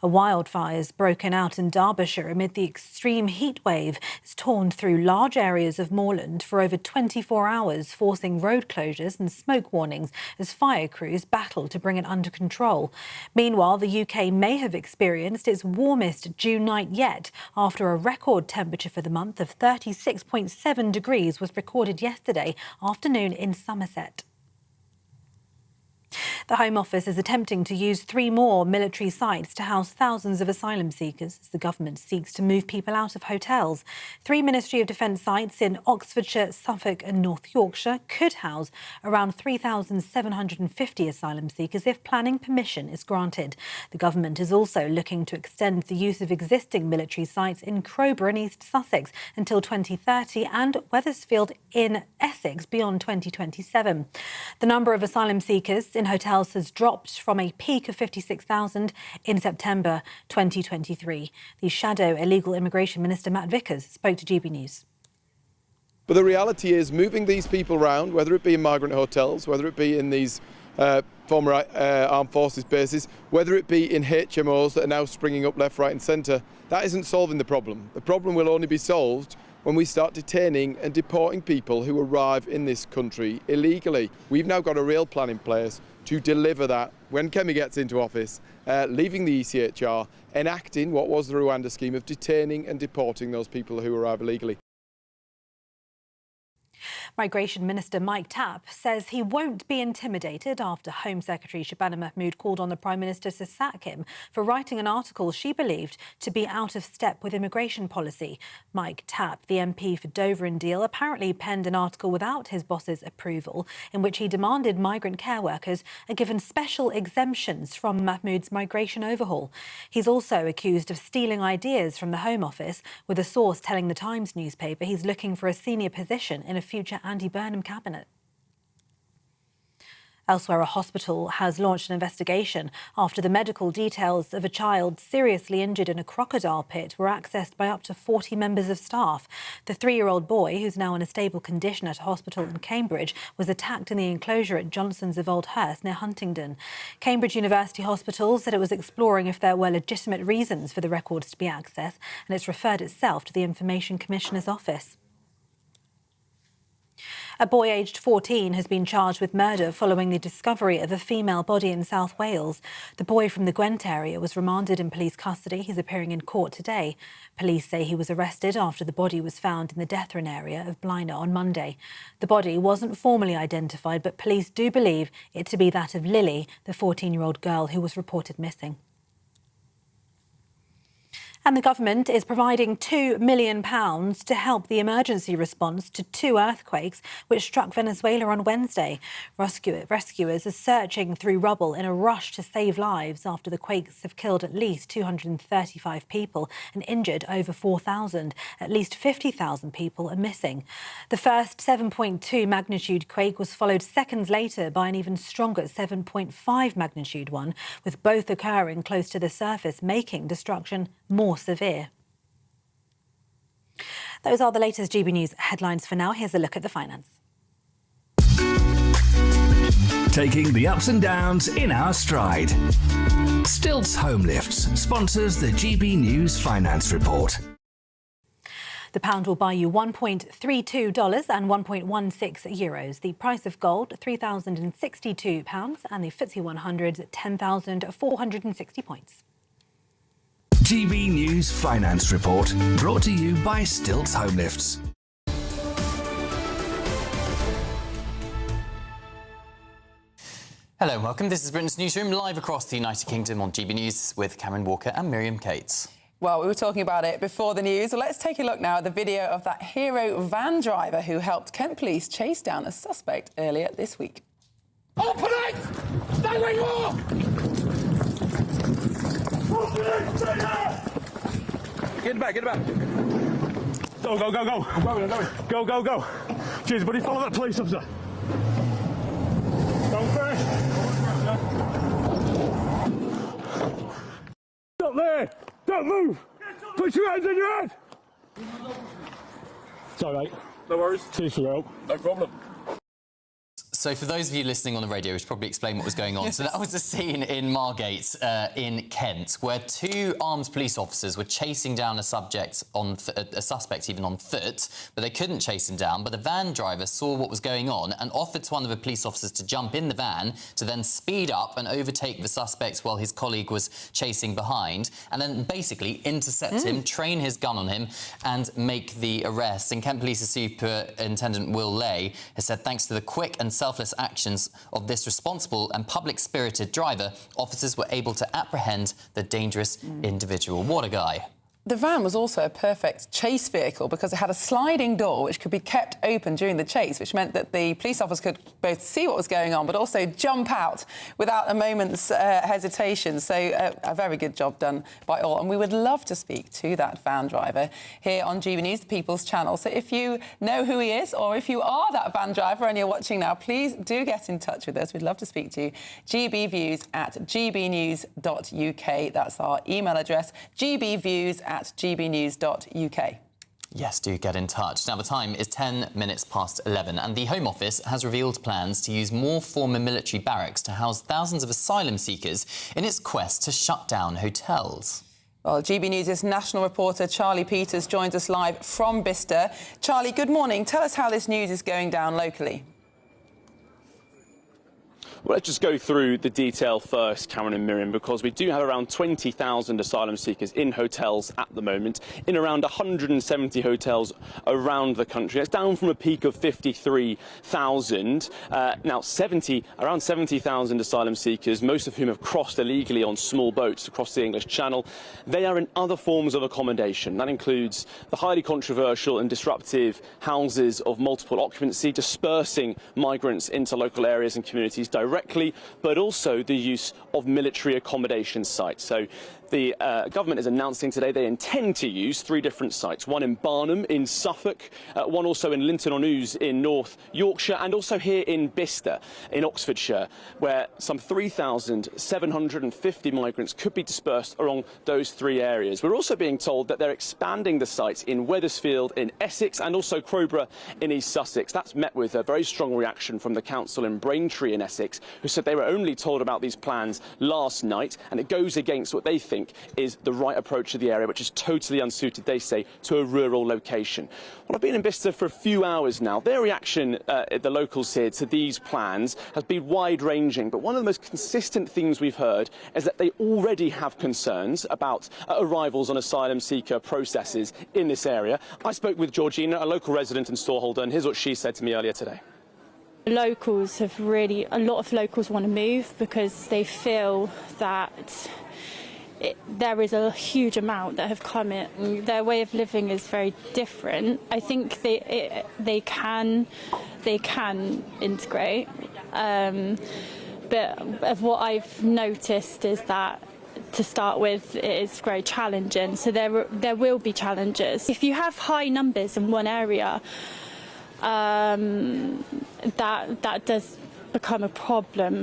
A wildfire has broken out in Derbyshire amid the extreme heat wave. It's torn through large areas of moorland for over 24 hours, forcing road closures and smoke warnings as fire crews battle to bring it under control. Meanwhile, the UK may have experienced its warmest June night yet, after a record temperature for the month of 36.7 degrees was recorded yesterday afternoon in Somerset. The Home Office is attempting to use 3 more military sites to house thousands of asylum seekers as the government seeks to move people out of hotels. 3 Ministry of Defence sites in Oxfordshire, Suffolk and North Yorkshire could house around 3,750 asylum seekers if planning permission is granted. The government is also looking to extend the use of existing military sites in Crowborough and East Sussex until 2030 and Wethersfield in Essex beyond 2027. The number of asylum seekers in hotels has dropped from a peak of 56,000 in September 2023. The shadow illegal immigration minister Matt Vickers spoke to GB News. But the reality is moving these people around, whether it be in migrant hotels, whether it be in these former armed forces bases, whether it be in HMOs that are now springing up left, right and centre, that isn't solving the problem. The problem will only be solved when we start detaining and deporting people who arrive in this country illegally. We've now got a real plan in place to deliver that when Kemi gets into office, leaving the ECHR, enacting what was the Rwanda scheme of detaining and deporting those people who arrive illegally. Migration Minister Mike Tapp says he won't be intimidated after Home Secretary Shabana Mahmood called on the Prime Minister to sack him for writing an article she believed to be out of step with immigration policy. Mike Tapp, the MP for Dover and Deal, apparently penned an article without his boss's approval in which he demanded migrant care workers are given special exemptions from Mahmood's migration overhaul. He's also accused of stealing ideas from the Home Office, with a source telling the Times newspaper he's looking for a senior position in a future Andy Burnham cabinet. Elsewhere, a hospital has launched an investigation after the medical details of a child seriously injured in a crocodile pit were accessed by up to 40 members of staff. The 3-year-old boy, who's now in a stable condition at a hospital in Cambridge, was attacked in the enclosure at Johnson's of Old Hurst near Huntingdon. Cambridge University Hospital said it was exploring if there were legitimate reasons for the records to be accessed, and it's referred itself to the Information Commissioner's office. A boy aged 14 has been charged with murder following the discovery of a female body in South Wales. The boy from the Gwent area was remanded in police custody. He's appearing in court today. Police say he was arrested after the body was found in the Dethran area of Blaenau on Monday. The body wasn't formally identified, but police do believe it to be that of Lily, the 14-year-old girl who was reported missing. And the government is providing £2 million to help the emergency response to 2 earthquakes which struck Venezuela on Wednesday. Rescuers are searching through rubble in a rush to save lives after the quakes have killed at least 235 people and injured over 4,000. At least 50,000 people are missing. The first 7.2 magnitude quake was followed seconds later by an even stronger 7.5 magnitude one, with both occurring close to the surface, making destruction more severe. Those are the latest GB News headlines for now. Here's a look at the finance. Taking the ups and downs in our stride. Stilts Home Lifts sponsors the GB News Finance Report. The pound will buy you $1.32 and 1.16 euros. The price of gold, £3,062, and the FTSE 100, 10,460 points. GB News Finance Report, brought to you by Stilts Home Lifts. Hello and welcome. This is Britain's Newsroom, live across the United Kingdom on GB News with Cameron Walker and Miriam Cates. Well, we were talking about it before the news. Well, let's take a look now at the video of that hero van driver who helped Kent Police chase down a suspect earlier this week. Open it! Stay where you are! Open it! Stay there! Get back, get back. Go, go, go, go. I'm going. Go, go, go. Cheers, buddy. Follow that police officer. Don't crash. Stop there. Don't move. Put your hands on your head. It's all right. No worries. Cheers for your help. No problem. So for those of you listening on the radio, we should probably explain what was going on. So that was a scene in Margate in Kent, where two armed police officers were chasing down a suspect even on foot, but they couldn't chase him down. But the van driver saw what was going on and offered to one of the police officers to jump in the van to then speed up and overtake the suspect while his colleague was chasing behind, and then basically intercept him, train his gun on him and make the arrest. And Kent Police Superintendent Will Lay has said thanks to the quick and selfless actions of this responsible and public-spirited driver, officers were able to apprehend the dangerous individual. What a guy. The van was also a perfect chase vehicle because it had a sliding door which could be kept open during the chase, which meant that the police officers could both see what was going on but also jump out without a moment's hesitation. So a very good job done by all. And we would love to speak to that van driver here on GB News, the People's Channel. So if you know who he is or if you are that van driver and you're watching now, please do get in touch with us. We'd love to speak to you. gbviews@gbnews.uk. That's our email address. gbviews@gbnews.uk. Yes, do get in touch. Now, the time is 10 minutes past 11 and the Home Office has revealed plans to use more former military barracks to house thousands of asylum seekers in its quest to shut down hotels. Well, GB News' national reporter Charlie Peters joins us live from Bicester. Charlie, good morning. Tell us how this news is going down locally. Well, let's just go through the detail first, Karen and Miriam, because we do have around 20,000 asylum seekers in hotels at the moment, in around 170 hotels around the country. It's down from a peak of 53,000. Now, around 70,000 asylum seekers, most of whom have crossed illegally on small boats across the English Channel. They are in other forms of accommodation. That includes the highly controversial and disruptive houses of multiple occupancy, dispersing migrants into local areas and communities directly, but also the use of military accommodation sites. So the government is announcing today they intend to use 3 different sites, one in Barnham in Suffolk, one also in Linton-on-Ouse in North Yorkshire, and also here in Bicester in Oxfordshire, where some 3,750 migrants could be dispersed along those 3 areas. We're also being told that they're expanding the sites in Wethersfield in Essex and also Crowborough in East Sussex. That's met with a very strong reaction from the council in Braintree in Essex, who said they were only told about these plans last night, and it goes against what they think is the right approach to the area, which is totally unsuited, they say, to a rural location. Well, I've been in Bicester for a few hours now. Their reaction at the locals here to these plans has been wide-ranging, but one of the most consistent themes we've heard is that they already have concerns about arrivals on asylum seeker processes in this area. I spoke with Georgina, a local resident and storeholder, and here's what she said to me earlier today. A lot of locals want to move because they feel that there is a huge amount that have come in. Their way of living is very different. I think they can integrate, but of what I've noticed is that to start with it is very challenging. So there will be challenges. If you have high numbers in one area, that does become a problem.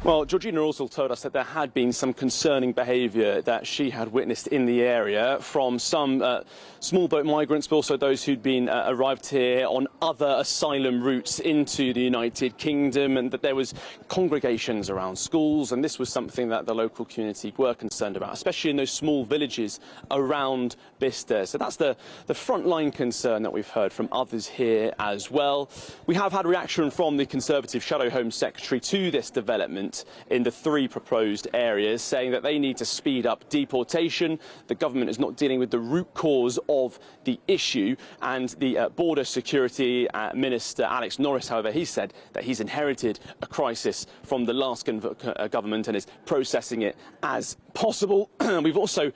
Well, Georgina also told us that there had been some concerning behaviour that she had witnessed in the area from some small boat migrants, but also those who'd been arrived here on other asylum routes into the United Kingdom, and that there was congregations around schools, and this was something that the local community were concerned about, especially in those small villages around Bicester. So that's the frontline concern that we've heard from others here as well. We have had reaction from the Conservative Shadow Home Secretary to this development. government in the 3 proposed areas, saying that they need to speed up deportation. The government is not dealing with the root cause of the issue. And the Border Security Minister, Alex Norris, however, he said that he's inherited a crisis from the last government and is processing it as possible. We've also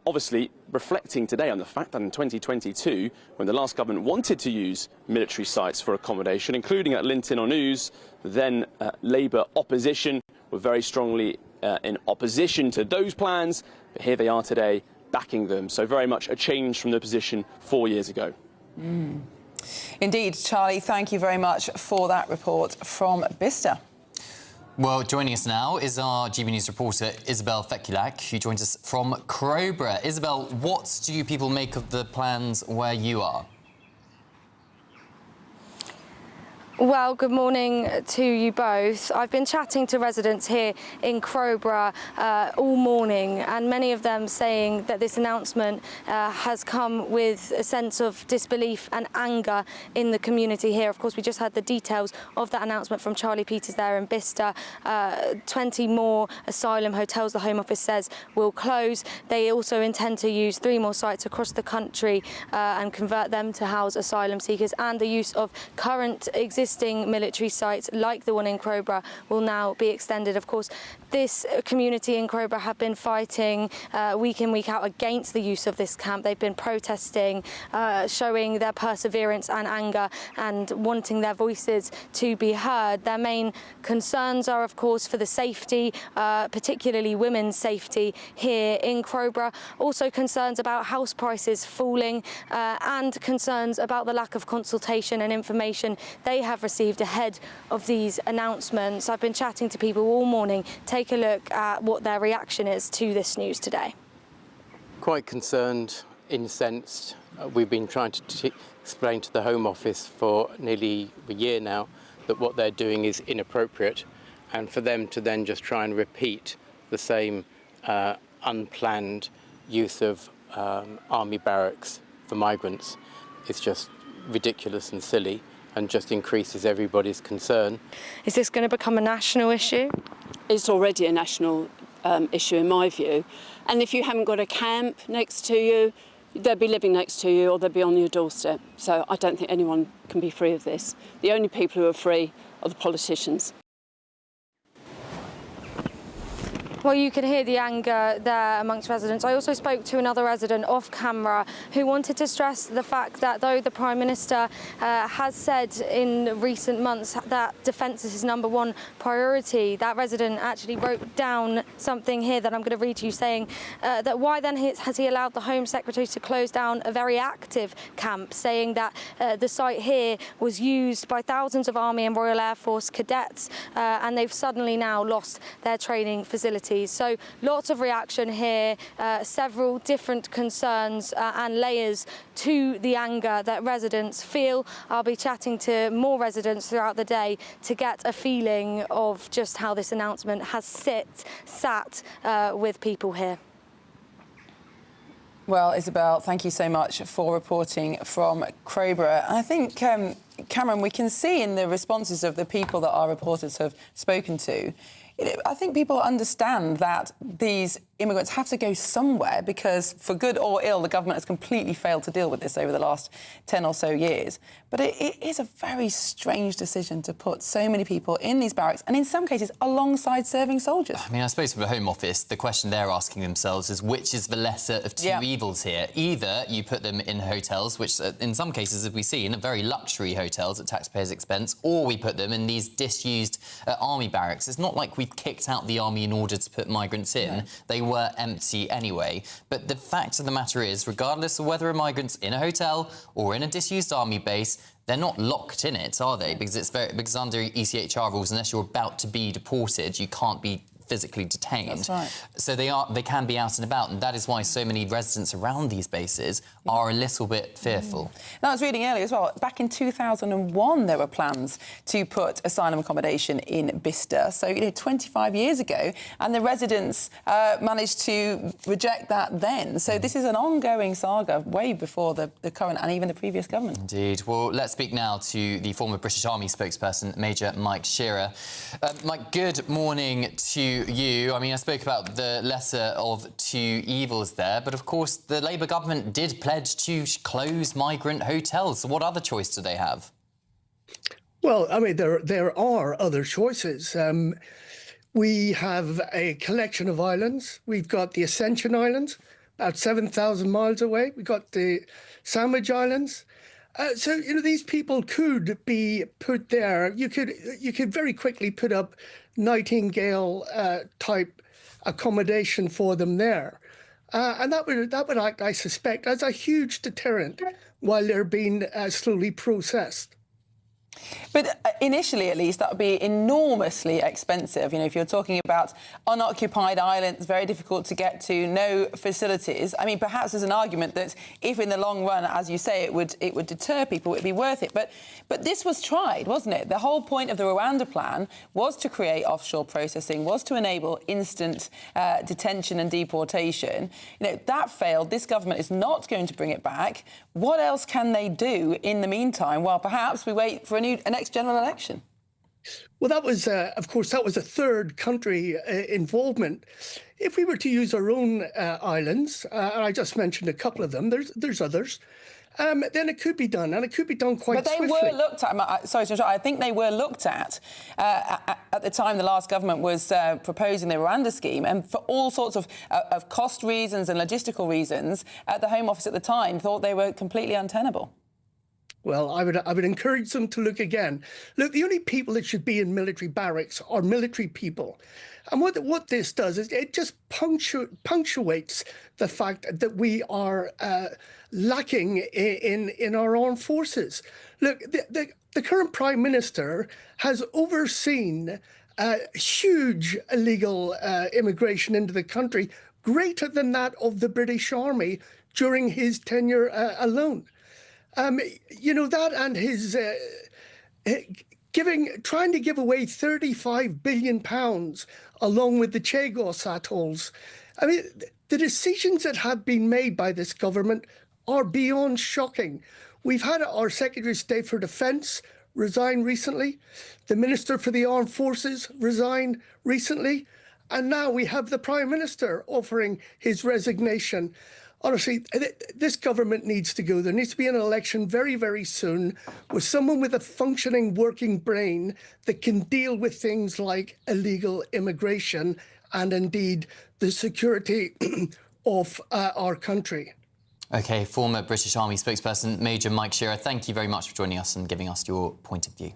obviously reflecting today on the fact that in 2022, when the last government wanted to use military sites for accommodation, including at Linton-on-Ouse, then Labour opposition were very strongly in opposition to those plans, but here they are today backing them. So very much a change from the position 4 years ago. Indeed, Charlie, thank you very much for that report from Bicester. Well, joining us now is our GB News reporter, Isabel Fekulak, who joins us from Crowborough. Isabel, what do you people make of the plans where you are? Well, good morning to you both. I've been chatting to residents here in Crowborough all morning, and many of them saying that this announcement has come with a sense of disbelief and anger in the community here. Of course, we just had the details of that announcement from Charlie Peters there in Bicester. 20 more asylum hotels, the Home Office says, will close. They also intend to use 3 more sites across the country and convert them to house asylum seekers, and the use of current existing military sites like the one in Crowborough will now be extended. Of course, this community in Crowborough have been fighting week in, week out against the use of this camp. They've been protesting, showing their perseverance and anger and wanting their voices to be heard. Their main concerns are, of course, for the safety, particularly women's safety here in Crowborough. Also concerns about house prices falling and concerns about the lack of consultation and information they have received ahead of these announcements. I've been chatting to people all morning. Take a look at what their reaction is to this news today. Quite concerned, incensed. We've been trying to explain to the Home Office for nearly a year now that what they're doing is inappropriate, and for them to then just try and repeat the same unplanned use of army barracks for migrants is just ridiculous and silly, and just increases everybody's concern. Is this going to become a national issue? It's already a national issue in my view. And if you haven't got a camp next to you, they'll be living next to you or they'll be on your doorstep. So I don't think anyone can be free of this. The only people who are free are the politicians. Well, you can hear the anger there amongst residents. I also spoke to another resident off camera who wanted to stress the fact that though the Prime Minister has said in recent months that defence is his #1 priority, that resident actually wrote down something here that I'm going to read to you, saying that why then has he allowed the Home Secretary to close down a very active camp, saying that the site here was used by thousands of Army and Royal Air Force cadets and they've suddenly now lost their training facilities. So lots of reaction here, several different concerns and layers to the anger that residents feel. I'll be chatting to more residents throughout the day to get a feeling of just how this announcement has sat with people here. Well, Isabel, thank you so much for reporting from Crowborough. I think, Cameron, we can see in the responses of the people that our reporters have spoken to, I think people understand that these immigrants have to go somewhere because, for good or ill, the government has completely failed to deal with this over the last 10 or so years. But it is a very strange decision to put so many people in these barracks and, in some cases, alongside serving soldiers. I mean, I suppose for the Home Office, the question they're asking themselves is which is the lesser of two evils here? Either you put them in hotels, which in some cases, as we see, in very luxury hotels at taxpayers' expense, or we put them in these disused army barracks. It's not like we've kicked out the army in order to put migrants in. No. They were empty anyway. But the fact of the matter is, regardless of whether a migrant's in a hotel or in a disused army base, they're not locked in it, are they? Because under ECHR rules, unless you're about to be deported, you can't be physically detained. That's right. So they can be out and about, and that is why so many residents around these bases are a little bit fearful. Now, I was reading earlier as well, back in 2001 there were plans to put asylum accommodation in Bicester, so 25 years ago, and the residents managed to reject that then. So this is an ongoing saga way before the current and even the previous government. Indeed. Well, let's speak now to the former British Army spokesperson, Major Mike Shearer. Mike, good morning to you. I mean, I spoke about the lesser of two evils there, but of course the Labour government did pledge to close migrant hotels. So what other choice do they have? Well, I mean, there are other choices. We have a collection of islands. We've got the Ascension Islands, about 7,000 miles away. We've got the Sandwich Islands. So, these people could be put there. You could very quickly put up Nightingale type accommodation for them there. And that would act, I suspect, as a huge deterrent while they're being slowly processed. But initially, at least, that would be enormously expensive. If you're talking about unoccupied islands, very difficult to get to, no facilities. I mean, perhaps there's an argument that if in the long run, as you say, it would deter people, it'd be worth it. But this was tried, wasn't it? The whole point of the Rwanda plan was to create offshore processing, was to enable instant detention and deportation. That failed. This government is not going to bring it back. What else can they do in the meantime? Well, perhaps we wait for a next general election. Well, that was, of course, that was a third country involvement. If we were to use our own islands, and I just mentioned a couple of them, there's others, then it could be done, and it could be done quite swiftly. But they were looked at, sorry to interrupt, I think they were looked at the time the last government was proposing the Rwanda scheme, and for all sorts of cost reasons and logistical reasons, the Home Office at the time thought they were completely untenable. Well, I would encourage them to look again. Look, the only people that should be in military barracks are military people. And what this does is it just punctuates the fact that we are lacking in our armed forces. Look, the current Prime Minister has overseen huge illegal immigration into the country, greater than that of the British Army during his tenure alone. That and his trying to give away £35 billion along with the Chagos atolls. I mean, the decisions that have been made by this government are beyond shocking. We've had our Secretary of State for Defence resign recently, the Minister for the Armed Forces resign recently, and now we have the Prime Minister offering his resignation. Honestly, this government needs to go. There needs to be an election very, very soon with someone with a functioning, working brain that can deal with things like illegal immigration and indeed the security of our country. OK, former British Army spokesperson Major Mike Shearer, thank you very much for joining us and giving us your point of view.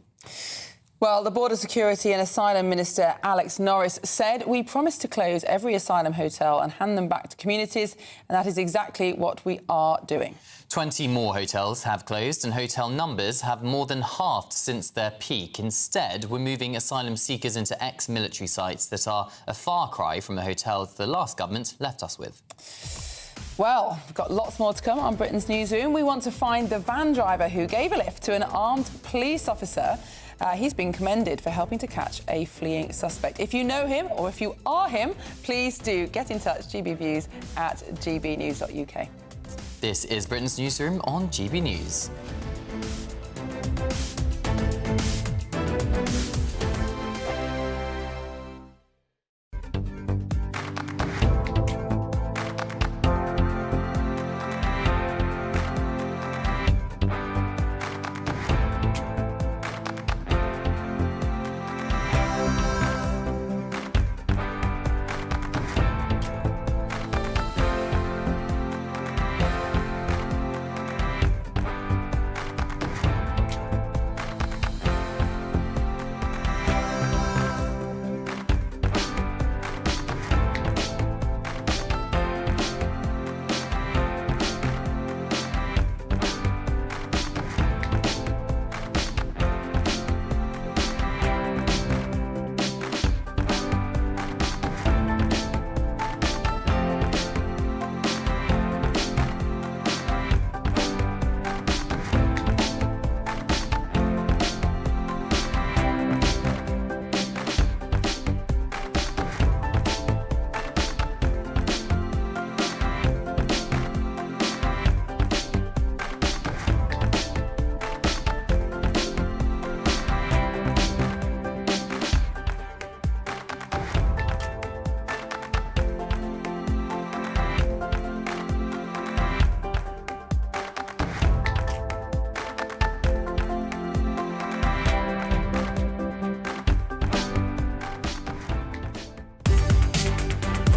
Well, the Border Security and Asylum Minister Alex Norris said, "We promise to close every asylum hotel and hand them back to communities, and that is exactly what we are doing." 20 more hotels have closed and hotel numbers have more than halved since their peak. Instead, we're moving asylum seekers into ex-military sites that are a far cry from the hotels the last government left us with. Well, we've got lots more to come on Britain's Newsroom. We want to find the van driver who gave a lift to an armed police officer. He's been commended for helping to catch a fleeing suspect. If you know him or if you are him, please do get in touch, gbviews@gbnews.uk. This is Britain's Newsroom on GB News.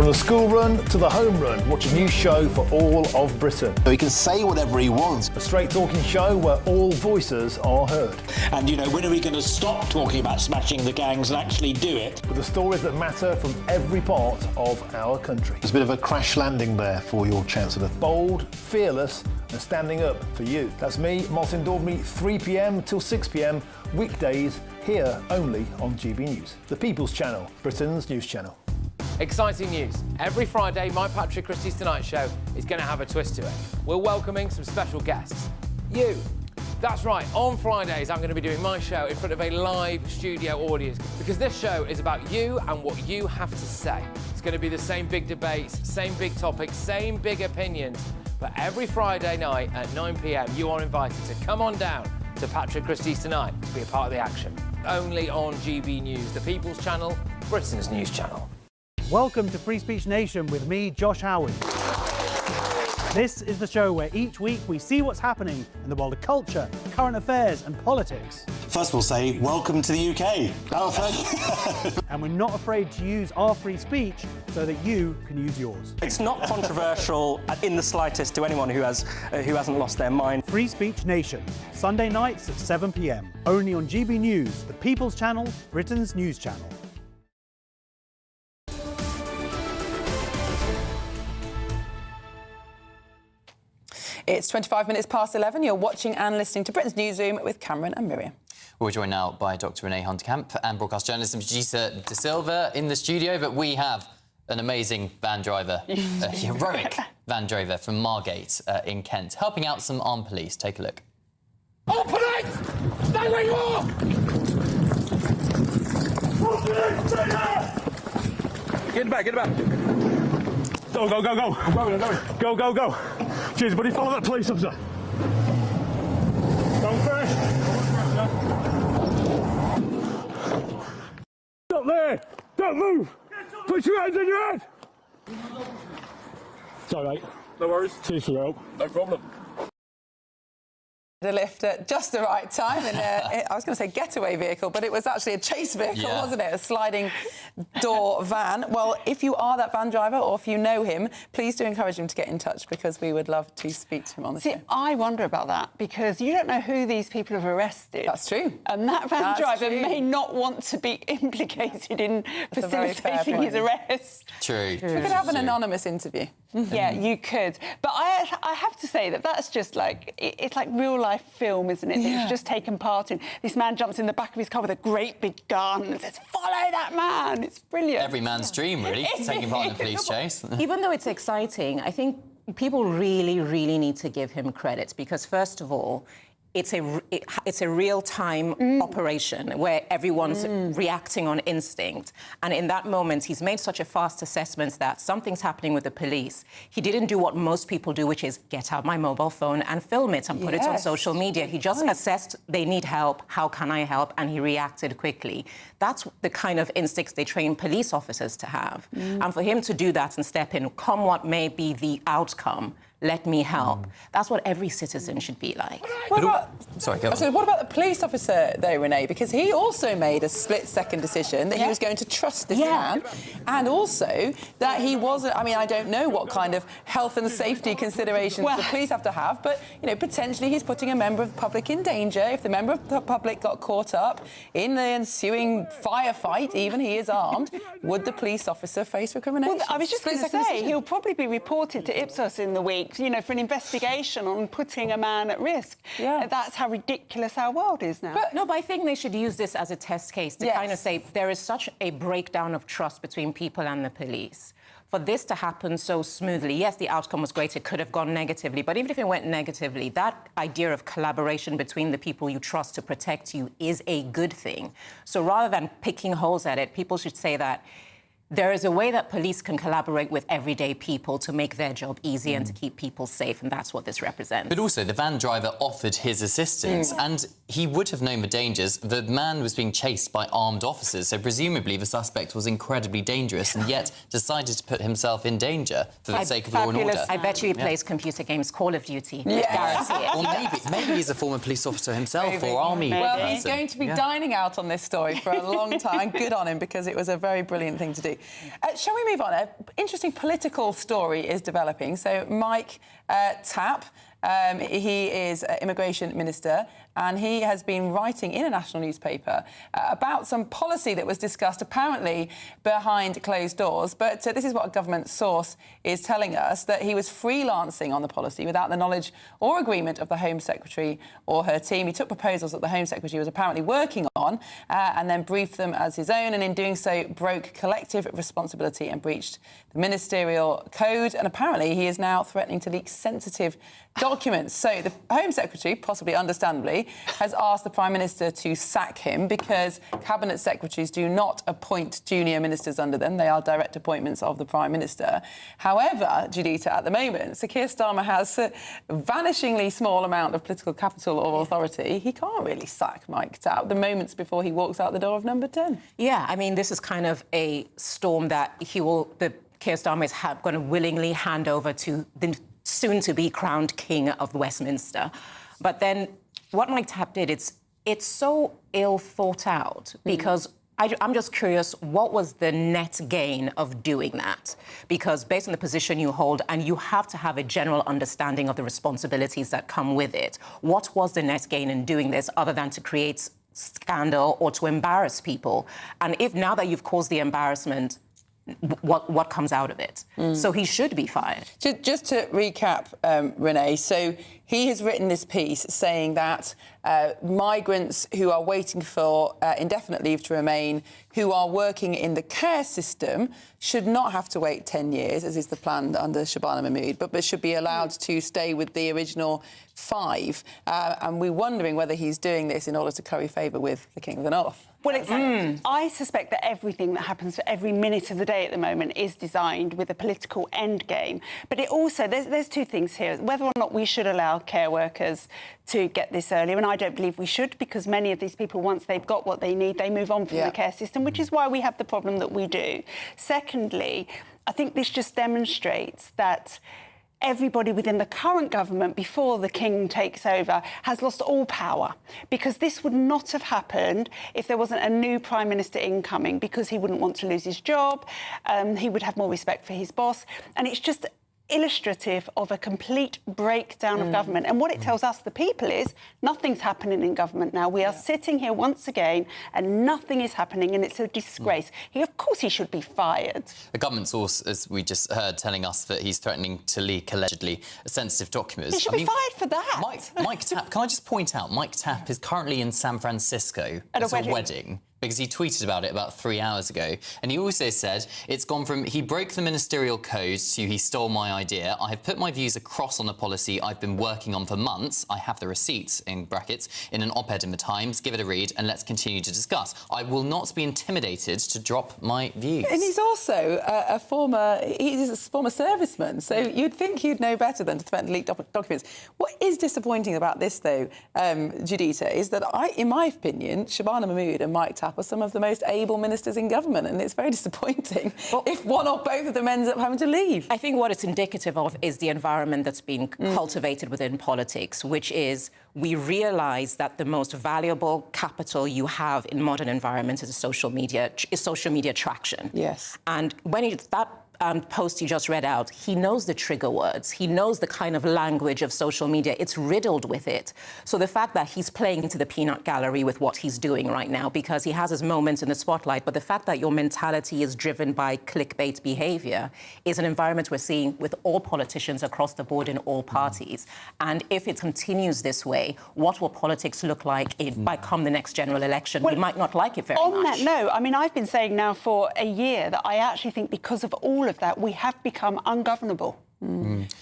From the school run to the home run, watch a new show for all of Britain. So he can say whatever he wants. A straight talking show where all voices are heard. And, you know, when are we going to stop talking about smashing the gangs and actually do it? With the stories that matter from every part of our country. There's a bit of a crash landing there for your Chancellor. Bold, fearless and standing up for you. That's me, Martin Daubney, 3 p.m. till 6 p.m, weekdays, here only on GB News. The People's Channel, Britain's news channel. Exciting news. Every Friday, my Patrick Christie's Tonight Show is going to have a twist to it. We're welcoming some special guests. You. That's right, on Fridays I'm going to be doing my show in front of a live studio audience because this show is about you and what you have to say. It's going to be the same big debates, same big topics, same big opinions, but every Friday night at 9 p.m. you are invited to come on down to Patrick Christie's Tonight to be a part of the action. Only on GB News, the People's Channel, Britain's news channel. Welcome to Free Speech Nation with me, Josh Howard. This is the show where each week we see what's happening in the world of culture, current affairs and politics. First we'll say, welcome to the UK. And we're not afraid to use our free speech so that you can use yours. It's not controversial in the slightest to anyone who hasn't lost their mind. Free Speech Nation, Sunday nights at 7 p.m. Only on GB News, the People's Channel, Britain's news channel. It's 25 minutes past 11. You're watching and listening to Britain's Newsroom with Cameron and Miriam. We're joined now by Dr. Renee Hunterkamp and broadcast journalist and producer De Silva in the studio, but we have an amazing van driver, a heroic van driver from Margate in Kent, helping out some armed police. Take a look. Open it! Stay where you are! Get in back, get in back. Go, go, go, go. I'm going, I'm going. Go, go, go. Cheers, buddy. Follow that police officer. Don't crash. Stop there. Don't move. Put your hands on your head. It's all right. No worries. Cheers for your help. No problem. The lift at just the right time in a, I was going to say getaway vehicle, but it was actually a chase vehicle, wasn't it? A sliding door van. Well, if you are that van driver or if you know him, please do encourage him to get in touch because we would love to speak to him on the show. I wonder about that because you don't know who these people have arrested. That's true. And that van driver may not want to be implicated in facilitating his arrest. True. We could have an anonymous interview. Yeah, you could. But I have to say that that's just like, it's like real life film, isn't it? Yeah. It's just taken part in. This man jumps in the back of his car with a great big gun and says, follow that man. It's brilliant. Every man's dream, really, taking part in a police chase. Even though it's exciting, I think people really, really need to give him credit because, first of all, it's a real-time operation where everyone's reacting on instinct. And in that moment, he's made such a fast assessment that something's happening with the police. He didn't do what most people do, which is get out my mobile phone and film it and put it on social media. He just assessed they need help, how can I help? And he reacted quickly. That's the kind of instincts they train police officers to have. And for him to do that and step in, come what may be the outcome, let me help. That's what every citizen should be like. What about, sorry, go on. So what about the police officer, though, Renee? Because he also made a split-second decision that he was going to trust this man, and also that he wasn't. I mean, I don't know what kind of health and safety considerations the police have to have, but you know, potentially he's putting a member of the public in danger. If the member of the public got caught up in the ensuing firefight, even he is armed, would the police officer face recrimination? Well, I was just going to say, he'll probably be reported to Ipsos in the week, you know, for an investigation on putting a man at risk. Yeah. That's how ridiculous our world is now. But I think they should use this as a test case to kind of say there is such a breakdown of trust between people and the police. For this to happen so smoothly, yes, the outcome was great, it could have gone negatively, but even if it went negatively, that idea of collaboration between the people you trust to protect you is a good thing. So rather than picking holes at it, people should say that there is a way that police can collaborate with everyday people to make their job easy and to keep people safe, and that's what this represents. But also, the van driver offered his assistance, and he would have known the dangers. The man was being chased by armed officers, so presumably the suspect was incredibly dangerous and yet decided to put himself in danger for the sake of law and order. I bet you he plays computer games, Call of Duty. Guarantee it. Or maybe he's a former police officer himself or army Well, person. he's going to be dining out on this story for a long time. Good on him, because it was a very brilliant thing to do. Shall we move on? An interesting political story is developing. So Mike Tapp, he is Immigration Minister, and he has been writing in a national newspaper about some policy that was discussed apparently behind closed doors. But this is what a government source is telling us, that he was freelancing on the policy without the knowledge or agreement of the Home Secretary or her team. He took proposals that the Home Secretary was apparently working on and then briefed them as his own, and in doing so broke collective responsibility and breached the ministerial code. And apparently he is now threatening to leak sensitive documents. So the Home Secretary, possibly understandably, has asked the Prime Minister to sack him because Cabinet Secretaries do not appoint junior ministers under them. They are direct appointments of the Prime Minister. However, Judita, at the moment, Sir Keir Starmer has a vanishingly small amount of political capital or authority. He can't really sack Mike Tapp the moments before he walks out the door of number 10. Yeah, I mean, this is kind of a storm that the Keir Starmer is going to willingly hand over to the soon-to-be crowned King of Westminster. But then what Mike Tapp did, it's so ill thought out because I'm just curious, what was the net gain of doing that? Because based on the position you hold, and you have to have a general understanding of the responsibilities that come with it, what was the net gain in doing this other than to create scandal or to embarrass people? And if now that you've caused the embarrassment, what comes out of it? So he should be fired. Just to recap, Renee, so he has written this piece saying that migrants who are waiting for indefinite leave to remain, who are working in the care system, should not have to wait 10 years, as is the plan under Shabana Mahmood, but should be allowed to stay with the original 5. And we're wondering whether he's doing this in order to curry favour with the King of the North. Well, exactly. I suspect that everything that happens for every minute of the day at the moment is designed with a political end game. But it also, there's two things here. Whether or not we should allow care workers to get this earlier, and I don't believe we should, because many of these people, once they've got what they need, they move on from the care system, which is why we have the problem that we do. Secondly, I think this just demonstrates that everybody within the current government, before the King takes over, has lost all power, because this would not have happened if there wasn't a new Prime Minister incoming, because he wouldn't want to lose his job, he would have more respect for his boss, and it's just illustrative of a complete breakdown of government. And what it tells us, the people, is nothing's happening in government now. We are sitting here once again and nothing is happening, and it's a disgrace. Of course he should be fired. A government source, as we just heard, telling us that he's threatening to leak, allegedly, sensitive documents. He should be fired for that. Mike Tapp, can I just point out, Mike Tapp is currently in San Francisco at a wedding. Because he tweeted about it about 3 hours ago. And he also said it's gone from he broke the ministerial code to he stole my idea. I have put my views across on a policy I've been working on for months. I have the receipts, in brackets, in an op-ed in the Times. Give it a read and let's continue to discuss. I will not be intimidated to drop my views. And he's also a former serviceman, so you'd think he'd know better than to threaten leaked documents. What is disappointing about this, though, Judita, is that in my opinion, Shabana Mahmood and Mike Tapp are some of the most able ministers in government, and it's very disappointing if one or both of them ends up having to leave. I think what it's indicative of is the environment that's been cultivated within politics, which is we realise that the most valuable capital you have in modern environments is social media traction. Yes. And when that post you just read out, he knows the trigger words. He knows the kind of language of social media. It's riddled with it. So the fact that he's playing into the peanut gallery with what he's doing right now, because he has his moments in the spotlight, but the fact that your mentality is driven by clickbait behaviour is an environment we're seeing with all politicians across the board in all parties. And if it continues this way, what will politics look like by come the next general election? We might not like it very much. On that note, I mean, I've been saying now for a year that I actually think because of all of that, we have become ungovernable.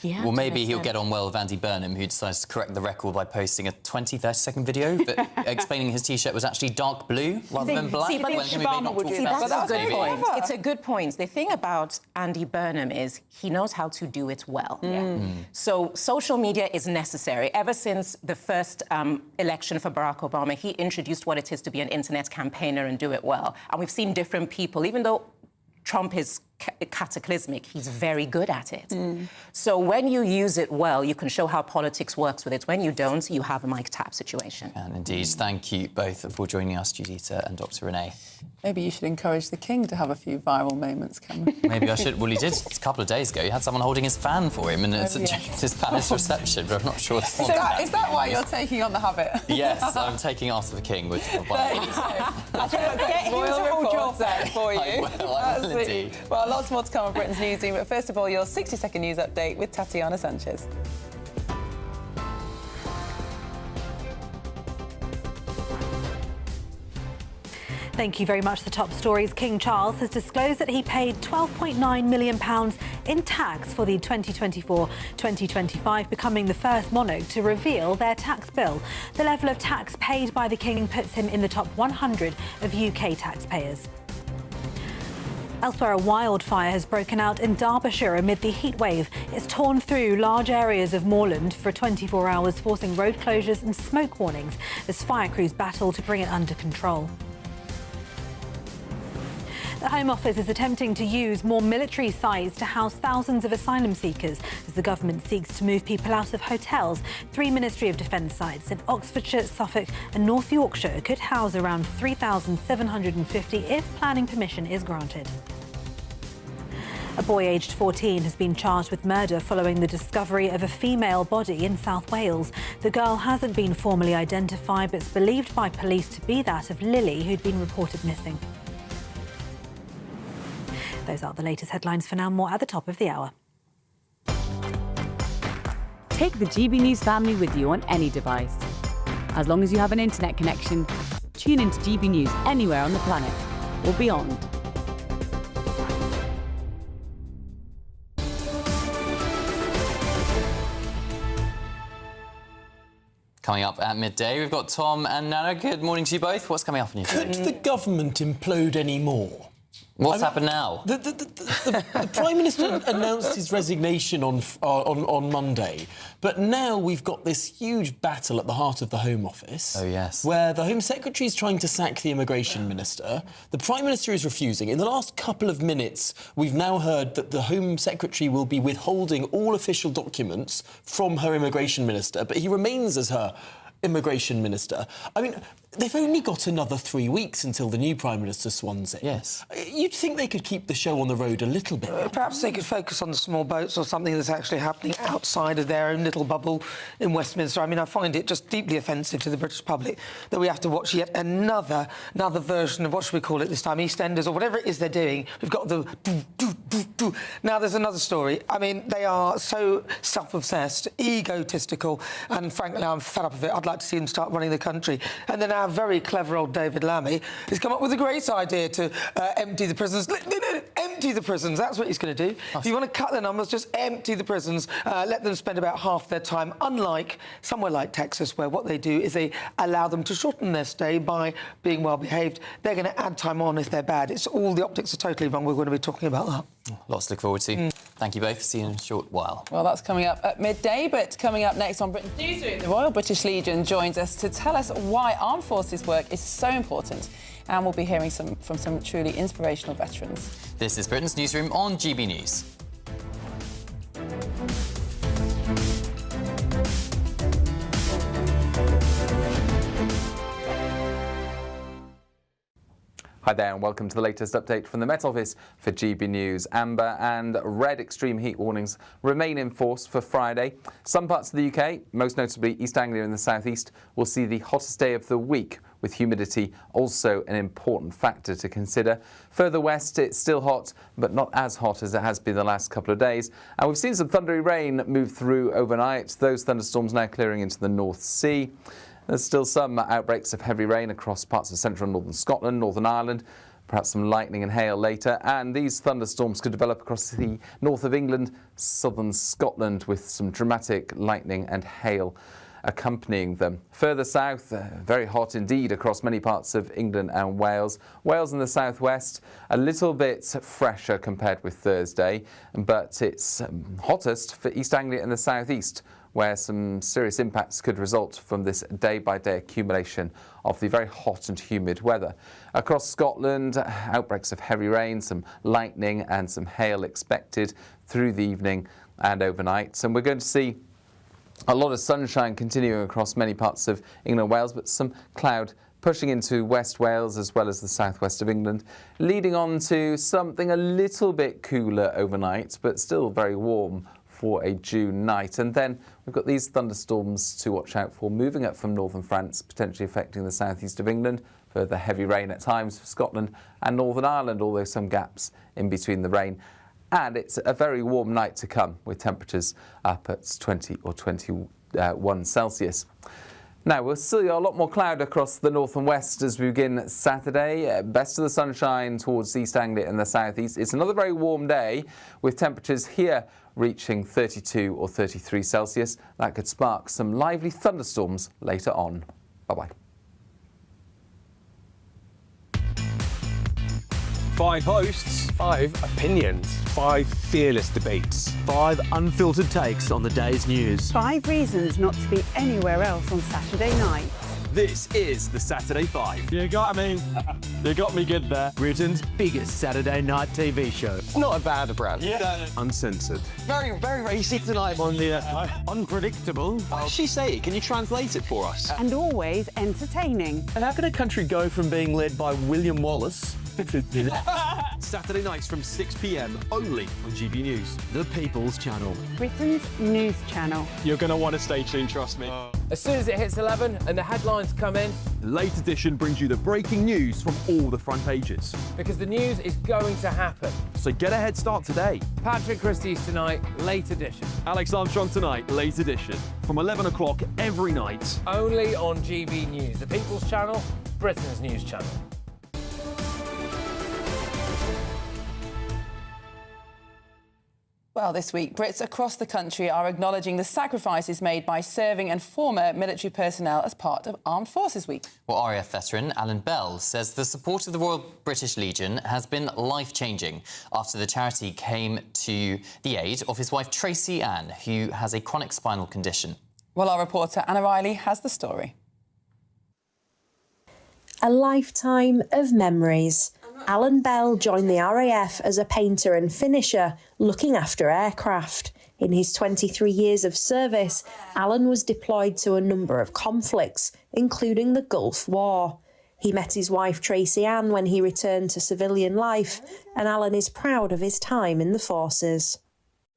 Yeah, well, maybe he'll get on well with Andy Burnham, who decides to correct the record by posting a 30-second video that explaining his T-shirt was actually dark blue rather than black. That's a good point. It's a good point. The thing about Andy Burnham is he knows how to do it well. So social media is necessary. Ever since the first election for Barack Obama, he introduced what it is to be an internet campaigner and do it well. And we've seen different people, even though Trump is cataclysmic, he's very good at it. So when you use it well, you can show how politics works with it. When you don't, you have a Mike Tapp situation. And indeed, thank you both for joining us, Judita and Dr. Renee. Maybe you should encourage the King to have a few viral moments, Cameron. Maybe I should. Well, he did a couple of days ago. He had someone holding his fan for him, and it's his palace reception, but I'm not sure. Is that why you're taking on the habit? Yes, I'm taking after the King with the There you go. I think I'll get him to hold your fan for you. I will indeed. Well, lots more to come on Britain's Newsroom, but first of all, your 60-second news update with Tatiana Sanchez. Thank you very much. The top stories. King Charles has disclosed that he paid £12.9 million in tax for the 2024-2025, becoming the first monarch to reveal their tax bill. The level of tax paid by the King puts him in the top 100 of UK taxpayers. Elsewhere, a wildfire has broken out in Derbyshire amid the heatwave. It's torn through large areas of moorland for 24 hours, forcing road closures and smoke warnings as fire crews battle to bring it under control. The Home Office is attempting to use more military sites to house thousands of asylum seekers as the government seeks to move people out of hotels. 3 Ministry of Defence sites in Oxfordshire, Suffolk and North Yorkshire could house around 3,750 if planning permission is granted. A boy aged 14 has been charged with murder following the discovery of a female body in South Wales. The girl hasn't been formally identified, but is believed by police to be that of Lily, who'd been reported missing. Those are the latest headlines for now. More at the top of the hour. Take the GB News family with you on any device. As long as you have an internet connection, tune into GB News anywhere on the planet or beyond. Coming up at midday, we've got Tom and Nana. Good morning to you both. What's coming up on your Could the government implode any more? What's happened now? The Prime Minister announced his resignation on Monday, but now we've got this huge battle at the heart of the Home Office. Oh, yes. Where the Home Secretary is trying to sack the Immigration Minister. The Prime Minister is refusing. In the last couple of minutes, we've now heard that the Home Secretary will be withholding all official documents from her Immigration Minister, but he remains as her Immigration Minister. I mean, they've only got another 3 weeks until the new Prime Minister swans in. Yes. You'd think they could keep the show on the road a little bit. Perhaps they could focus on the small boats or something that's actually happening outside of their own little bubble in Westminster. I mean, I find it just deeply offensive to the British public that we have to watch yet another version of, what should we call it this time, EastEnders or whatever it is they're doing. We've got the do. Now, there's another story. I mean, they are so self-obsessed, egotistical, and frankly, I'm fed up of it. I'd like to see them start running the country. And then our very clever old David Lammy has come up with a great idea to empty the prisons. Empty the prisons, that's what he's going to do. If you want to cut the numbers, just empty the prisons. Let them spend about half their time, unlike somewhere like Texas, where what they do is they allow them to shorten their stay by being well-behaved. They're going to add time on if they're bad. It's all the optics are totally wrong. We're going to be talking about that. Lots to look forward to. Thank you both. See you in a short while. Well, that's coming up at midday, but coming up next on Britain's Newsroom, the Royal British Legion joins us to tell us why armed forces work is so important. And we'll be hearing from some truly inspirational veterans. This is Britain's Newsroom on GB News. Hi there and welcome to the latest update from the Met Office for GB News. Amber and red extreme heat warnings remain in force for Friday. Some parts of the UK, most notably East Anglia in the southeast, will see the hottest day of the week, with humidity also an important factor to consider. Further west, it's still hot, but not as hot as it has been the last couple of days. And we've seen some thundery rain move through overnight. Those thunderstorms now clearing into the North Sea. There's still some outbreaks of heavy rain across parts of central and northern Scotland, Northern Ireland, perhaps some lightning and hail later. And these thunderstorms could develop across the north of England, southern Scotland, with some dramatic lightning and hail accompanying them. Further south, very hot indeed across many parts of England and Wales. Wales in the southwest, a little bit fresher compared with Thursday, but it's hottest for East Anglia in the southeast, where some serious impacts could result from this day-by-day accumulation of the very hot and humid weather. Across Scotland, outbreaks of heavy rain, some lightning and some hail expected through the evening and overnight. And we're going to see a lot of sunshine continuing across many parts of England and Wales, but some cloud pushing into West Wales as well as the southwest of England, leading on to something a little bit cooler overnight, but still very warm for a June night. And then we've got these thunderstorms to watch out for, moving up from northern France, potentially affecting the southeast of England. Further heavy rain at times for Scotland and Northern Ireland, although some gaps in between the rain. And it's a very warm night to come, with temperatures up at 20 or 21 Celsius. Now, we'll see a lot more cloud across the north and west as we begin Saturday. Best of the sunshine towards East Anglia and the southeast. It's another very warm day, with temperatures here reaching 32 or 33 Celsius. That could spark some lively thunderstorms later on. Bye-bye. 5 hosts, 5 opinions, 5 fearless debates, 5 unfiltered takes on the day's news. 5 reasons not to be anywhere else on Saturday night. This is the Saturday 5. You got me good there. Britain's biggest Saturday night TV show. It's not a bad brand. Yeah. Uncensored. Very, very racy tonight. On the unpredictable. What did she say? Can you translate it for us? And always entertaining. And how can a country go from being led by William Wallace Saturday nights from 6 p.m. only on GB News, the People's Channel. Britain's news channel. You're going to want to stay tuned, trust me. As soon as it hits 11 and the headlines come in, The Late Edition brings you the breaking news from all the front pages. because the news is going to happen. So get a head start today. Patrick Christie's tonight, late edition. Alex Armstrong tonight, Late Edition. From 11 o'clock every night. Only on GB News, the People's Channel, Britain's news channel. Well, this week, Brits across the country are acknowledging the sacrifices made by serving and former military personnel as part of Armed Forces Week. Well, RAF veteran Alan Bell says the support of the Royal British Legion has been life-changing after the charity came to the aid of his wife Tracy Ann, who has a chronic spinal condition. Well, our reporter Anna Riley has the story. A lifetime of memories. Alan Bell joined the RAF as a painter and finisher, looking after aircraft. In his 23 years of service, Alan was deployed to a number of conflicts, including the Gulf War. He met his wife Tracy Ann when he returned to civilian life, and Alan is proud of his time in the forces.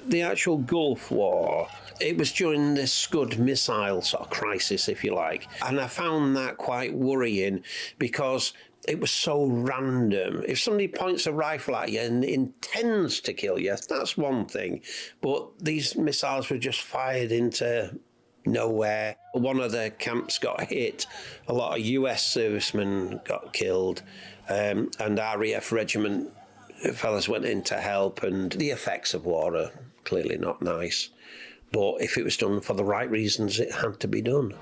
The actual Gulf War, it was during this Scud missile sort of crisis, if you like. And I found that quite worrying because it was so random. If somebody points a rifle at you and intends to kill you, that's one thing. But these missiles were just fired into nowhere. One of the camps got hit. A lot of US servicemen got killed. And RAF regiment fellas went in to help. And the effects of war are clearly not nice. But if it was done for the right reasons, it had to be done.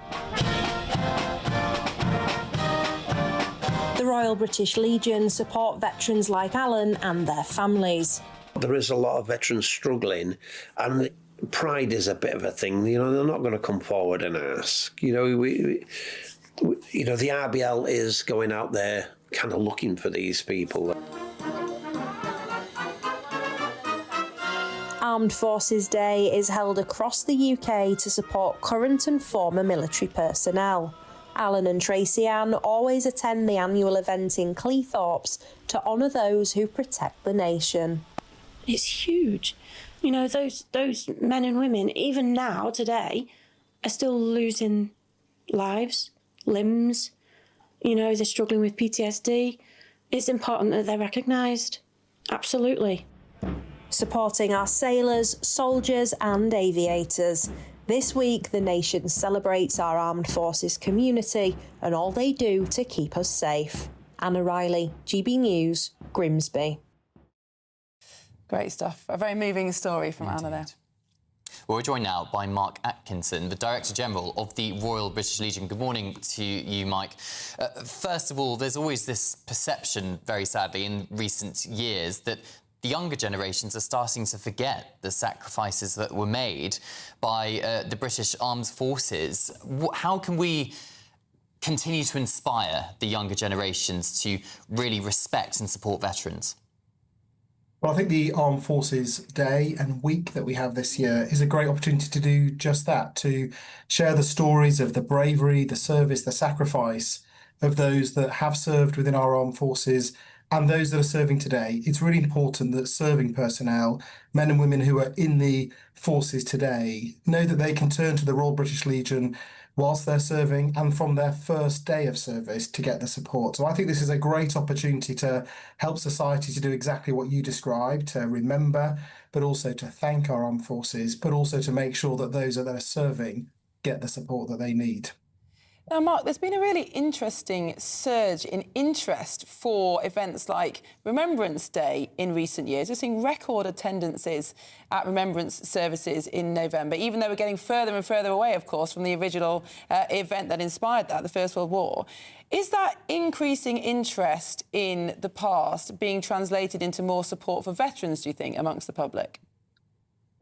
The Royal British Legion support veterans like Alan and their families. There is a lot of veterans struggling, and pride is a bit of a thing. You know, they're not going to come forward and ask. You know, the RBL is going out there kind of looking for these people. Armed Forces Day is held across the UK to support current and former military personnel. Alan and Tracy Ann always attend the annual event in Cleethorpes to honour those who protect the nation. It's huge. You know, those men and women, even now, today, are still losing lives, limbs. You know, they're struggling with PTSD. It's important that they're recognised. Absolutely. Supporting our sailors, soldiers and aviators. This week, the nation celebrates our armed forces community and all they do to keep us safe. Anna Riley, GB News, Grimsby. Great stuff. A very moving story from Anna there. Well, we're joined now by Mark Atkinson, the Director General of the Royal British Legion. Good morning to you, Mike. First of all, there's always this perception, very sadly, in recent years that the younger generations are starting to forget the sacrifices that were made by the British Armed Forces. How can we continue to inspire the younger generations to really respect and support veterans? Well, I think the Armed Forces Day and Week that we have this year is a great opportunity to do just that, to share the stories of the bravery, the service, the sacrifice of those that have served within our armed forces and those that are serving today. It's really important that serving personnel, men and women who are in the forces today, know that they can turn to the Royal British Legion whilst they're serving and from their first day of service to get the support. So I think this is a great opportunity to help society to do exactly what you described, to remember, but also to thank our armed forces, but also to make sure that those that are serving get the support that they need. Now, Mark, there's been a really interesting surge in interest for events like Remembrance Day in recent years. We're seeing record attendances at Remembrance services in November, even though we're getting further and further away, of course, from the original event that inspired that, the First World War. Is that increasing interest in the past being translated into more support for veterans, do you think, amongst the public?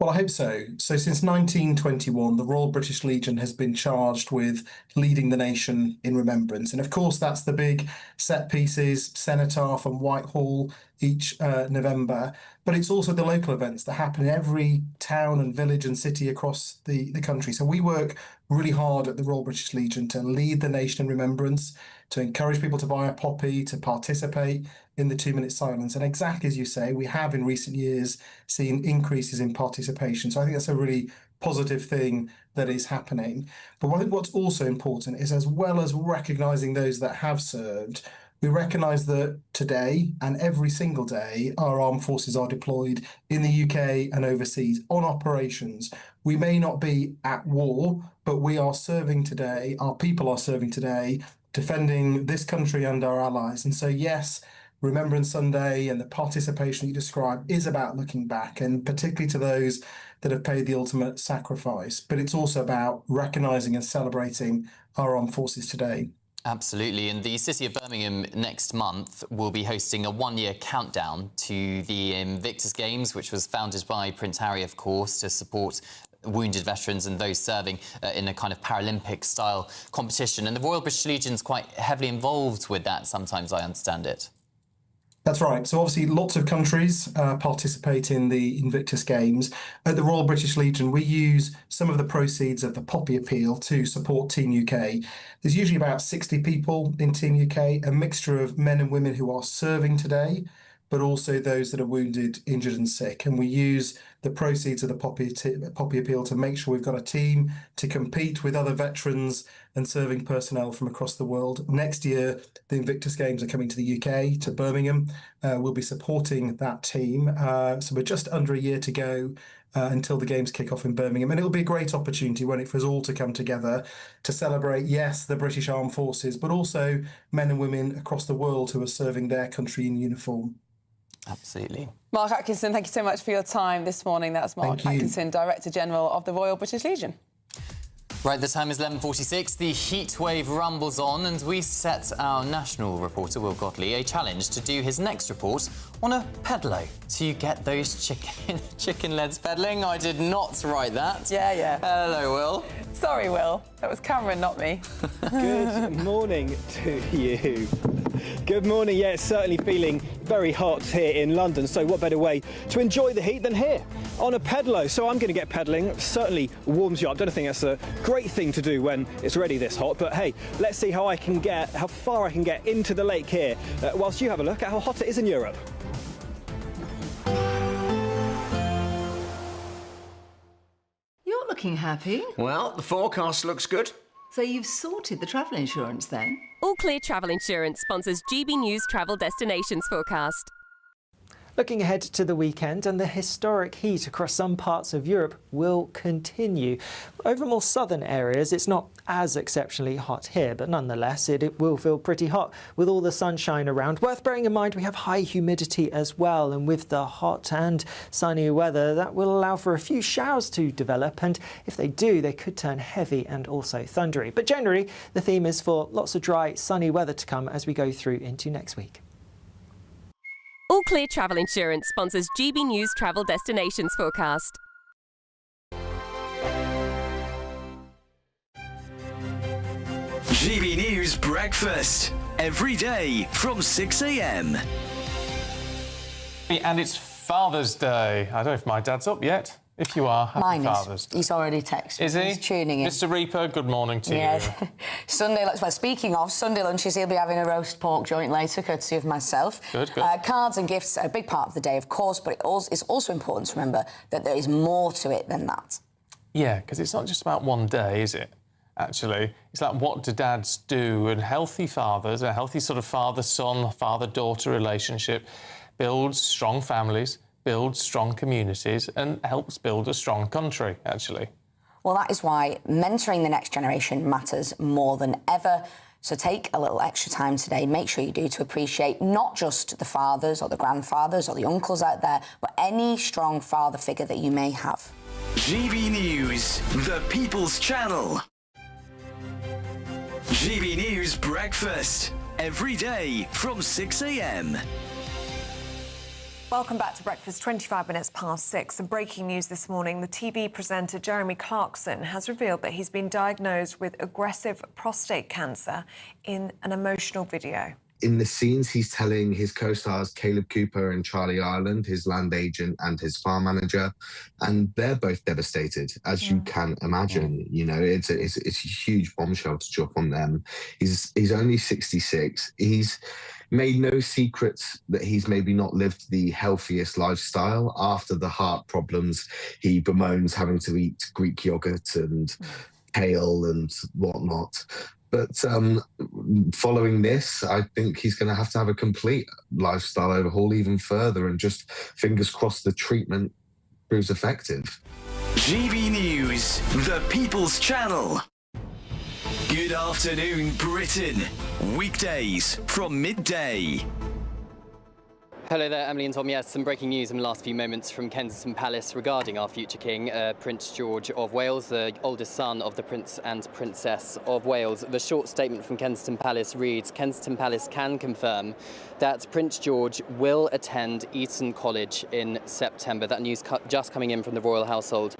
Well, I hope so. So since 1921, the Royal British Legion has been charged with leading the nation in remembrance. And of course, that's the big set pieces, Cenotaph and Whitehall each November. But it's also the local events that happen in every town and village and city across the country. So we work really hard at the Royal British Legion to lead the nation in remembrance, to encourage people to buy a poppy, to participate in the 2-minute silence. And exactly as you say, we have in recent years seen increases in participation. So I think that's a really positive thing that is happening. But I think what's also important is, as well as recognising those that have served, we recognise that today and every single day our armed forces are deployed in the UK and overseas on operations. We may not be at war, but we are serving today, our people are serving today, defending this country and our allies. And so, yes, Remembrance Sunday and the participation you describe is about looking back, and particularly to those that have paid the ultimate sacrifice. But it's also about recognising and celebrating our armed forces today. Absolutely, and the City of Birmingham next month will be hosting a one-year countdown to the Invictus Games, which was founded by Prince Harry, of course, to support wounded veterans and those serving in a kind of Paralympic-style competition. And the Royal British Legion's quite heavily involved with that, sometimes, I understand it. That's right. So obviously lots of countries participate in the Invictus Games. At the Royal British Legion, we use some of the proceeds of the Poppy Appeal to support Team UK. There's usually about 60 people in Team UK, a mixture of men and women who are serving today, but also those that are wounded, injured and sick. And we use the proceeds of the Poppy Appeal to make sure we've got a team to compete with other veterans and serving personnel from across the world. Next year, the Invictus Games are coming to the UK, to Birmingham. We'll be supporting that team. So we're just under a year to go until the games kick off in Birmingham. And it'll be a great opportunity when it for us all to come together to celebrate, yes, the British Armed Forces, but also men and women across the world who are serving their country in uniform. Absolutely. Mark Atkinson, thank you so much for your time this morning. That's Mark Atkinson, Director General of the Royal British Legion. Right, the time is 11:46. The heatwave rumbles on, and we set our national reporter, Will Godley, a challenge to do his next report on a pedalo to get those chicken legs pedalling. I did not write that. Yeah. Hello, Will. Sorry, Will. That was Cameron, not me. Good morning to you. Good morning. Yeah, it's certainly feeling very hot here in London, so what better way to enjoy the heat than here on a pedalo? So I'm going to get pedaling. It certainly warms you up. Don't think that's a great thing to do when it's already this hot, but hey, let's see how far I can get into the lake here whilst you have a look at how hot it is in Europe. You're looking happy. Well, the forecast looks good. So you've sorted the travel insurance then? All Clear Travel Insurance sponsors GB News Travel Destinations Forecast. Looking ahead to the weekend, and the historic heat across some parts of Europe will continue. Over more southern areas, it's not as exceptionally hot here, but nonetheless, it will feel pretty hot with all the sunshine around. Worth bearing in mind, we have high humidity as well, and with the hot and sunny weather, that will allow for a few showers to develop, and if they do, they could turn heavy and also thundery. But generally, the theme is for lots of dry, sunny weather to come as we go through into next week. All Clear Travel Insurance sponsors GB News Travel Destinations Forecast. GB News Breakfast, every day from 6 a.m. And it's Father's Day. I don't know if my dad's up yet. If you are, happy Father's Day. He's already texted. Is he? He's tuning in. Mr. Reaper, good morning to you. Sunday, well, speaking of Sunday lunches, he'll be having a roast pork joint later, courtesy of myself. Good. Cards and gifts are a big part of the day, of course, but it's also important to remember that there is more to it than that. Yeah, because it's not just about one day, is it? Actually, it's like, what do dads do? And healthy fathers, a healthy sort of father-son, father-daughter relationship builds strong families, builds strong communities and helps build a strong country, actually. Well, that is why mentoring the next generation matters more than ever. So take a little extra time today, make sure you do, to appreciate not just the fathers or the grandfathers or the uncles out there, but any strong father figure that you may have. GB News, the People's Channel. GB News Breakfast, every day from 6 a.m. Welcome back to Breakfast, 25 minutes past 6. And breaking news this morning, the TV presenter Jeremy Clarkson has revealed that he's been diagnosed with aggressive prostate cancer in an emotional video. In the scenes, he's telling his co-stars Caleb Cooper and Charlie Ireland, his land agent and his farm manager, and they're both devastated, as you can imagine. You know, it's a huge bombshell to drop on them. He's only 66. He's made no secrets that he's maybe not lived the healthiest lifestyle. After the heart problems, he bemoans having to eat Greek yogurt and kale and whatnot. But following this, I think he's going to have a complete lifestyle overhaul even further, and just fingers crossed the treatment proves effective. GB News, the People's Channel. Good afternoon, Britain. Weekdays from midday. Hello there, Emily and Tom. Yes, some breaking news in the last few moments from Kensington Palace regarding our future king, Prince George of Wales, the oldest son of the Prince and Princess of Wales. The short statement from Kensington Palace reads, Kensington Palace can confirm that Prince George will attend Eton College in September. That news just coming in from the royal household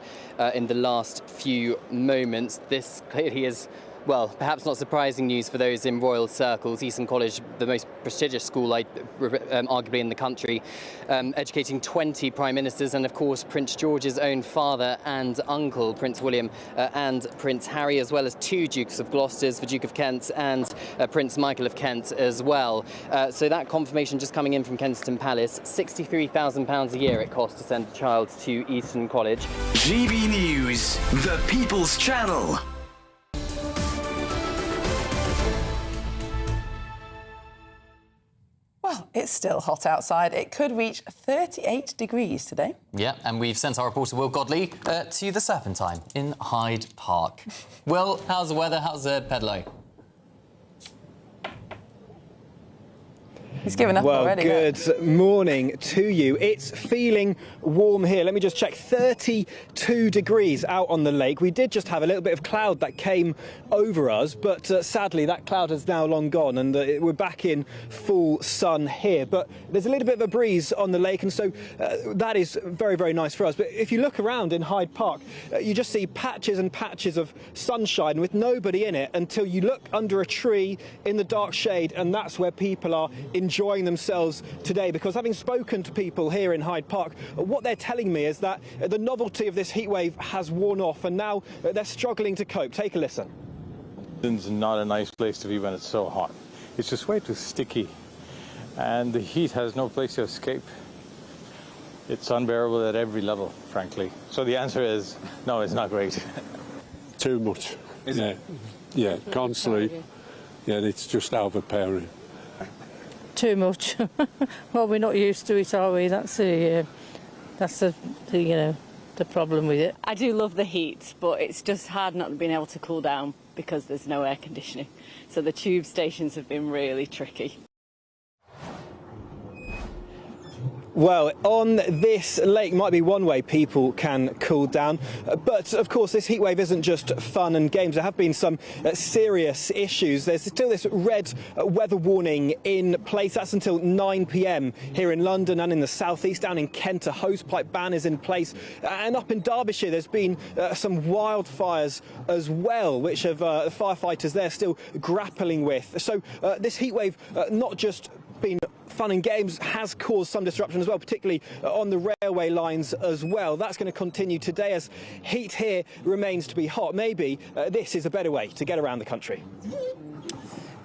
in the last few moments. This clearly is, well, perhaps not surprising news for those in royal circles. Eton College, the most prestigious school, arguably in the country, educating 20 prime ministers, and of course Prince George's own father and uncle, Prince William and Prince Harry, as well as 2 Dukes of Gloucester, the Duke of Kent and Prince Michael of Kent as well. So that confirmation just coming in from Kensington Palace. £63,000 a year it costs to send a child to Eton College. GB News, the People's Channel. Well, it's still hot outside. It could reach 38 degrees today. Yeah, and we've sent our reporter Will Godley to the Serpentine in Hyde Park. Will, how's the weather? How's Pedlo? He's given up already. Good morning to you. It's feeling warm here. Let me just check. 32 degrees out on the lake. We did just have a little bit of cloud that came over us, but sadly that cloud has now long gone, and we're back in full sun here. But there's a little bit of a breeze on the lake, and so that is very, very nice for us. But if you look around in Hyde Park, you just see patches and patches of sunshine with nobody in it until you look under a tree in the dark shade, and that's where people are enjoying themselves today. Because having spoken to people here in Hyde Park, what they're telling me is that the novelty of this heatwave has worn off, and now they're struggling to cope. Take a listen. London's not a nice place to be when it's so hot. It's just way too sticky, and the heat has no place to escape. It's unbearable at every level, frankly. So the answer is no, it's not great. Too much. Yeah, can't sleep. Yeah, it's just overpowering. Too much. Well, we're not used to it, are we? That's the problem with it. I do love the heat, but it's just hard not being able to cool down because there's no air conditioning. So the tube stations have been really tricky. Well, on this lake might be one way people can cool down, but of course this heatwave isn't just fun and games. There have been some serious issues. There's still this red weather warning in place. That's until 9 p.m. here in London and in the southeast. Down in Kent, a hosepipe ban is in place, and up in Derbyshire there's been some wildfires as well, which the firefighters there still grappling with. So this heatwave not just been fun and games, has caused some disruption as well, particularly on the railway lines as well. That's going to continue today as heat here remains to be hot. Maybe this is a better way to get around the country.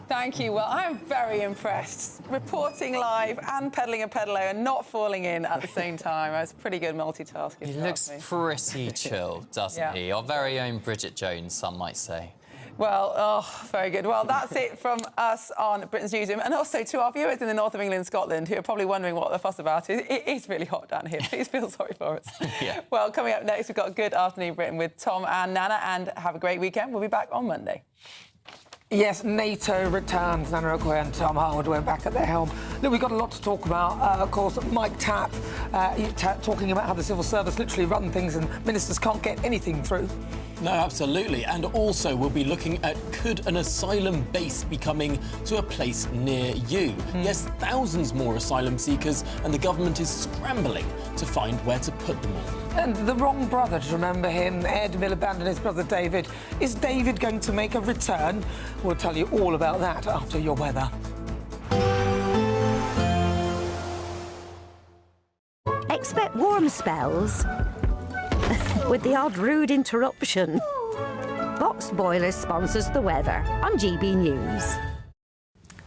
Thank you. Well, I'm very impressed. Reporting live and pedalling a pedalo and not falling in at the same time. It's pretty good multitasking. He looks pretty chill, doesn't he? Our very own Bridget Jones, some might say. Well, oh, very good. Well, that's it from us on Britain's Newsroom, and also to our viewers in the north of England and Scotland who are probably wondering what the fuss about is. It is really hot down here. Please feel sorry for us. Yeah. Well, coming up next, we've got Good Afternoon Britain with Tom and Nana, and have a great weekend. We'll be back on Monday. Yes, NATO returns. Nana Okoye and Tom Harwood, we're back at the helm. Look, we've got a lot to talk about. Of course, Mike Tapp talking about how the civil service literally run things and ministers can't get anything through. No, absolutely. And also we'll be looking at, could an asylum base be coming to a place near you? Yes, thousands more asylum seekers, and the government is scrambling to find where to put them all. And the wrong brother, to remember him, Ed Miliband and his brother David. Is David going to make a return? We'll tell you all about that after your weather. Expect warm spells with the odd rude interruption. Box Boilers sponsors the weather on GB News.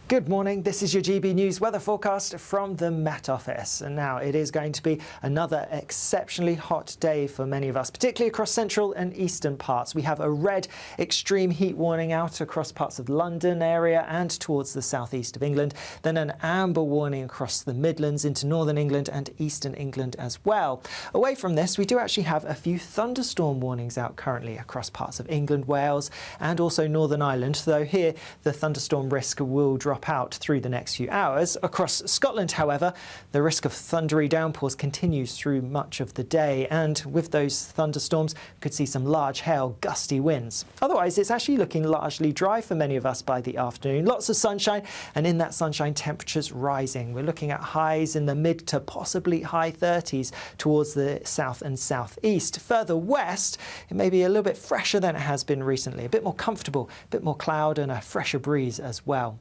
Good morning, this is your GB News weather forecast from the Met Office. And now it is going to be another exceptionally hot day for many of us, particularly across central and eastern parts. We have a red extreme heat warning out across parts of London area and towards the southeast of England. Then an amber warning across the Midlands into northern England and eastern England as well. Away from this, we do actually have a few thunderstorm warnings out currently across parts of England, Wales and also Northern Ireland, though here the thunderstorm risk will drop out through the next few hours. Across Scotland, however, the risk of thundery downpours continues through much of the day, and with those thunderstorms we could see some large hail, gusty winds. Otherwise, it's actually looking largely dry for many of us by the afternoon. Lots of sunshine, and in that sunshine, temperatures rising. We're looking at highs in the mid to possibly high 30s towards the south and southeast. Further west, it may be a little bit fresher than it has been recently, a bit more comfortable, a bit more cloud and a fresher breeze as well.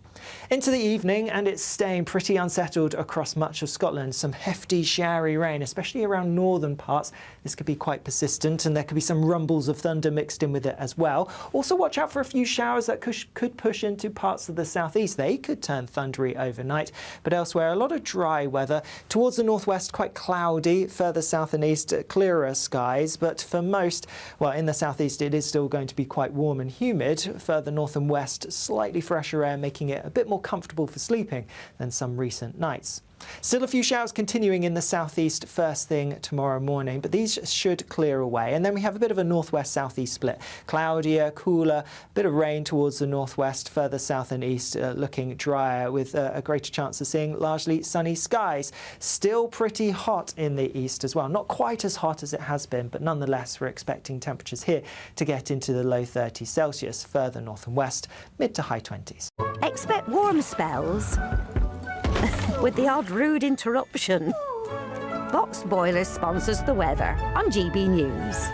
Into the evening, and it's staying pretty unsettled across much of Scotland. Some hefty showery rain, especially around northern parts. This could be quite persistent, and there could be some rumbles of thunder mixed in with it as well. Also watch out for a few showers that could push into parts of the southeast. They could turn thundery overnight, but elsewhere a lot of dry weather. Towards the northwest, quite cloudy. Further south and east, clearer skies, but for most, well, in the southeast it is still going to be quite warm and humid. Further north and west, slightly fresher air, making it a bit more comfortable for sleeping than some recent nights. Still a few showers continuing in the southeast first thing tomorrow morning, but these should clear away. And then we have a bit of a northwest-southeast split. Cloudier, cooler, bit of rain towards the northwest, further south and east looking drier with a greater chance of seeing largely sunny skies. Still pretty hot in the east as well. Not quite as hot as it has been, but nonetheless we're expecting temperatures here to get into the low 30s Celsius. Further north and west, mid to high 20s. Expect warm spells with the odd rude interruption. Box Boilers sponsors the weather on GB News.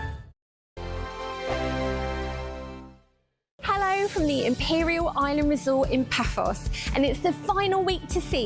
Hello from the Imperial Island Resort in Paphos, and it's the final week to see